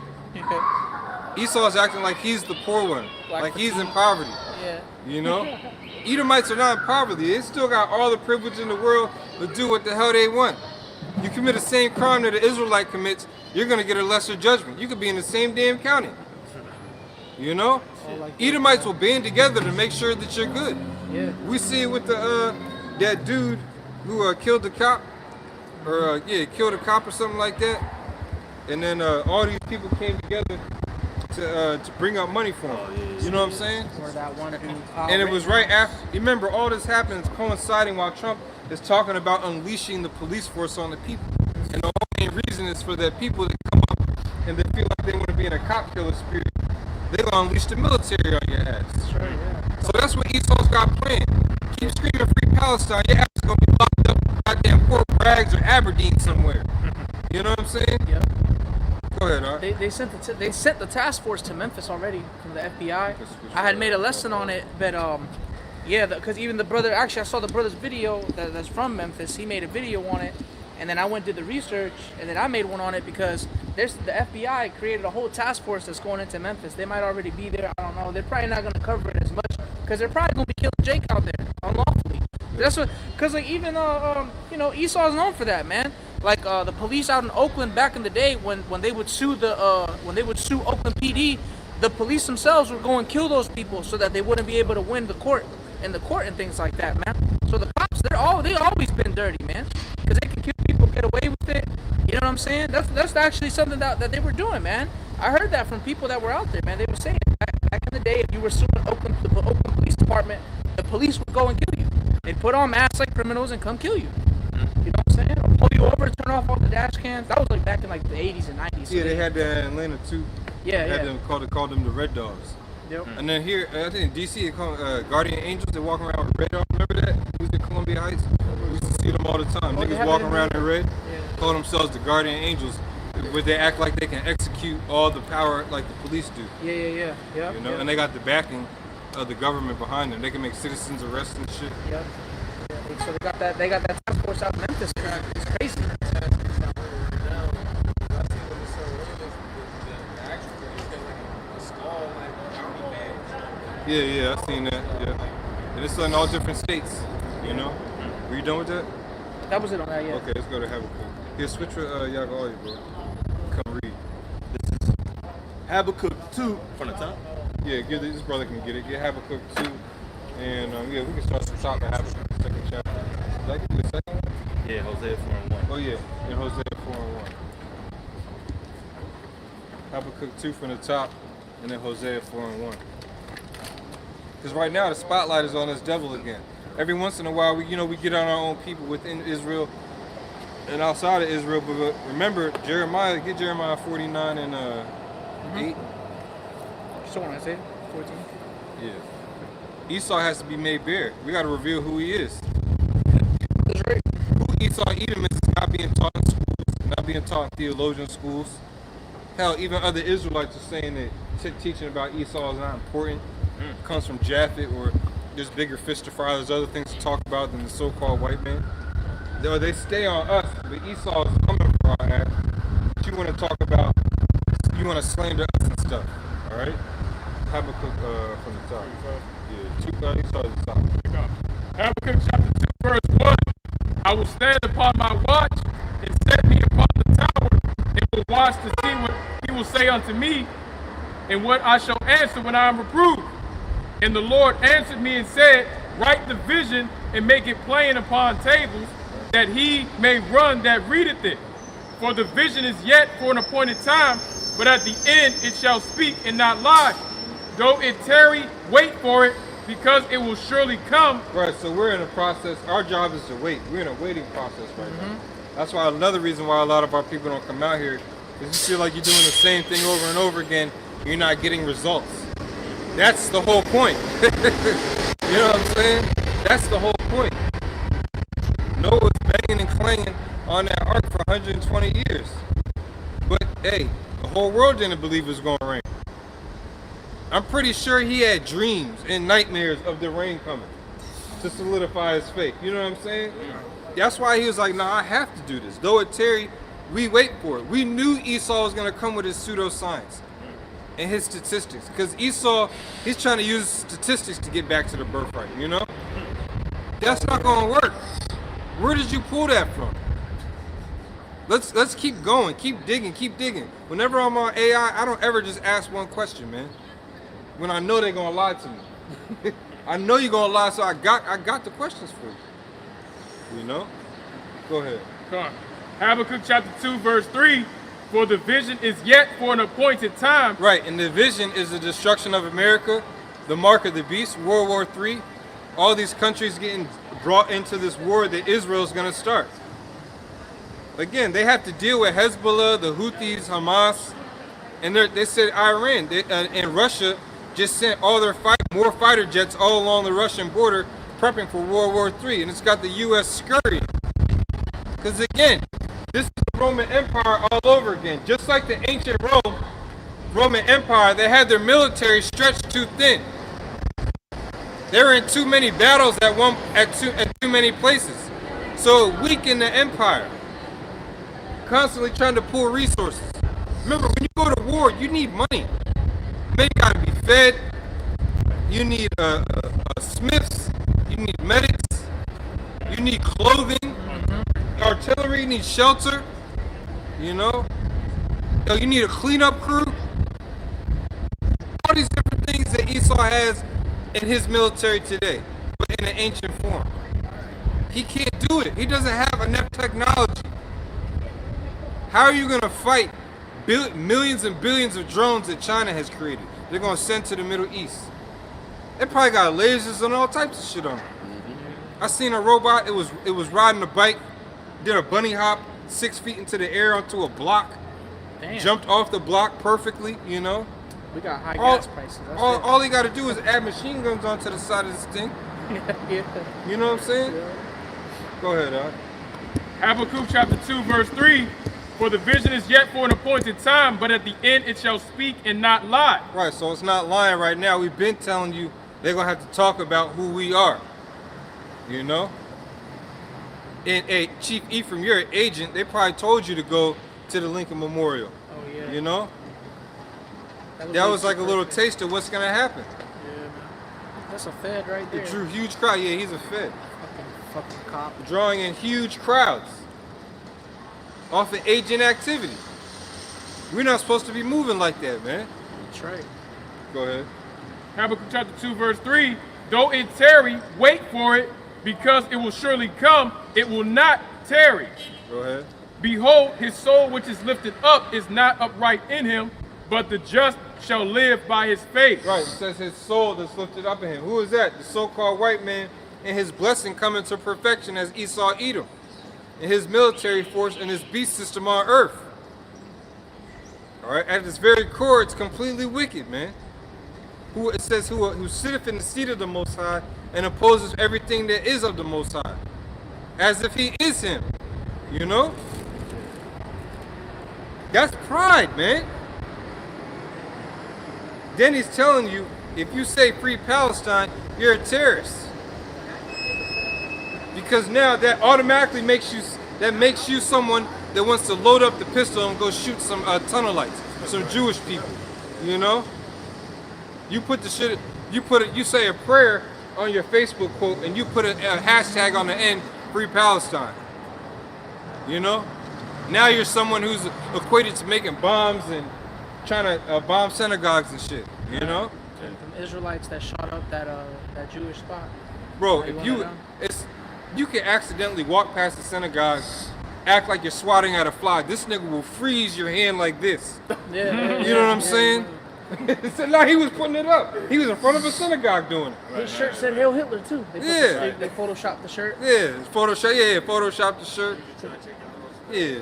Esau's acting like he's the poor one, like he's in poverty. Yeah. You know? Edomites are not in poverty. They still got all the privilege in the world to do what the hell they want. You commit the same crime that an Israelite commits, you're going to get a lesser judgment. You could be in the same damn county. You know? Edomites will band together to make sure that you're good. Yeah. We see it with the that dude who killed the cop, or killed a cop or something like that. And then all these people came together to bring up money for him. You know what I'm saying? Or that one who, And it was right after. Remember, all this happened is coinciding while Trump is talking about unleashing the police force on the people. And the whole main reason is for the people that come up and they feel like they want to be in a cop killer spirit. They're going to unleash the military on your ass. That's right, yeah. So that's what Esau's got planned. Keep screaming free Palestine, your ass is going to be locked up rags or Aberdeen somewhere. You know what I'm saying? Yeah. Go ahead, Art. They sent the task force to Memphis already from the FBI. I had made a lesson on it, but yeah, because even the brother, actually I saw the brother's video that's from Memphis. He made a video on it, and then I went and did the research, and then I made one on it because the FBI created a whole task force that's going into Memphis. They might already be there. I don't know. They're probably not going to cover it as much because they're probably going to be killing Jake out there unlawfully. That's what, because like even you know, Esau's known for that, man. Like the police out in Oakland back in the day when they would sue Oakland PD, the police themselves would go and kill those people so that they wouldn't be able to win the court and things like that, man. So the cops, they always been dirty, man, because they can kill people, get away with it. You know what I'm saying? That's actually something that they were doing, man. I heard that from people that were out there, man. They were saying back in the day, if you were suing the Oakland Police Department, the police would go and kill you. They'd put on masks like criminals and come kill you. You know what I'm saying? Or pull you over, turn off all the dash cans. That was like back in like the 80s and 90s. Yeah, they had that in Atlanta too. Yeah, They had yeah. them called them the Red Dogs. Yep. And then here, I think in DC, they call Guardian Angels. They walk around with red on. Remember that? It was in Columbia Heights. We used to see them all the time. Oh, they Niggas have walking it in around in red, Yeah. call themselves the Guardian Angels, where they act like they can execute all the power like the police do. Yeah. You know, yeah. and they got the backing of the government behind them. They can make citizens arrest and shit. Yeah. So they got that task force out in Memphis. It's crazy. Yeah, I seen that. Yeah, and it's in all different states. You know, were you done with that? That was it on that, yeah. Okay, let's go to Habakkuk. Here, switch with Yaga, bro. Come read. Habakkuk 2 from the top. Yeah, this brother can get it. Get Habakkuk 2. And yeah, we can start from top of Habakkuk, the second chapter. Did I give you the second one? Yeah, Hosea 4 and 1. Oh yeah, in Hosea 4 and 1. Habakkuk 2 from the top, and then Hosea 4 and 1. Because right now the spotlight is on this devil again. Every once in a while, we get on our own people within Israel and outside of Israel. But remember, Jeremiah, get Jeremiah 49 and 8. So when I say 14. Yeah. Esau has to be made bare. We got to reveal who he is. Who Esau Edom is not being taught in schools, not being taught in theologian schools. Hell, even other Israelites are saying that teaching about Esau is not important. It comes from Japhet, or there's bigger fish to fry. There's other things to talk about than the so-called white man. They stay on us, but Esau is coming for our ass. But you want to talk about, you want to slander us and stuff. All right? Habakkuk from the top. Yeah, Esau is the top. Habakkuk chapter 2, verse 1. I will stand upon my watch and set me upon the tower, and will watch to see what he will say unto me, and what I shall answer when I am reproved. And the Lord answered me and said, write the vision and make it plain upon tables, that he may run that readeth it. For the vision is yet for an appointed time, but at the end it shall speak and not lie. Though it tarry, wait for it, because it will surely come. Right, so we're in a process. Our job is to wait. We're in a waiting process right now. That's why another reason why a lot of our people don't come out here is you feel like you're doing the same thing over and over again. You're not getting results. That's the whole point. You know what I'm saying? That's the whole point. Noah's banging and clanging on that ark for 120 years. But hey, the whole world didn't believe it was going to rain. I'm pretty sure he had dreams and nightmares of the rain coming to solidify his faith. You know what I'm saying? That's why he was like, nah, I have to do this. Though it tarry, we wait for it. We knew Esau was going to come with his pseudoscience and his statistics. Because Esau, he's trying to use statistics to get back to the birthright, you know? That's not going to work. Where did you pull that from? Let's keep going, keep digging. Whenever I'm on AI, I don't ever just ask one question, man. When I know they're going to lie to me. I know you're going to lie, so I got the questions for you. You know? Go ahead. Come on. Habakkuk chapter 2, verse 3. For the vision is yet for an appointed time. Right, and the vision is the destruction of America, the mark of the beast, World War III. All these countries getting brought into this war that Israel's going to start. Again, they have to deal with Hezbollah, the Houthis, Hamas, and they said Iran and Russia just sent all their more fighter jets all along the Russian border, prepping for World War III, and it's got the U.S. scurrying. Because again, this is the Roman Empire all over again. Just like the ancient Roman Empire, they had their military stretched too thin. They were in too many battles at too many places. So it weakened the empire. Constantly trying to pull resources. Remember, when you go to war, you need money. Man, you gotta be fed. You need smiths. You need medics. You need clothing. Artillery. You need shelter. You know. You need a cleanup crew. All these different things that Esau has in his military today, but in an ancient form. He can't do it. He doesn't have enough technology. How are you gonna fight millions and billions of drones that China has created? They're gonna send to the Middle East. They probably got lasers and all types of shit on them. I seen a robot. It was riding a bike, did a bunny hop 6 feet into the air onto a block, Damn. jumped off the block perfectly. You know. We got high gas prices. That's All he got to do is add machine guns onto the side of this thing. yeah. You know what I'm saying? Yeah. Go ahead, Al. Habakkuk chapter 2, verse 3. For the vision is yet for an appointed time, but at the end it shall speak and not lie. Right, so it's not lying right now. We've been telling you they're going to have to talk about who we are. You know? And hey, Chief Ephraim, you're an agent. They probably told you to go to the Lincoln Memorial. Oh, yeah. You know? That was like a little taste of what's going to happen. Yeah, man. That's a Fed right there. It drew huge crowd. Yeah, he's a Fed. Fucking cop. Drawing in huge crowds off of agent activity. We're not supposed to be moving like that, man. That's right. Go ahead. Habakkuk chapter 2, verse 3. Though it tarry, wait for it, because it will surely come, it will not tarry. Go ahead. Behold, his soul which is lifted up is not upright in him, but the just shall live by his faith. Right, it says his soul that's lifted up in him. Who is that? The so-called white man and his blessing coming to perfection as Esau Edom, and his military force and his beast system on earth. All right, at its very core, it's completely wicked, man. Who it says who sitteth in the seat of the Most High and opposes everything that is of the Most High, as if he is him. You know, that's pride, man. Then he's telling you, if you say free Palestine, you're a terrorist. Because now that automatically makes you someone that wants to load up the pistol and go shoot some tunnel lights, some Jewish people. You know? You put the shit, you say a prayer on your Facebook quote and you put a hashtag on the end, free Palestine. You know? Now you're someone who's equated to making bombs and trying to bomb synagogues and shit, you know? Them Israelites that shot up that Jewish spot. Bro, Right, if you can accidentally walk past the synagogue, act like you're swatting at a fly, this nigga will freeze your hand like this. Yeah. You know what I'm saying? So now he was putting it up. He was in front of a synagogue doing it. His shirt said Hail Hitler too. They they photoshopped the shirt. Yeah, photoshopped the shirt. Yeah.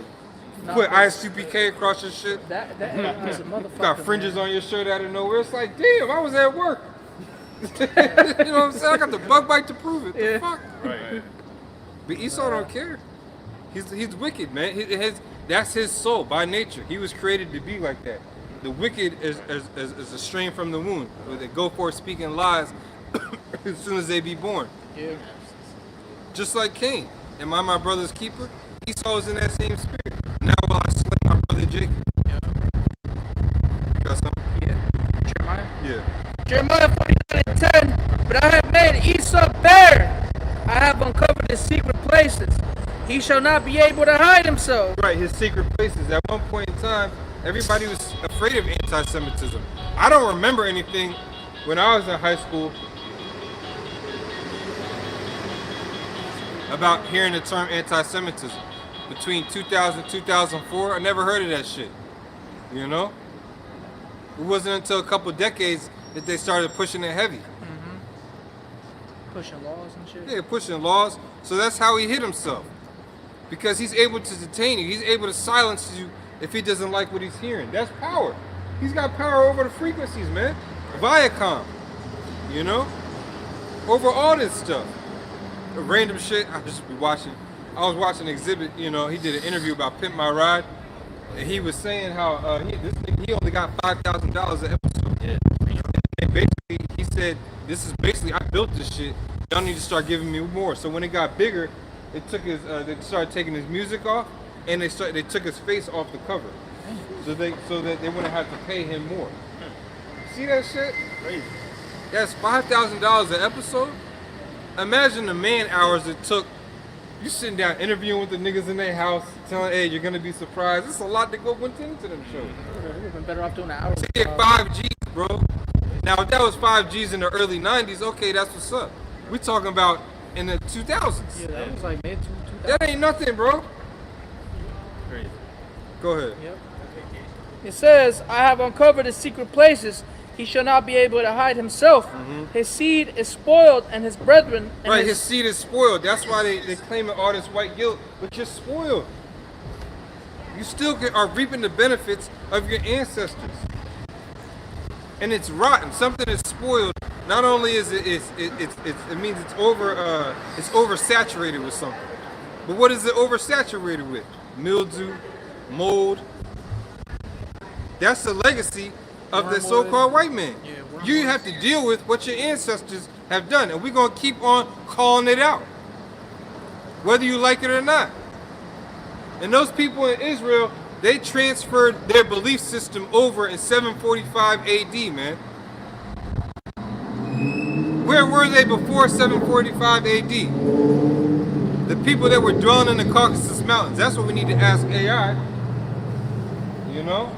Put ISUPK across your shit. That was a motherfucker. Got fringes man. on your shirt out of nowhere. It's like, damn, I was at work. You know what I'm saying? I got the bug bite to prove it. Yeah. The fuck? Right. But Esau don't care. He's wicked, man. That's his soul by nature. He was created to be like that. The wicked is a strain from the womb, where they go forth speaking lies as soon as they be born. Yeah. Just like Cain. Am I my brother's keeper? Esau is in that same spirit. Now will I slay my brother Jacob. Yeah. Got something? Yeah. Jeremiah. Yeah. Jeremiah 49:10. But I have made Esau bare. I have uncovered his secret places. He shall not be able to hide himself. Right, his secret places. At one point in time, everybody was afraid of anti-Semitism. I don't remember anything when I was in high school about hearing the term anti-Semitism. Between 2000 and 2004, I never heard of that shit. You know? It wasn't until a couple decades that they started pushing it heavy. Pushing laws and shit. Yeah, pushing laws. So that's how he hit himself. Because he's able to detain you. He's able to silence you if he doesn't like what he's hearing. That's power. He's got power over the frequencies, man. Viacom. You know? Over all this stuff. The random shit. I just be watching I was watching an exhibit. You know, he did an interview about Pimp My Ride, and he was saying how he only got $5,000 an episode. Yeah. And basically, he said, "This is basically I built this shit. Y'all need to start giving me more." So when it got bigger, they started taking his music off, and they took his face off the cover, so that they wouldn't have to pay him more. See that shit? Crazy. That's $5,000 an episode. Imagine the man hours it took. You sitting down interviewing with the niggas in their house, telling, "Hey, you're gonna be surprised." It's a lot to go went into them shows. We've been better off doing an hour. To get 5Gs, bro. Now, if that was 5Gs in the early 90s, okay, that's what's up. We talking about in the 2000s. Yeah, that was like mid 2000. That ain't nothing, bro. Crazy. Go ahead. Yep. It says, "I have uncovered his secret places. He shall not be able to hide himself. His seed is spoiled, and his brethren." And Right, his seed is spoiled. That's why they claim all this white guilt, but you're spoiled. You still are reaping the benefits of your ancestors. And it's rotten. Something is spoiled. Not only is it means it's oversaturated with something. But what is it oversaturated with? Mildew, mold. That's the legacy of the so-called white man. You have to deal with what your ancestors have done, and we're gonna keep on calling it out, whether you like it or not. And those people in Israel, they transferred their belief system over in 745 AD, man. Where were they before 745 AD? The people that were dwelling in the Caucasus Mountains. That's what we need to ask AI. You know?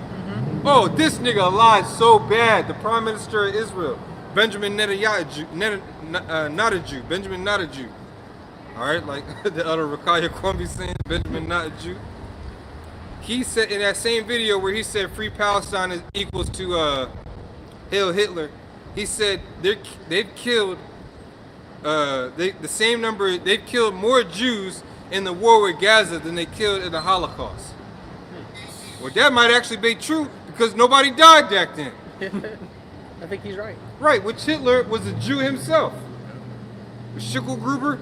Oh, this nigga lied so bad. The Prime Minister of Israel, Benjamin Netanyahu, not a Jew. Benjamin not a Jew. All right, like the other Rakaya Kwame saying, Benjamin not a Jew. He said in that same video where he said Free Palestine is equals to Hail Hitler. He said they've killed the same number. They've killed more Jews in the war with Gaza than they killed in the Holocaust. Well, that might actually be true because nobody died back then. I think he's right. Right, which Hitler was a Jew himself. Schicklgruber,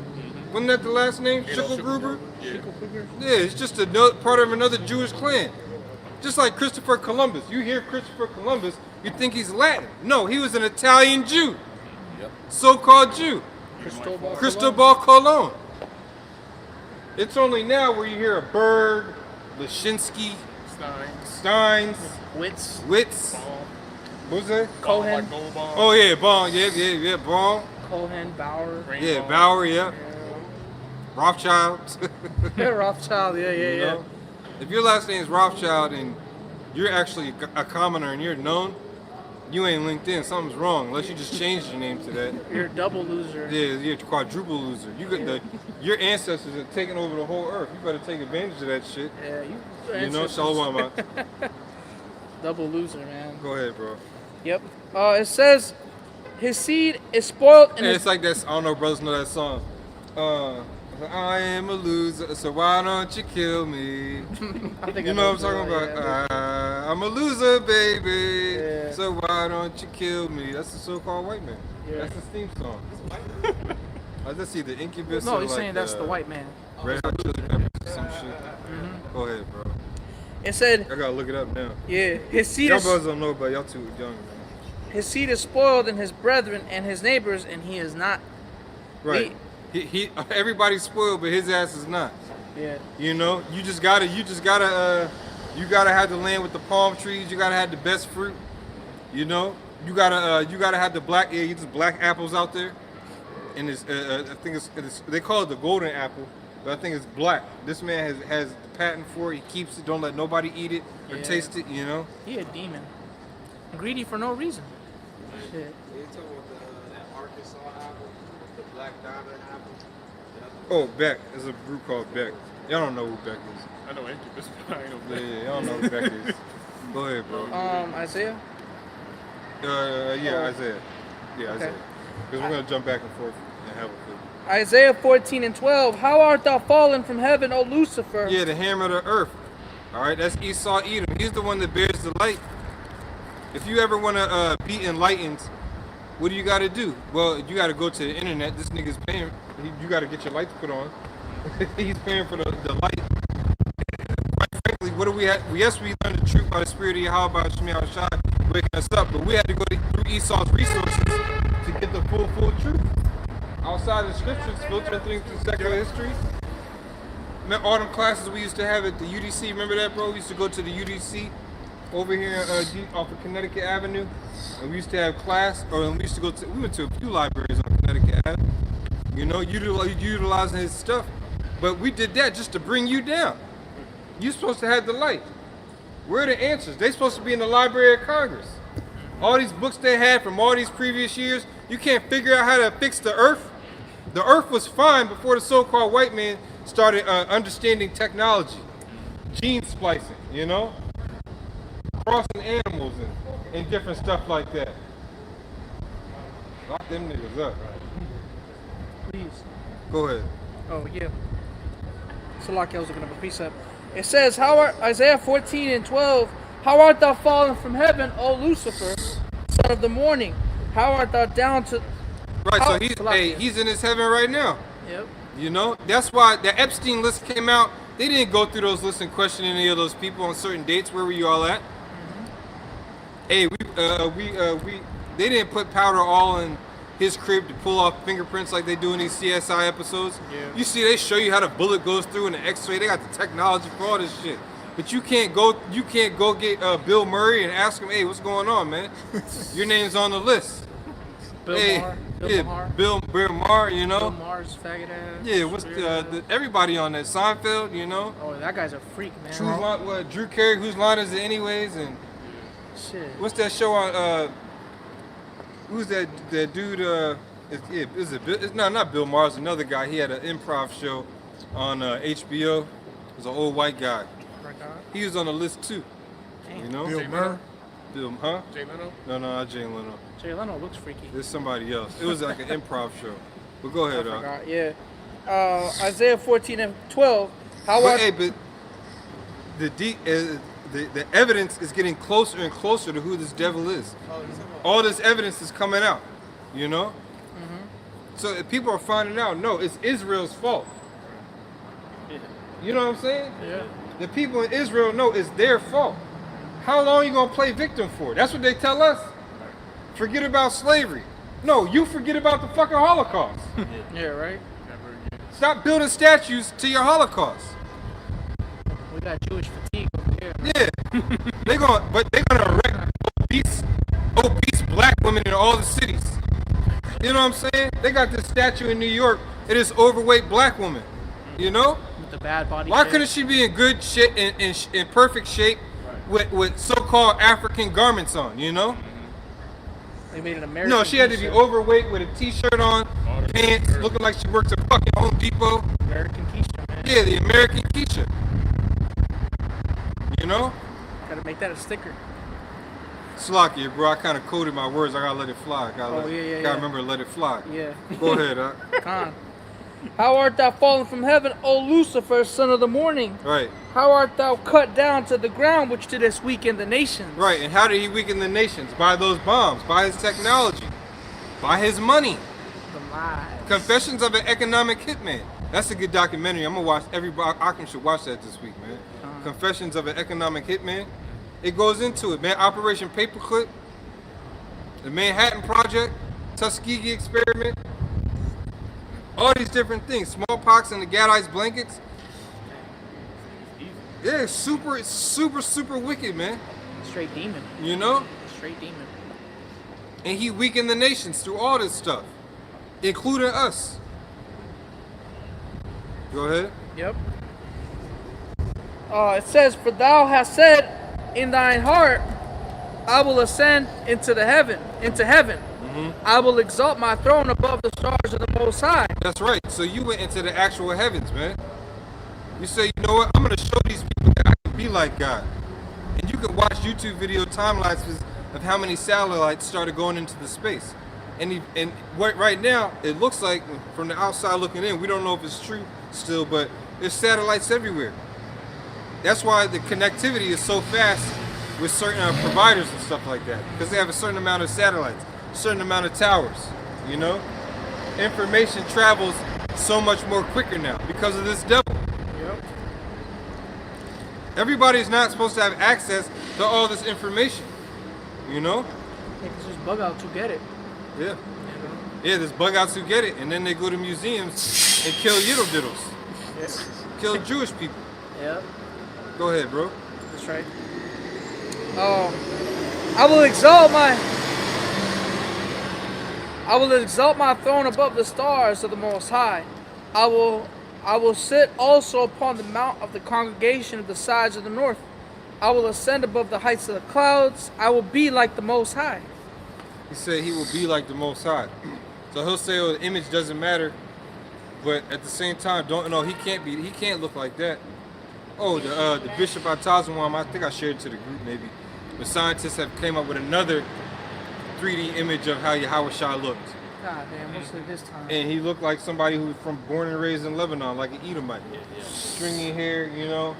wasn't that the last name? Schicklgruber? Yeah, it's just part of another Jewish clan. Just like Christopher Columbus. You hear Christopher Columbus, you think he's Latin. No, he was an Italian Jew. Yep. So-called Jew. Cristobal Colon. It's only now where you hear a Berg, Lashinsky, Steins, Witz, what was that? Cohen, Oh yeah, Baum, yeah, Baum. Cohen, Bauer. Yeah, Bauer, yeah. Rothschild. Rothschild, yeah. know? If your last name is Rothschild and you're actually a commoner and you're known, you ain't LinkedIn. Something's wrong unless you just changed your name to that. You're a double loser. Yeah, you're a quadruple loser. Your ancestors are taking over the whole earth. You better take advantage of that shit. Yeah, you know, Shalom. Double loser, man. Go ahead, bro. Yep. It says his seed is spoiled. And it's like that. I don't know, brothers know that song. I am a loser, so why don't you kill me? I think you know what I'm talking about? Yeah, I'm a loser, baby. Yeah. So why don't you kill me? That's the so-called white man. Yeah. That's his theme song. I just see the Incubus. No, or he's like saying that's the white man. Red Hot Chili Peppers or some shit. Go ahead, bro. It said. I gotta look it up now. Yeah, his seed Y'all is. brothers don't know, but y'all too young, man. His seed is spoiled in his brethren and his neighbors, and he is not. Right. He everybody's spoiled, but his ass is not. Yeah. You know, you gotta have the land with the palm trees. You gotta have the best fruit. You know, you gotta have the black apples out there. And it's I think it's they call it the golden apple, but I think it's black. This man has the patent for it. He keeps it. Don't let nobody eat it or taste it. You know. He a demon. Greedy for no reason. Shit. You talking about that Arkansas apple, the black diamond apple? Oh, Beck. There's a group called Beck. Y'all don't know who Beck is. I know Incubus, but I ain't know Yeah, Beck. y'all don't know who Beck is. Go ahead, bro. Isaiah. Isaiah. Yeah, Okay. Isaiah. Because we're gonna jump back and forth and have a fit. Isaiah 14:12. How art thou fallen from heaven, O Lucifer? Yeah, the hammer of the earth. All right, that's Esau Edom. He's the one that bears the light. If you ever want to be enlightened, what do you got to do? Well, you got to go to the internet. This nigga's paying. You got to get your lights put on. He's paying for the light. Quite frankly, what do we have? Yes, we learned the truth by the spirit of Yahweh, by Shemi Shai, waking us up, but we had to go through Esau's resources to get the full truth. Outside of the scriptures, filtering things through secular history. Remember all them classes we used to have at the UDC? Remember that, bro? We used to go to the UDC over here off of Connecticut Avenue, and we used to have class, or we used to go to, we went to a few libraries on Connecticut Avenue, you know, utilizing his stuff. But we did that just to bring you down. You're supposed to have the light. Where are the answers? They're supposed to be in the Library of Congress. All these books they had from all these previous years, you can't figure out how to fix the earth. The earth was fine before the so-called white man started understanding technology, gene splicing, you know, crossing animals and different stuff like that. Lock them niggas up. Please. Go ahead. Oh, yeah. So like I was looking up a precept. It says, Isaiah 14:12, how art thou fallen from heaven, O Lucifer, son of the morning? How art thou down to... Right, so he's in his heaven right now. Yep. You know, that's why the Epstein list came out. They didn't go through those lists and question any of those people on certain dates. Where were you all at? Hey, they didn't put powder all in his crib to pull off fingerprints like they do in these CSI episodes. Yeah. You see, they show you how the bullet goes through in the X-ray. They got the technology for all this shit. But you can't go get Bill Murray and ask him, hey, what's going on, man? Your name's on the list. Bill Maher, you know. Bill Maher's faggot ass. Yeah, what's everybody on that? Seinfeld, you know. Oh, that guy's a freak, man. Drew Carey, whose line is it anyways? And shit. What's that show on? Who's that dude? It's not Bill Maher. It's another guy. He had an improv show on HBO. It was an old white guy. He was on the list too. Damn. You know. Bill Maher. Bill, huh? Jay Leno? No, not Jay Leno. Jay Leno looks freaky. There's somebody else. It was like an improv show. But go ahead, I forgot. Yeah. Isaiah 14:12. But the evidence is getting closer and closer to who this devil is. All this evidence is coming out, you know? Mm-hmm. So if people are finding out, no, it's Israel's fault. Yeah. You know what I'm saying? Yeah. The people in Israel know it's their fault. How long are you going to play victim for? That's what they tell us. Forget about slavery. No, you forget about the fucking Holocaust. Yeah, right? Stop building statues to your Holocaust. We got Jewish fatigue over here. Yeah. they're gonna erect obese black women in all the cities. You know what I'm saying? They got this statue in New York. It is overweight black woman. You know? With the bad body. Why couldn't she be in good shape, in perfect shape, with so-called African garments on? You know? They made an American. No, she had to be overweight with a t-shirt on, pants, looking like she works at fucking Home Depot. American Keisha, man. Yeah, the American Keisha. You know? Gotta make that a sticker. Slakia, bro. I kind of coded my words. I gotta let it fly. Gotta remember to let it fly. Yeah. Go ahead, huh? Con. How art thou fallen from heaven, O Lucifer, son of the morning? Right. How art thou cut down to the ground, which didst weaken the nations? Right. And how did he weaken the nations? By those bombs, by his technology, by his money. The lies. Confessions of an Economic Hitman. That's a good documentary. I'm gonna watch. Everybody, I should watch that this week, man. Confessions of an Economic Hitman. It goes into it, man. Operation Paperclip, the Manhattan Project, Tuskegee Experiment, all these different things. Smallpox and the Gadites blankets. Yeah, it's super wicked, man. Straight demon. You know? Straight demon. And he weakened the nations through all this stuff, including us. Go ahead. Yep. It says, for thou hast said in thine heart, I will ascend into heaven. Mm-hmm. I will exalt my throne above the stars of the Most High. That's right. So you went into the actual heavens, man. You say, you know what? I'm going to show these people that I can be like God. And you can watch YouTube video timelines of how many satellites started going into the space. And right now, it looks like, from the outside looking in, we don't know if it's true still, but there's satellites everywhere. That's why the connectivity is so fast with certain providers and stuff like that, because they have a certain amount of satellites, a certain amount of towers, you know? Information travels so much more quicker now because of this devil. Yep. Everybody's not supposed to have access to all this information, you know? Yeah, 'cause there's bug outs who get it. Yeah. Yeah, there's bug outs who get it, and then they go to museums and kill yiddle diddles. Yeah. Kill Jewish people. Yeah. Go ahead, bro. That's right. I will exalt my throne above the stars of the Most High. I will sit also upon the mount of the congregation of the sides of the north. I will ascend above the heights of the clouds. I will be like the Most High. He said he will be like the Most High. So he'll say, oh, the image doesn't matter, but at the same time, he can't look like that. Oh, the Bishop Atazawam, I think I shared it to the group maybe. The scientists have came up with another 3D image of how Yahushua looked. God damn, mostly this time. And he looked like somebody who was born and raised in Lebanon, like an Edomite. Stringy hair, you know.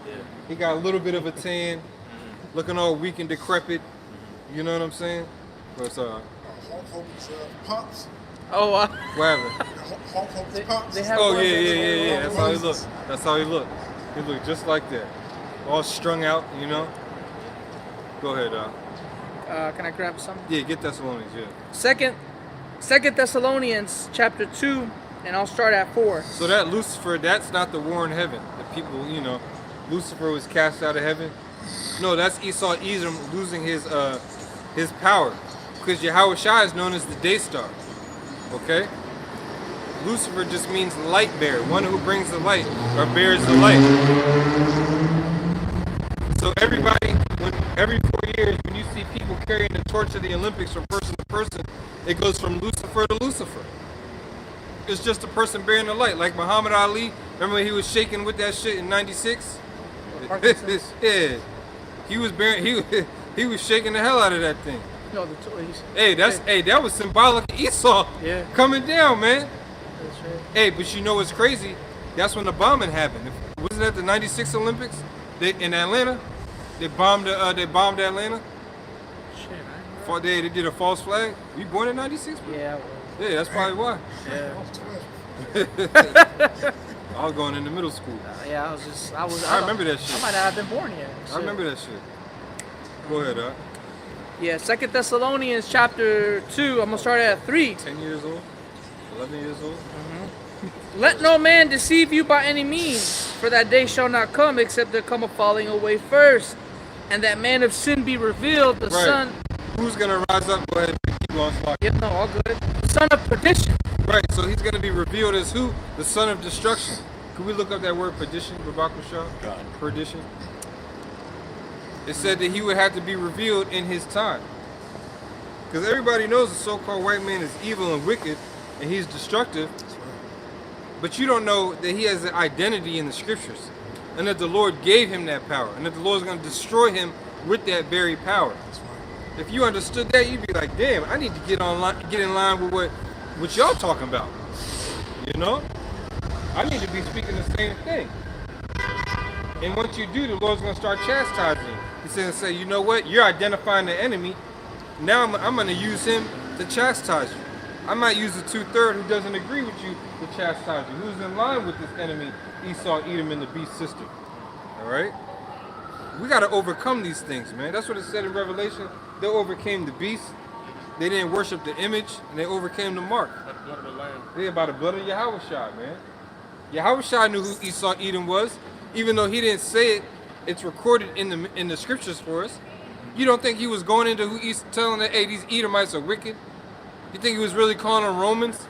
He got a little bit of a tan, looking all weak and decrepit. You know what I'm saying? But Hulk Hogan's pops. Oh, what happened? Hulk Hogan's pops. they have Oh one yeah. that's That's how he looked. That's how he looked. He looked just like that, all strung out, you know. Go ahead, can I grab some? Yeah, get Thessalonians. Yeah. Second Thessalonians chapter 2, and I'll start at 4. So that Lucifer, that's not the war in heaven. The people, you know, Lucifer was cast out of heaven. No, that's Esau Edom losing his power, because Yahushua is known as the day star. Okay. Lucifer just means light bearer, one who brings the light or bears the light. So everybody, every 4 years, when you see people carrying the torch of the Olympics from person to person, it goes from Lucifer to Lucifer. It's just a person bearing the light, like Muhammad Ali. Remember when he was shaking with that shit in '96? Yeah, he was bearing, he was shaking the hell out of that thing. No, That was symbolic of Esau coming down, man. That's right. Hey, but you know what's crazy? That's when the bombing happened. Wasn't that the '96 Olympics? In Atlanta, they bombed Atlanta. Shit, man. They did a false flag. You born in '96? Yeah, Yeah, that's probably why. yeah. I was going into middle school. Yeah, I remember that shit. I might not have been born yet. I remember that shit. Go ahead, Yeah, 2 Thessalonians chapter 2, I'm going to start at 3. 10 years old? 11 years old? Let no man deceive you by any means, for that day shall not come except there come a falling away first, and that man of sin be revealed, the son... Who's going to rise up? Go ahead, keep going, Slock. Yep, no, all good. The son of perdition. Right, so he's going to be revealed as who? The son of destruction. Could we look up that word perdition, Babakusha? Perdition. It said that he would have to be revealed in his time. Because everybody knows the so-called white man is evil and wicked, and he's destructive. But you don't know that he has an identity in the scriptures, and that the Lord gave him that power, and that the Lord is going to destroy him with that very power. If you understood that, you'd be like, damn, I need to get in line with what y'all talking about. You know? I need to be speaking the same thing. And once you do, the Lord's going to start chastising you. He's going to say, you know what? You're identifying the enemy. Now I'm going to use him to chastise you. I might use the 2/3 who doesn't agree with you to chastise you, who's in line with this enemy, Esau, Edom, and the beast system. All right? We got to overcome these things, man. That's what it said in Revelation. They overcame the beast. They didn't worship the image, and they overcame the mark. By the blood of the Lamb. Yeah, by the blood of Yahushua, man. Yahushua knew who Esau, Edom was, even though he didn't say it. It's recorded in the scriptures for us. You don't think he was going into who he's telling that, hey, these Edomites are wicked? You think he was really calling them Romans?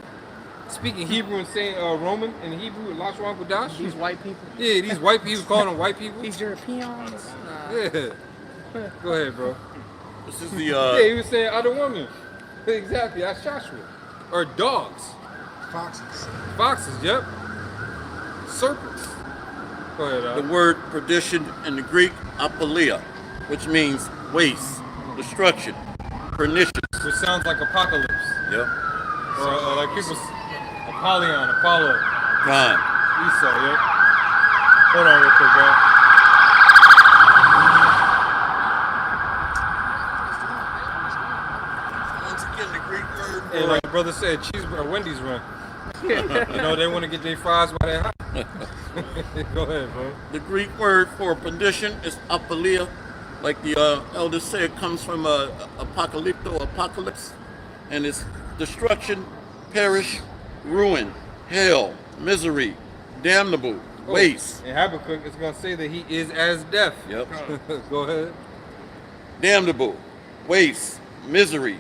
Speaking Hebrew and saying Roman in Hebrew, Lashwan Kudash? These white people. Yeah, these white people, he was calling them white people. These Europeans. Nah. Yeah. Go ahead, bro. This is the Yeah, he was saying other women. Exactly, that's Joshua. Or dogs. Foxes. Foxes, yep. Serpents. Go ahead, the word perdition in the Greek apolia, which means waste, destruction, pernicious. Which sounds like apocalypse. Yep. Or like people, Apollyon, Apollo, God. Esau, yep. Hold on real quick, bro. Once again, the Greek word. Hey, like brother said, cheeseburger, Wendy's run. You know, they want to get their fries while they're hot. Go ahead, bro. The Greek word for perdition is apolia. Like the elders say, it comes from apocalypto, apocalypse, and it's destruction, perish, ruin, hell, misery, damnable, waste. In Habakkuk, it's going to say that he is as death. Yep. Go ahead. Damnable, waste, misery,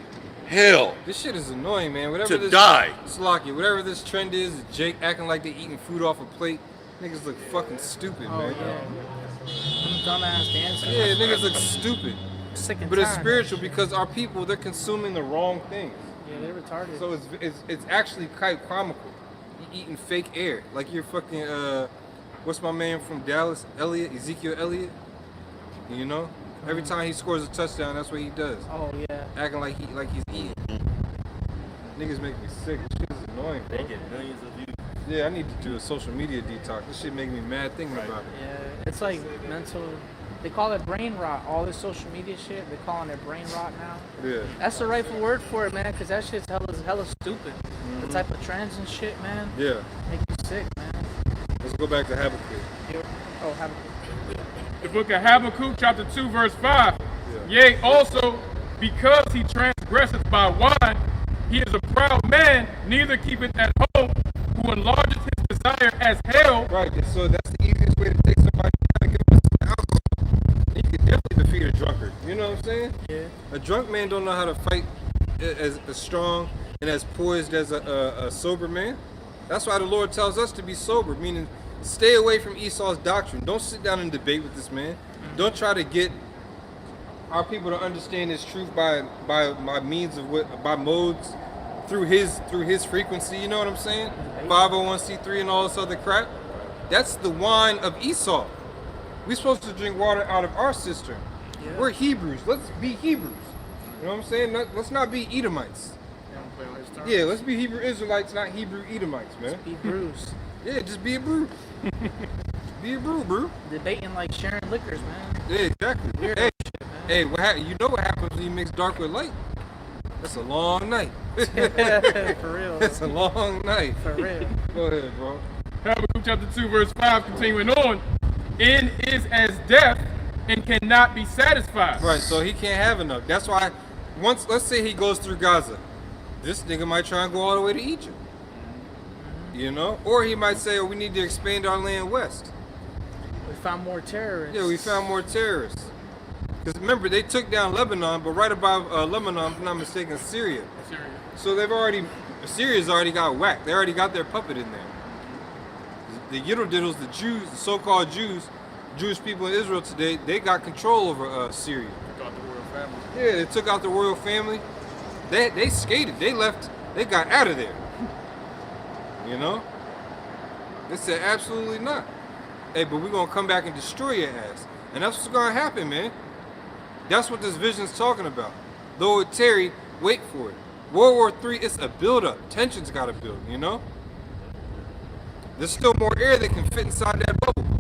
hell. This shit is annoying, man. Whatever To die. Slocky, whatever this trend is, Jake acting like they eating food off a plate. Niggas look fucking stupid, Oh, man. yeah. Dumbass dancers. Yeah, niggas look stupid. Sick and But it's tired. spiritual because our people, they're consuming the wrong things. Yeah, they're retarded. So it's actually quite comical. You eating fake air. Like you're fucking, what's my man from Dallas? Ezekiel Elliott? You know? Every time he scores a touchdown, that's what he does. Oh, yeah. Acting like he's eating. Niggas make me sick. This shit is annoying, bro. They get millions of views. Yeah, I need to do a social media detox. This shit making me mad thinking about it. Yeah, it's like mental. They call it brain rot. All this social media shit, they're calling it brain rot now. Yeah. That's the rightful word for it, man, because that shit's hella stupid. The type of trends and shit, man, Yeah. make you sick, man. Let's go back to Habakkuk. Oh, have a The book of Habakkuk, chapter 2, verse 5. Yea, also, because he transgresseth by wine, he is a proud man, neither keepeth at home, who enlargeth his desire as hell. Right, so that's the easiest way to take somebody down and give them some alcohol. You can definitely defeat a drunkard. You know what I'm saying? Yeah. A drunk man don't know how to fight as strong and as poised as a sober man. That's why the Lord tells us to be sober, meaning stay away from Esau's doctrine. Don't sit down and debate with this man. Don't try to get our people to understand his truth by means of by modes through his frequency. You know what I'm saying? 501c3 and all this other crap. That's the wine of Esau. We're supposed to drink water out of our cistern. Yeah. We're Hebrews. Let's be Hebrews. You know what I'm saying? Let's not be Edomites. Yeah, let's be Hebrew Israelites, not Hebrew Edomites, man. Be bruised. Yeah, just be a brew. Be a brew, bro. Debating like sharing liquors, man. Yeah, exactly. Weird Hey, shit, man. hey, you know what happens when you mix dark with light? That's a long night. For real. That's a long night. For real. Go ahead, bro. Habakkuk chapter 2, verse 5, continuing on. In is as death and cannot be satisfied. Right, so he can't have enough. That's why, let's say he goes through Gaza. This nigga might try and go all the way to Egypt. You know? Or he might say, oh, we need to expand our land west. We found more terrorists. Yeah, we found more terrorists. Because remember, they took down Lebanon, but right above Lebanon, if I'm not mistaken, Syria. So Syria's already got whacked. They already got their puppet in there. The Yiddle-diddles, the Jews, the so-called Jewish people in Israel today, they got control over Syria. Took out the royal family. Yeah, they took out the royal family. They skated. They left. They got out of there. You know? They said absolutely not. Hey, but we're gonna come back and destroy your ass. And that's what's gonna happen, man. That's what this vision's talking about. Though it tarry, wait for it. World War III, it's a build-up. Tension's gotta build, you know? There's still more air that can fit inside that bubble.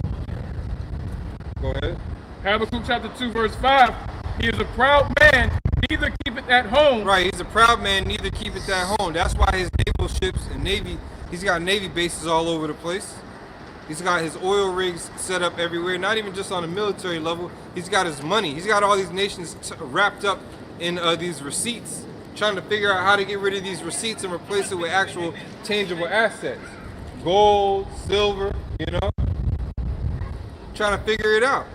Go ahead. Habakkuk chapter 2, verse 5. He is a proud man, neither keepeth at home. Right, he's a proud man, neither keepeth at home. That's why his naval ships and navy, he's got navy bases all over the place. He's got his oil rigs set up everywhere, not even just on a military level. He's got his money. He's got all these nations wrapped up in these receipts, trying to figure out how to get rid of these receipts and replace it with actual tangible assets. Gold, silver, you know? Trying to figure it out.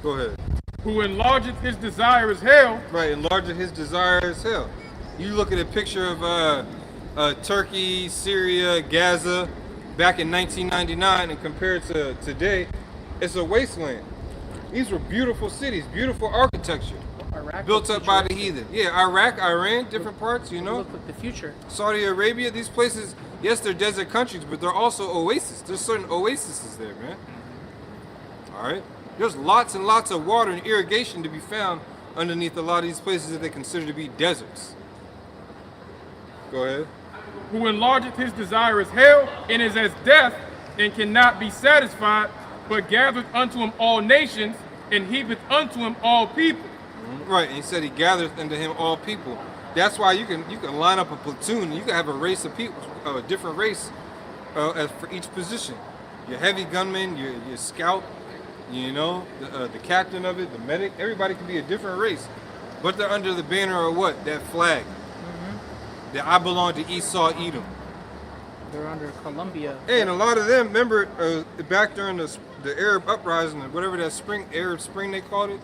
Go ahead. Who enlargeth his desire as hell. Right, enlarging his desire as hell. You look at a picture of Turkey, Syria, Gaza back in 1999 and compare it to today, it's a wasteland. These were beautiful cities, beautiful architecture. Iraq built up by the heathen. Yeah, Iraq, Iran, different parts, you know. Look at the future. Saudi Arabia, these places, yes, they're desert countries, but they're also oases. There's certain oases there, man. All right? There's lots and lots of water and irrigation to be found underneath a lot of these places that they consider to be deserts. Go ahead. Who enlargeth his desire as hell, and is as death, and cannot be satisfied, but gathereth unto him all nations, and heapeth unto him all people. Right, and he said he gathereth unto him all people. That's why you can line up a platoon. You can have a race of people, a different race for each position. Your heavy gunman, your scout, you know, the captain of it, the medic. Everybody can be a different race, but they're under the banner of what? That flag. That I belong to Esau, Edom. They're under Columbia. Hey, and a lot of them, remember back during the Arab uprising, whatever that Arab Spring they called it.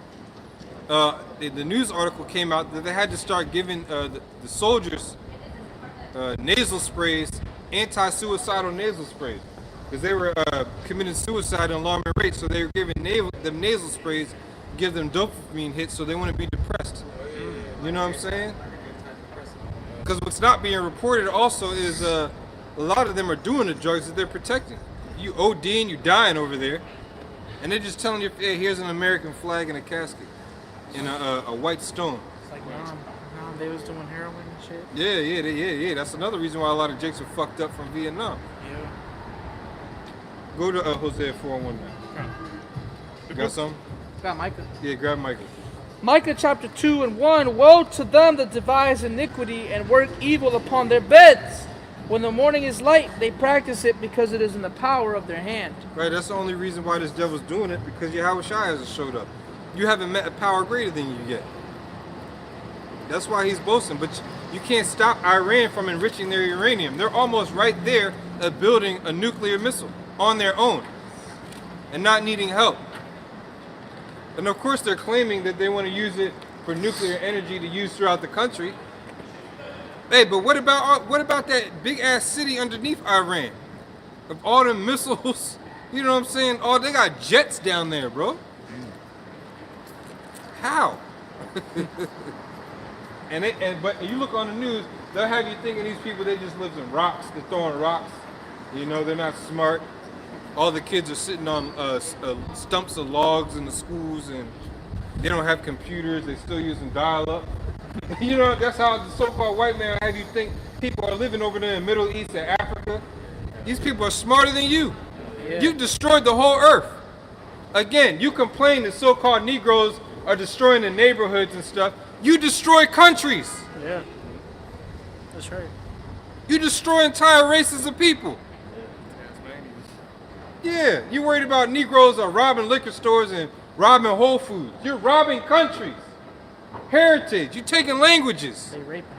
The news article came out that they had to start giving the soldiers nasal sprays, anti-suicidal nasal sprays, because they were committing suicide at alarming rates. So they were giving them nasal sprays, give them dopamine hits, so they wouldn't be depressed. You know what I'm saying? Because what's not being reported also is a lot of them are doing the drugs that they're protecting. You ODing, you dying over there, and they're just telling you, hey, here's an American flag in a casket, in a white stone. It's like they was doing heroin and shit. Yeah. That's another reason why a lot of Jakes are fucked up from Vietnam. Yeah. Go to Hosea 4:1 now. You got something? Got Micah. Yeah, grab Micah. Micah chapter 2:1. Woe to them that devise iniquity and work evil upon their beds. When the morning is light, they practice it because it is in the power of their hand. Right, that's the only reason why this devil's doing it, because Yahweh Shai hasn't showed up. You haven't met a power greater than you yet. That's why he's boasting, but you can't stop Iran from enriching their uranium. They're almost right there at building a nuclear missile on their own and not needing help. And of course they're claiming that they want to use it for nuclear energy to use throughout the country. Hey, but what about that big ass city underneath Iran? Of all them missiles, you know what I'm saying? Oh, they got jets down there, bro. How? But you look on the news, they'll have you thinking these people, they just live in rocks. They're throwing rocks. You know, they're not smart. All the kids are sitting on stumps of logs in the schools, and they don't have computers. They're still using dial-up. You know, that's how the so-called white man have you think people are living over there in the Middle East and Africa. These people are smarter than you. Yeah. You destroyed the whole earth. Again, you complain that so-called Negroes are destroying the neighborhoods and stuff. You destroy countries. Yeah, that's right. You destroy entire races of people. Yeah, you worried about Negroes are robbing liquor stores and robbing Whole Foods. You're robbing countries. Heritage. You're taking languages. They raping.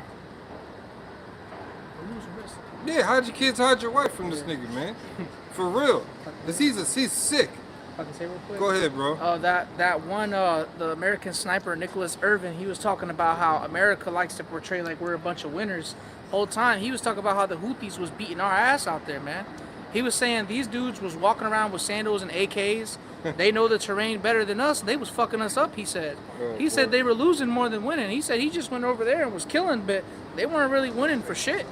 Yeah, hide your kids, hide your wife from this nigga, man. For real. Cause he's sick. I can say real quick. Go ahead, bro. That one, the American sniper Nicholas Irvin, he was talking about how America likes to portray like we're a bunch of winners. Whole time he was talking about how the Houthis was beating our ass out there, man. He was saying these dudes was walking around with sandals and AKs. They know the terrain better than us. They was fucking us up, he said. He said they were losing more than winning. He said he just went over there and was killing, but they weren't really winning for shit.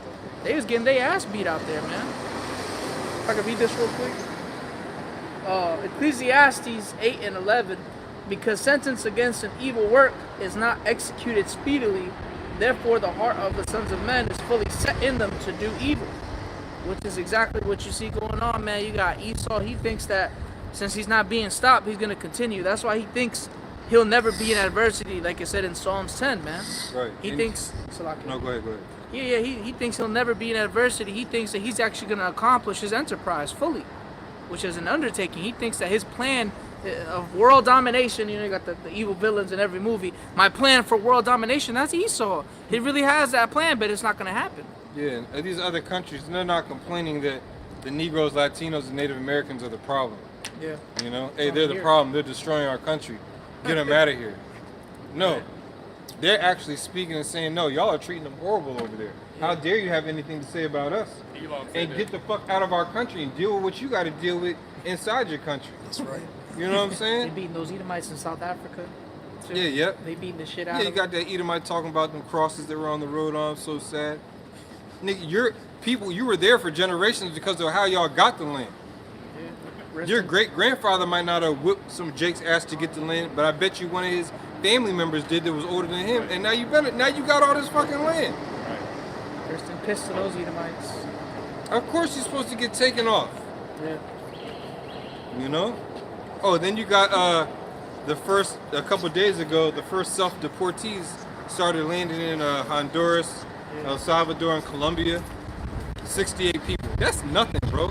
They was getting their ass beat out there, man. If I could read this real quick. Ecclesiastes 8:11. Because sentence against an evil work is not executed speedily, therefore the heart of the sons of men is fully set in them to do evil. Which is exactly what you see going on, man. You got Esau. He thinks that since he's not being stopped, he's going to continue. That's why he thinks he'll never be in adversity, like it said in Psalms 10, man. Right. He thinks... No, go ahead. Yeah, he thinks he'll never be in adversity. He thinks that he's actually going to accomplish his enterprise fully, which is an undertaking. He thinks that his plan of world domination, you know, you got the evil villains in every movie. My plan for world domination, that's Esau. He really has that plan, but it's not going to happen. Yeah, and these other countries, they're not complaining that the Negroes, Latinos, and Native Americans are the problem. Yeah. You know, hey, they're the problem. They're destroying our country. Get them out of here. No. They're actually speaking and saying, no, y'all are treating them horrible over there. How dare you have anything to say about us? And get the fuck out of our country and deal with what you got to deal with inside your country. That's right. You know what I'm saying? They beating those Edomites in South Africa. Too. Yeah, yep. They beating the shit out of them. Yeah, you got that Edomite talking about them crosses that were on the road. I'm so sad. Nigga, you were there for generations because of how y'all got the land. Yeah. Your great-grandfather might not have whipped some Jake's ass to get the land, but I bet you one of his family members did that was older than him, and now you got all this fucking land. Right. First and pissed to those Edomites. Of course you're supposed to get taken off. Yeah. You know? Oh, then you got a couple days ago, the first self-deportees started landing in Honduras, El Salvador, and Colombia. 68 people. That's nothing, bro.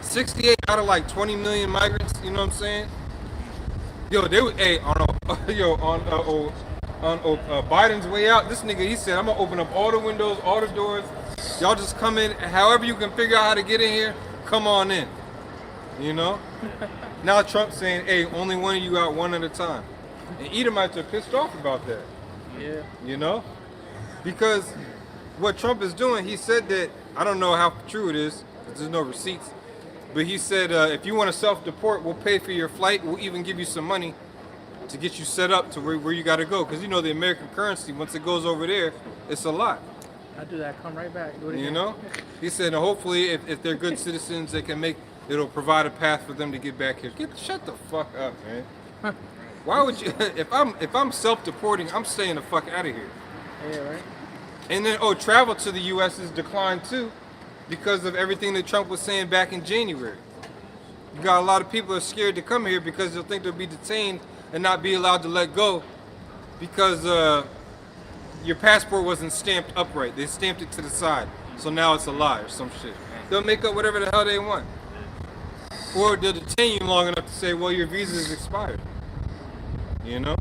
68 out of like 20 million migrants. You know what I'm saying? Yo, they were on Biden's way out. This nigga, he said, I'm gonna open up all the windows, all the doors. Y'all just come in. However you can figure out how to get in here, come on in. You know? Now Trump's saying, hey, only one of you out one at a time. And Edomites are pissed off about that. Yeah. You know? Because what Trump is doing, he said that, I don't know how true it is, because there's no receipts, but he said, if you want to self-deport, we'll pay for your flight, we'll even give you some money to get you set up to where you got to go. Because you know the American currency, once it goes over there, it's a lot. I do that, come right back. Do it You again. know? He said, hopefully, if they're good citizens, they can it'll provide a path for them to get back here. Shut the fuck up, man. Why would you, if I'm self-deporting, I'm staying the fuck out of here. Yeah, right. And then, travel to the U.S. is declined too because of everything that Trump was saying back in January. You got a lot of people are scared to come here because they'll think they'll be detained and not be allowed to let go because your passport wasn't stamped upright. They stamped it to the side. So now it's a lie or some shit. They'll make up whatever the hell they want. Or they'll detain you long enough to say, well, your visa is expired. You know?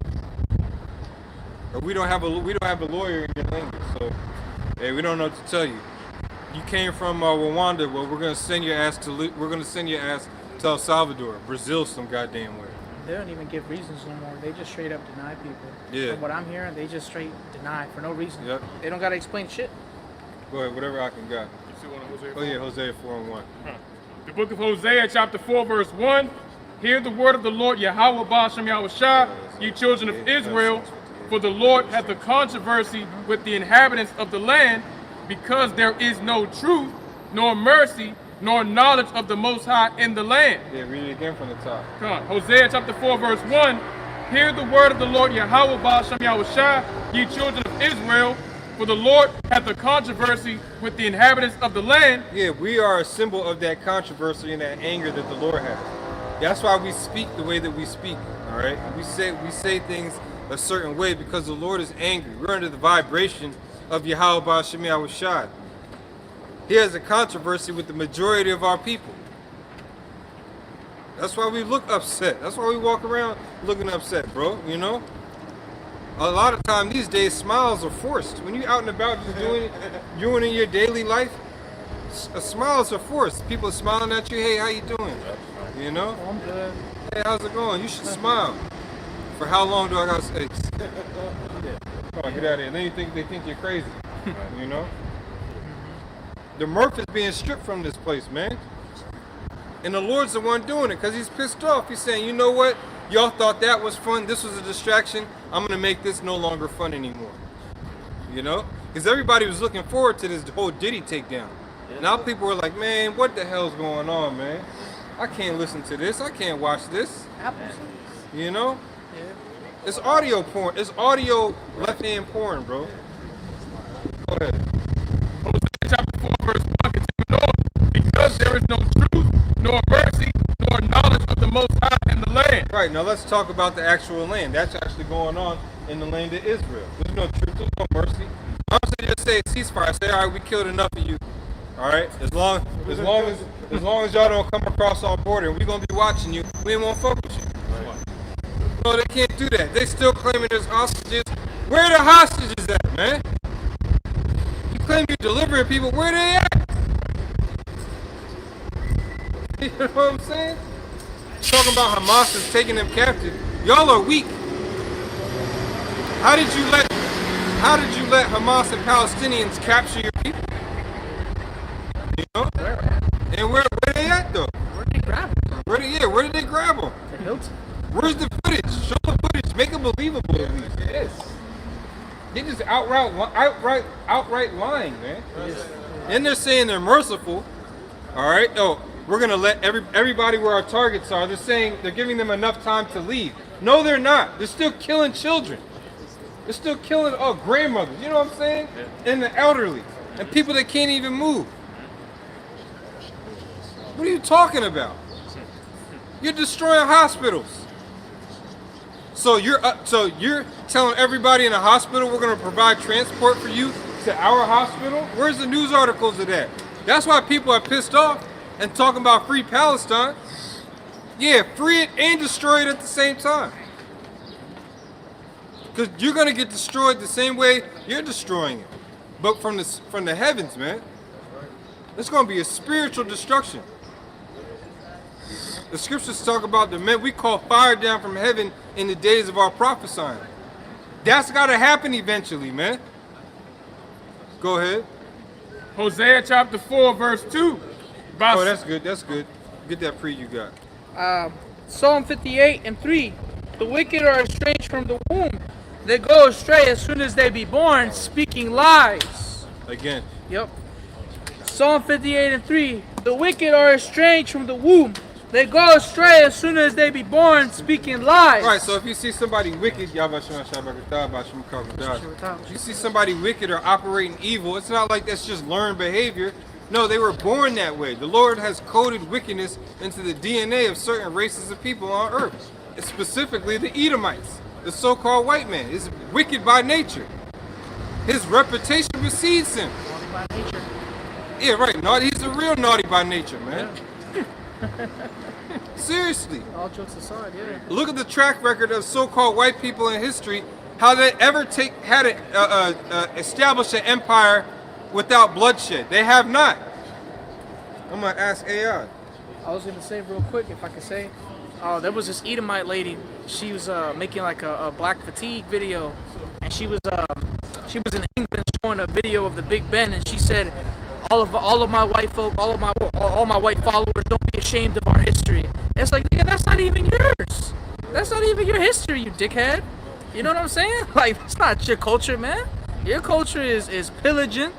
Or we don't have a lawyer in your language, so hey, we don't know what to tell you. You came from Rwanda, well, we're gonna send your ass to El Salvador, Brazil, some goddamn way. They don't even give reasons no more. They just straight up deny people. Yeah. From what I'm hearing, they just straight deny for no reason. Yep. They don't gotta explain shit. Go ahead, whatever I can got. You see one of Hosea? Oh yeah, Hosea 4:1. The book of Hosea, chapter 4, verse 1. Hear the word of the Lord, Yahweh Ba'ashem Yahushua, ye children of Israel, for the Lord hath a controversy with the inhabitants of the land, because there is no truth, nor mercy, nor knowledge of the Most High in the land. Yeah, read it again from the top. Come on. Hosea chapter 4, verse 1. Hear the word of the Lord, Yahweh Ba'ashem Yahushua, ye children of Israel, for the Lord hath a controversy with the inhabitants of the land. Yeah, we are a symbol of that controversy and that anger that the Lord has. That's why we speak the way that we speak. All right, we say things a certain way because the Lord is angry. We're under the vibration of Yahweh Ba'ashem Yahushua. He has a controversy with the majority of our people. That's why we look upset. That's why we walk around looking upset, bro. You know? A lot of time these days, smiles are forced. When you're out and about just doing in your daily life, smiles are forced. People are smiling at you. Hey, how you doing? You know? I'm good. Hey, how's it going? You should smile. For how long do I got to say? Come on, get out of here. Then they think you're crazy. You know? The mirth is being stripped from this place, man. And the Lord's the one doing it because he's pissed off. He's saying, you know what? Y'all thought that was fun. This was a distraction. I'm going to make this no longer fun anymore. You know? Because everybody was looking forward to this whole Diddy takedown. Now people are like, man, what the hell's going on, man? I can't listen to this. I can't watch this. You know? Yeah. It's audio porn. It's audio left-hand porn, bro. Go ahead. Hosea chapter 4, verse 1, continuing on. Because there is no truth, nor mercy, nor knowledge of the Most High in the land. Right, now let's talk about the actual land. That's actually going on in the land of Israel. There's no truth, there's no mercy. I'm saying just say ceasefire. Say, all right, we killed enough of you. All right, as long as y'all don't come across our border, and we're gonna be watching you. We ain't gonna fuck with you. No, they can't do that. They still claiming there's hostages. Where are the hostages at, man? You claim you're delivering people. Where they at? You know what I'm saying? Talking about Hamas is taking them captive. Y'all are weak. How did you let Hamas and Palestinians capture your people? You know? And where they at though? Where did they grab them? Where did they grab them? The Hilton. Where's the footage? Show the footage. Make it believable at least. Yes. They just outright lying, man. And they're saying they're merciful. All right. Oh, we're gonna let everybody where our targets are. They're saying they're giving them enough time to leave. No, they're not. They're still killing children. They're still killing grandmothers. You know what I'm saying? And the elderly and people that can't even move. What are you talking about? You're destroying hospitals. So you're telling everybody in the hospital we're gonna provide transport for you to our hospital? Where's the news articles of that? That's why people are pissed off and talking about free Palestine. Yeah, free it and destroy it at the same time. Because you're gonna get destroyed the same way you're destroying it, but from the heavens, man. It's gonna be a spiritual destruction. The scriptures talk about the men we call fire down from heaven in the days of our prophesying. That's gotta happen eventually, man. Go ahead. Hosea chapter 4, verse 2. Oh, that's good. That's good. Get that pre you got. Psalm 58 and 3. The wicked are estranged from the womb. They go astray as soon as they be born, speaking lies. Again. Yep. Psalm 58 and 3. The wicked are estranged from the womb. They go astray as soon as they be born, speaking lies. All right, so if you see somebody wicked, you see somebody wicked or operating evil, it's not like that's just learned behavior. No, they were born that way. The Lord has coded wickedness into the DNA of certain races of people on earth, specifically the Edomites. The so-called white man is wicked by nature. His reputation precedes him. By nature. Yeah, right. Naughty. He's a real naughty by nature, man. Seriously. All jokes aside, yeah. Look at the track record of so-called white people in history. How they ever establish an empire without bloodshed? They have not. I'm gonna ask AI. I was gonna say real quick, if I could say, there was this Edomite lady. She was making like a black fatigue video, and she was in England showing a video of the Big Ben, and she said, all of my white folk, all my white followers, don't be ashamed of our history. And it's like, yeah, that's not even yours. That's not even your history, you dickhead. You know what I'm saying? Like, that's not your culture, man. Your culture is pillaging,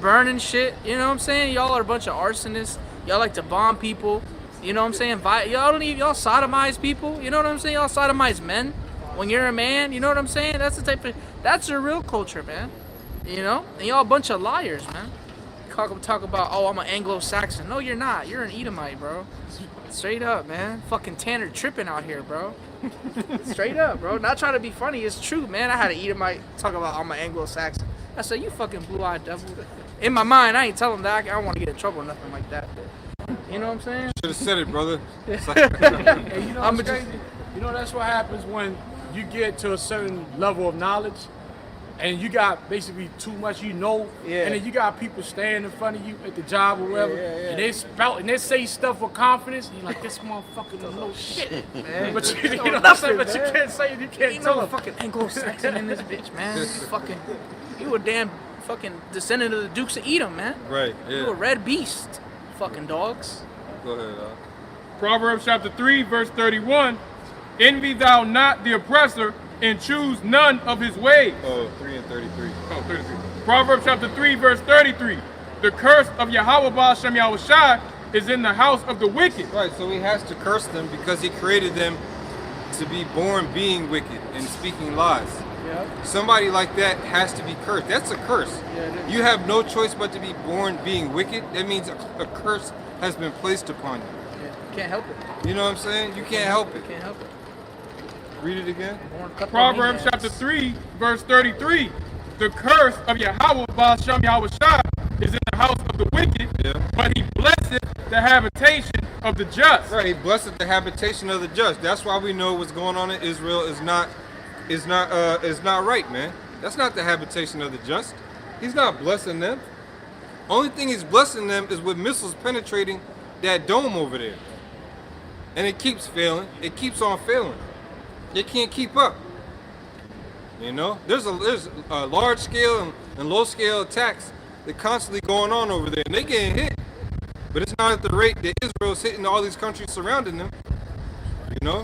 burning shit. You know what I'm saying? Y'all are a bunch of arsonists. Y'all like to bomb people. You know what I'm saying? Y'all sodomize people. You know what I'm saying? Y'all sodomize men when you're a man. You know what I'm saying? That's your real culture, man. You know? And y'all a bunch of liars, man. Talk about, oh, I'm an Anglo-Saxon. No, you're not. You're an Edomite, bro. Straight up, man. Fucking Tanner tripping out here, bro. Straight up, bro. Not trying to be funny. It's true, man. I had an Edomite talk about I'm an Anglo-Saxon. I said, you fucking blue-eyed devil. In my mind, I ain't telling that. I don't want to get in trouble or nothing like that. You know what I'm saying? Should have said it, brother. Hey, you know what's crazy? You know, that's what happens when you get to a certain level of knowledge and you got basically too much, and then you got people standing in front of you at the job or whatever, and they say stuff with confidence, and you're like, this motherfucker don't know shit, man. But you know what I'm saying? But you can't say it, you can't tell no him. Fucking Anglo-Saxon in this bitch, man. You a damn fucking descendant of the Dukes of Edom, man. Right, yeah. You a red beast, fucking dogs. Go ahead, Proverbs chapter 3, verse 31. Envy thou not the oppressor, and choose none of his ways. 3 and 33. 33. Proverbs chapter 3, verse 33. The curse of Yahweh Baal Shem Yahushai is in the house of the wicked. Right, so he has to curse them because he created them to be born being wicked and speaking lies. Yeah. Somebody like that has to be cursed. That's a curse. Yeah, you have no choice but to be born being wicked. That means a curse has been placed upon you. Yeah. Can't help it. You know what I'm saying? You can't help it. Can't help it. Read it again. Proverbs chapter 3, verse 33. The curse of Yahweh Baal Shem Yahushai is in the house of the wicked, but he blesseth the habitation of the just. Right, he blesseth the habitation of the just. That's why we know what's going on in Israel is not right, man. That's not the habitation of the just. He's not blessing them. Only thing he's blessing them is with missiles penetrating that dome over there. And it keeps failing. It keeps on failing. They can't keep up. You know, there's a large scale and low scale attacks that constantly going on over there, and they getting hit. But it's not at the rate that Israel's hitting all these countries surrounding them. You know?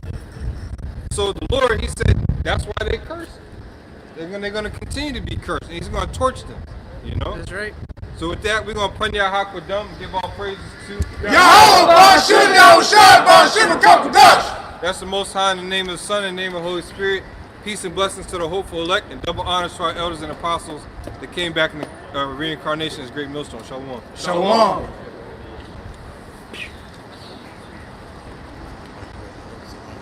So the Lord, he said, that's why they curse. They're gonna continue to be cursed, and he's gonna torch them. You know? That's right. So with that, we're gonna Panya Hakwadam and give all praises to Yahweh Bashim Yahushai Bashim Kakudash. That's the Most High in the name of the Son and the name of the Holy Spirit. Peace and blessings to the hopeful elect, and double honors to our elders and apostles that came back in the reincarnation as great millstone. Shalom. Shalom.